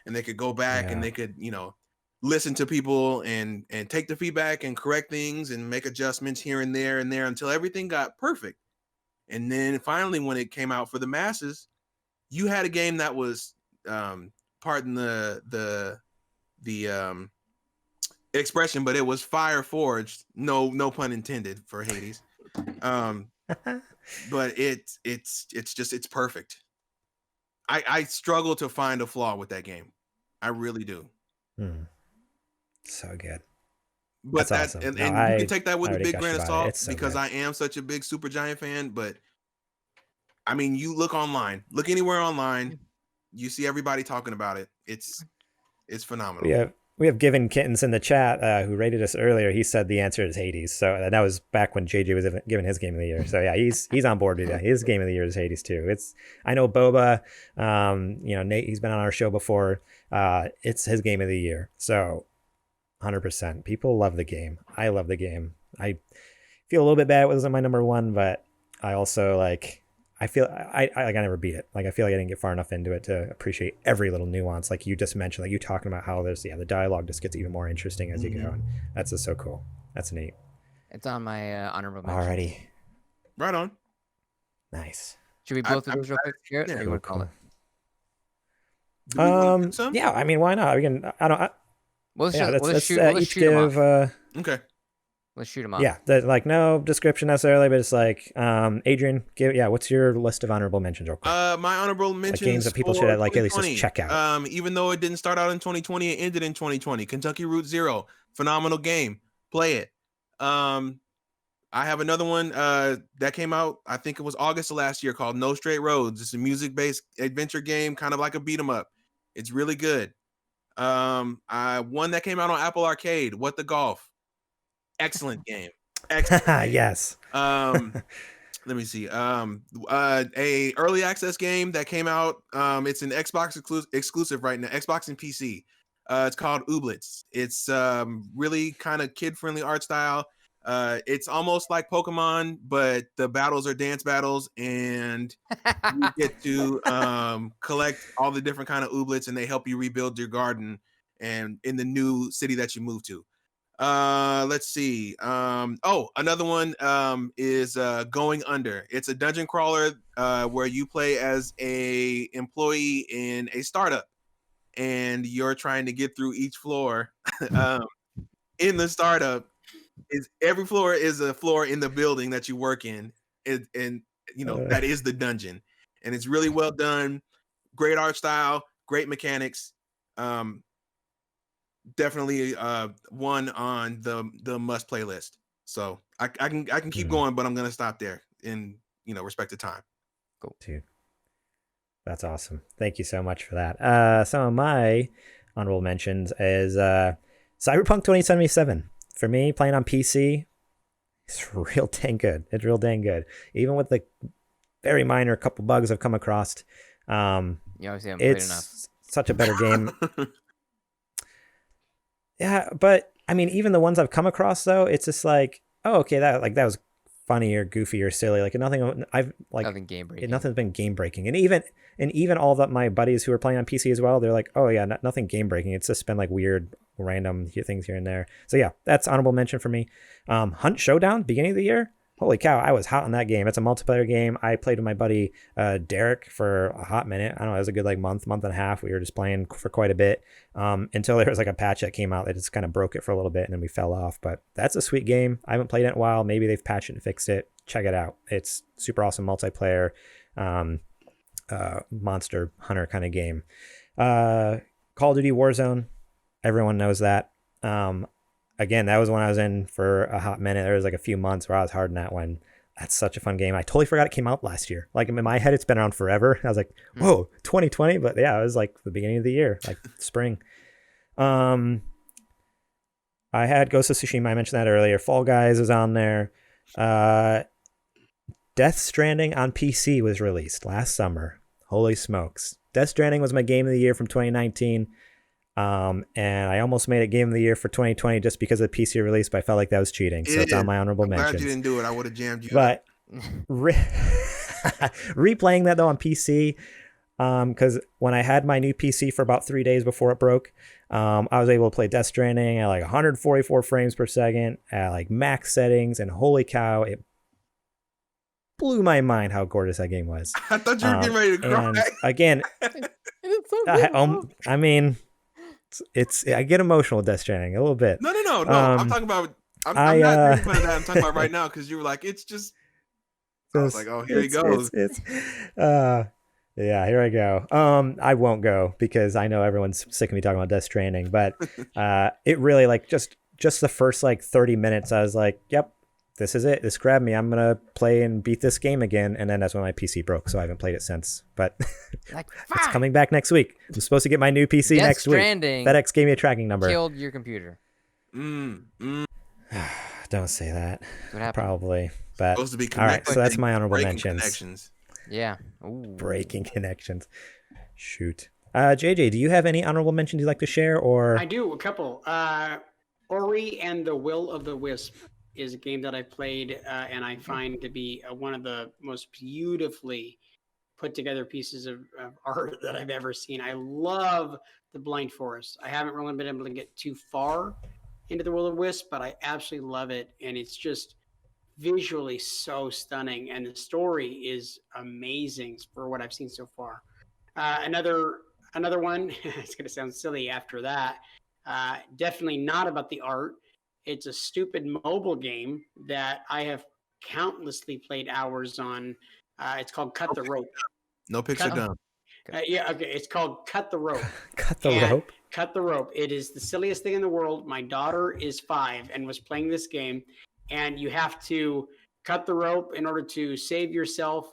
and they could go back and they could, you know, listen to people and take the feedback and correct things and make adjustments here and there until everything got perfect. And then finally, when it came out for the masses, you had a game that was, pardon the expression, but it was fire forged. No pun intended for Hades. But it's perfect. I struggle to find a flaw with that game. I really do. So good. But that's that awesome. and you can take that with a big grain of salt because good. I am such a big Supergiant fan. But I mean, you look anywhere online, you see everybody talking about it. It's phenomenal. We have Given Kittens in the chat who rated us earlier. He said the answer is Hades. So that was back when JJ was given his game of the year. So yeah, he's on board with that. His game of the year is Hades too. I know Boba, you know, Nate, he's been on our show before. It's his game of the year. So 100%. People love the game. I love the game. I feel a little bit bad it wasn't my number one, but I also I feel I never beat it. Like I feel like I didn't get far enough into it to appreciate every little nuance. Like you just mentioned, like you talking about how there's the dialogue just gets even more interesting as you go. And that's just so cool. That's neat. It's on my honorable mention. Alrighty. Right on. Nice. Should we both of those real quick? Garrett, or you want to call it? Yeah. I mean, why not? We can. Let's shoot each give. Okay. Let's shoot them off. Yeah, no description necessarily, but it's like, Adrian, what's your list of honorable mentions? Real quick? My honorable mentions, like games that people should at least just check out. Even though it didn't start out in 2020, it ended in 2020. Kentucky Route Zero, phenomenal game. Play it. I have another one that came out, I think it was August of last year, called No Straight Roads. It's a music-based adventure game, kind of like a beat 'em up. It's really good. One that came out on Apple Arcade, What the Golf. Excellent game. Excellent game. Yes. Let me see. A early access game that came out. It's an Xbox exclusive right now. Xbox and PC. It's called Ooblets. It's really kind of kid-friendly art style. It's almost like Pokemon, but the battles are dance battles, and you get to collect all the different kind of ooblets, and they help you rebuild your garden and in the new city that you move to. Let's see. Another one is Going Under. It's a dungeon crawler where you play as a employee in a startup, and you're trying to get through each floor. In the startup, every floor is a floor in the building that you work in, and you know that is the dungeon, and it's really well done. Great art style, great mechanics. Definitely one on the must play list. So I can keep going, but I'm gonna stop there in respect to time. Cool, dude. That's awesome. Thank you so much for that. Some of my honorable mentions is Cyberpunk 2077. For me, playing on PC, it's real dang good. It's real dang good, even with the very minor couple bugs I've come across. You obviously haven't played enough. It's such a better game. Yeah, but I mean, even the ones I've come across though, it's just like, oh, okay, that was funny or goofy or silly. Like nothing game breaking. Nothing's been game breaking, and even all of my buddies who are playing on PC as well, they're like, oh yeah, nothing game breaking. It's just been like weird, random things here and there. So yeah, that's honorable mention for me. Hunt Showdown, beginning of the year. Holy cow, I was hot on that game. It's a multiplayer game. I played with my buddy Derek for a hot minute. I don't know, it was a good month and a half. We were just playing for quite a bit until there was a patch that came out that just kind of broke it for a little bit, and then we fell off. But that's a sweet game. I haven't played it in a while. Maybe they've patched it and fixed it. Check it out. It's super awesome multiplayer, monster hunter kind of game. Call of Duty Warzone. Everyone knows that. Again, that was when I was in for a hot minute. There was a few months where I was hard in that one. That's such a fun game. I totally forgot it came out last year. In my head, it's been around forever. I was like, whoa, 2020. But yeah, it was the beginning of the year, spring. I had Ghost of Tsushima. I mentioned that earlier. Fall Guys is on there. Death Stranding on PC was released last summer. Holy smokes. Death Stranding was my game of the year from 2019. And I almost made it game of the year for 2020 just because of the PC release, but I felt like that was cheating. So it's on my honorable mentions. Glad you didn't do it. I would have jammed you. But replaying that though on PC, because when I had my new PC for about 3 days before it broke, I was able to play Death Stranding at like 144 frames per second at like max settings, and holy cow, it blew my mind how gorgeous that game was. I thought you were getting ready to cry. And again, I mean, it's I get emotional with Death Stranding a little bit. No. I'm talking about. I'm not making fun of that. I'm talking about right now because you were like, it's just. I was like, oh, here he goes. Yeah, here I go. I won't go because I know everyone's sick of me talking about Death Stranding, but it really like just the first like 30 minutes, I was like, yep, this is it. This grabbed me. I'm gonna play and beat this game again, and then that's when my PC broke, so I haven't played it since. But it's coming back next week. I'm supposed to get my new PC next week. FedEx gave me a tracking number. Killed your computer. Don't say that. What happened? Probably. But supposed to be all right, so that's my honorable mentions. Connections. Yeah. Ooh. Breaking connections. Shoot. JJ, do you have any honorable mentions you'd like to share? Or I do, a couple. Ori and the Will of the Wisp is a game that I played and I find to be one of the most beautifully put together pieces of art that I've ever seen. I love the Blind Forest. I haven't really been able to get too far into the Will of the Wisp, but I absolutely love it, and it's just visually so stunning, and the story is amazing for what I've seen so far. Another one, it's going to sound silly after that, definitely not about the art. It's a stupid mobile game that I have countlessly played hours on. It's called Cut the Rope. No picture done. Yeah, okay. It's called Cut the Rope. Cut the Rope? Cut the Rope. It is the silliest thing in the world. My daughter is 5 and was playing this game, and you have to cut the rope in order to save yourself.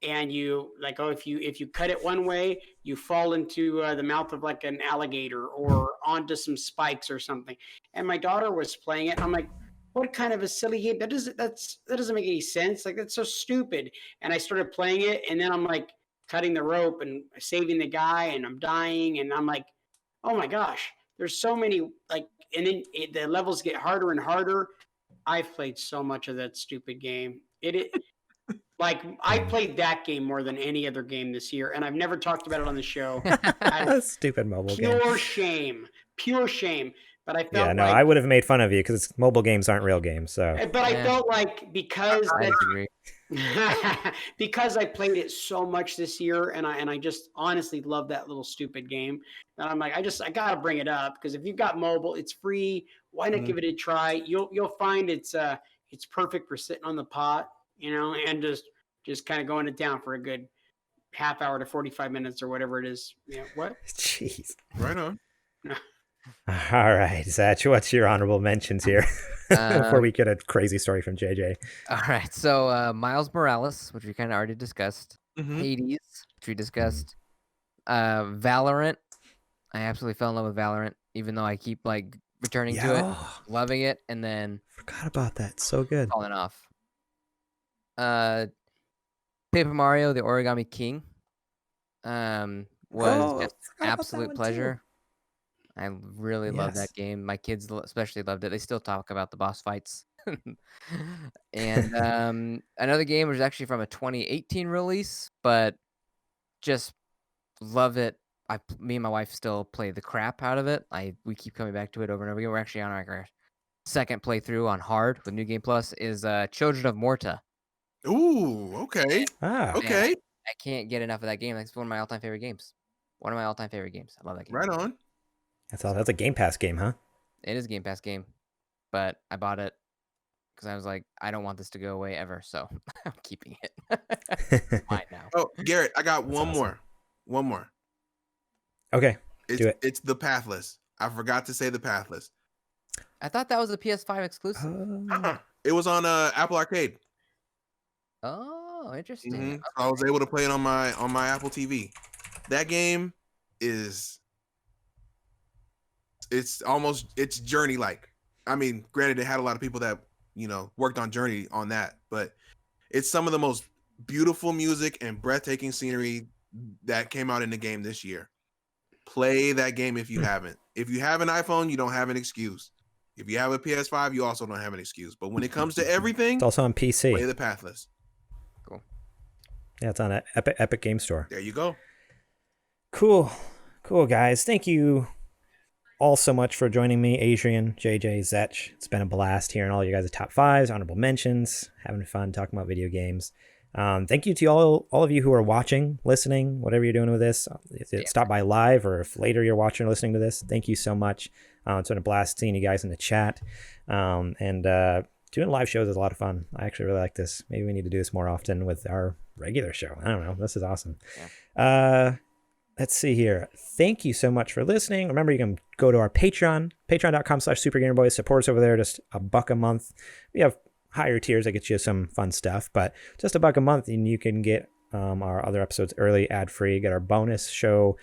And you like, if you cut it one way, you fall into the mouth of like an alligator or onto some spikes or something. And my daughter was playing it. I'm like, what kind of a silly game? That doesn't make any sense. Like, that's so stupid. And I started playing it, and then I'm like cutting the rope and saving the guy, and I'm dying, and I'm like, oh my gosh, there's so many like, and then the levels get harder and harder. I've played so much of that stupid game. Like, I played that game more than any other game this year, and I've never talked about it on the show. Stupid mobile game. Pure shame. But I felt I would have made fun of you because mobile games aren't real games. So, but I felt like because I played it so much this year, and I just honestly love that little stupid game. And I'm like, I gotta bring it up because if you've got mobile, it's free. Why not give it a try? You'll find it's perfect for sitting on the pot, and just kind of going it down for a good half hour to 45 minutes or whatever it is. What? Jeez. Right on. All right, Zach, what's your honorable mentions here before we get a crazy story from JJ? All right, so Miles Morales, which we kind of already discussed, Hades, which we discussed, Valorant. I absolutely fell in love with Valorant, even though I keep like returning to it, loving it, and then forgot about that. So good. Falling off. Paper Mario: The Origami King was just absolute pleasure. I really love that game. My kids especially loved it. They still talk about the boss fights. And another game was actually from a 2018 release, but just love it. Me and my wife still play the crap out of it. We keep coming back to it over and over again. We're actually on our second playthrough on hard with New Game Plus is Children of Morta. Ooh, okay. Okay. Man, I can't get enough of that game. That's one of my all-time favorite games. I love that game. Right on. That's a Game Pass game, huh? It is a Game Pass game, but I bought it because I was like, I don't want this to go away ever, so I'm keeping it. Mine now. Oh, Garrett, I got one more. Okay, do it. It's The Pathless. I forgot to say The Pathless. I thought that was a PS5 exclusive. It was on Apple Arcade. Oh, interesting. Okay. I was able to play it on my Apple TV. That game is it's Journey-like. I mean, granted, it had a lot of people that, worked on Journey on that, but it's some of the most beautiful music and breathtaking scenery that came out in the game this year. Play that game if you haven't. If you have an iPhone, you don't have an excuse. If you have a PS5, you also don't have an excuse. But when it comes to everything, it's also on PC. Play the Pathless. Cool. Yeah, it's on an Epic Game Store. There you go. Cool, guys. Thank you all so much for joining me, Adrian, JJ, Zech. It's been a blast hearing all you guys' top fives, honorable mentions, having fun talking about video games. Thank you to all of you who are watching, listening, whatever you're doing with this. Stop by live, or if later you're watching or listening to this, thank you so much. It's been a blast seeing you guys in the chat. And doing live shows is a lot of fun. I actually really like this. Maybe we need to do this more often with our regular show. I don't know. This is awesome. Yeah. Let's see here. Thank you so much for listening. Remember, you can go to our Patreon, patreon.com/SuperGamerBoys. Support us over there, just $1 a month. We have higher tiers that get you some fun stuff, but just $1 a month, and you can get our other episodes early, ad-free, get our bonus show,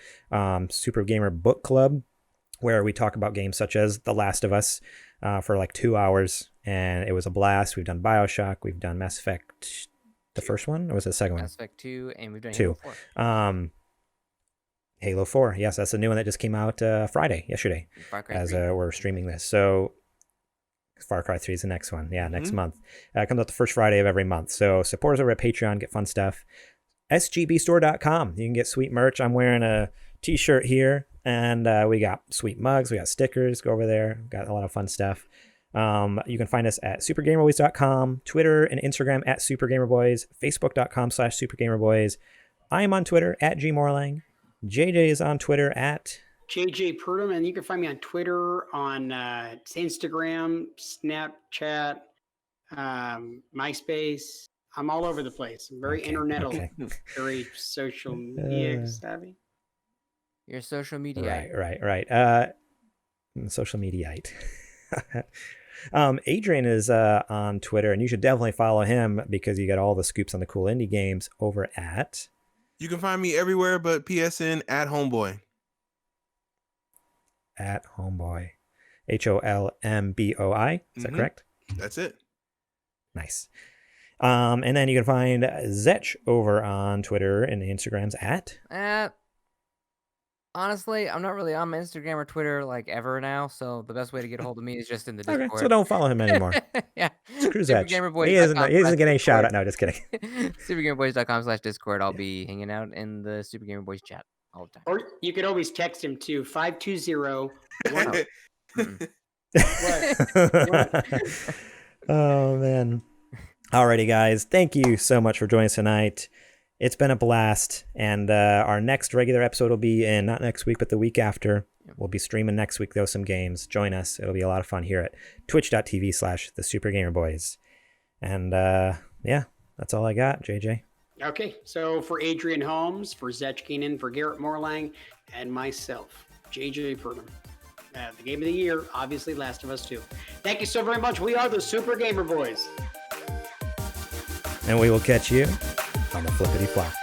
Super Gamer Book Club, where we talk about games such as The Last of Us for like 2 hours, and it was a blast. We've done BioShock, we've done Mass Effect, the first one, or was it the second one? Mass Effect 2, and we've done 2. Halo 4. Halo 4, yes, that's the new one that just came out yesterday, as we're streaming this. So Far Cry 3 is the next one. Yeah, next month. It comes out the first Friday of every month. So support us over at Patreon, get fun stuff. SGBstore.com. You can get sweet merch. I'm wearing a t-shirt here, and we got sweet mugs. We got stickers. Go over there. Got a lot of fun stuff. You can find us at supergamerboys.com, Twitter and Instagram at supergamerboys, facebook.com/supergamerboys. I am on Twitter at gmorlang. JJ is on Twitter at JJ Purdom, and you can find me on Twitter, on Instagram, Snapchat, MySpace. I'm all over the place. I'm very internetal, very social media savvy. You're social media. Right. Social mediaite. Adrian is on Twitter, and you should definitely follow him because you got all the scoops on the cool indie games over at... You can find me everywhere but PSN at Homeboy. At Homeboy. HOLMBOI. Is that correct? That's it. Nice. And then you can find Zech over on Twitter and Instagrams at... Honestly, I'm not really on my Instagram or Twitter like ever now, so the best way to get a hold of me is just in the Discord. Okay, so don't follow him anymore. Yeah. Screw Zech. He isn't getting a shout out. No, just kidding. Supergamerboys.com/Discord. I'll be hanging out in the Super Gamer Boys chat all the time. Or you could always text him to 520. Oh, man. Alrighty, guys. Thank you so much for joining us tonight. It's been a blast, and our next regular episode will be in not next week, but the week after. We'll be streaming next week, though, some games. Join us. It'll be a lot of fun here at twitch.tv/thesupergamerboys. And yeah, that's all I got, JJ. Okay, so for Adrian Holmes, for Zech Keenan, for Garrett Morlang, and myself, JJ Purdom. The game of the year, obviously, Last of Us 2. Thank you so very much. We are the Super Gamer Boys. And we will catch you on the flippity flop.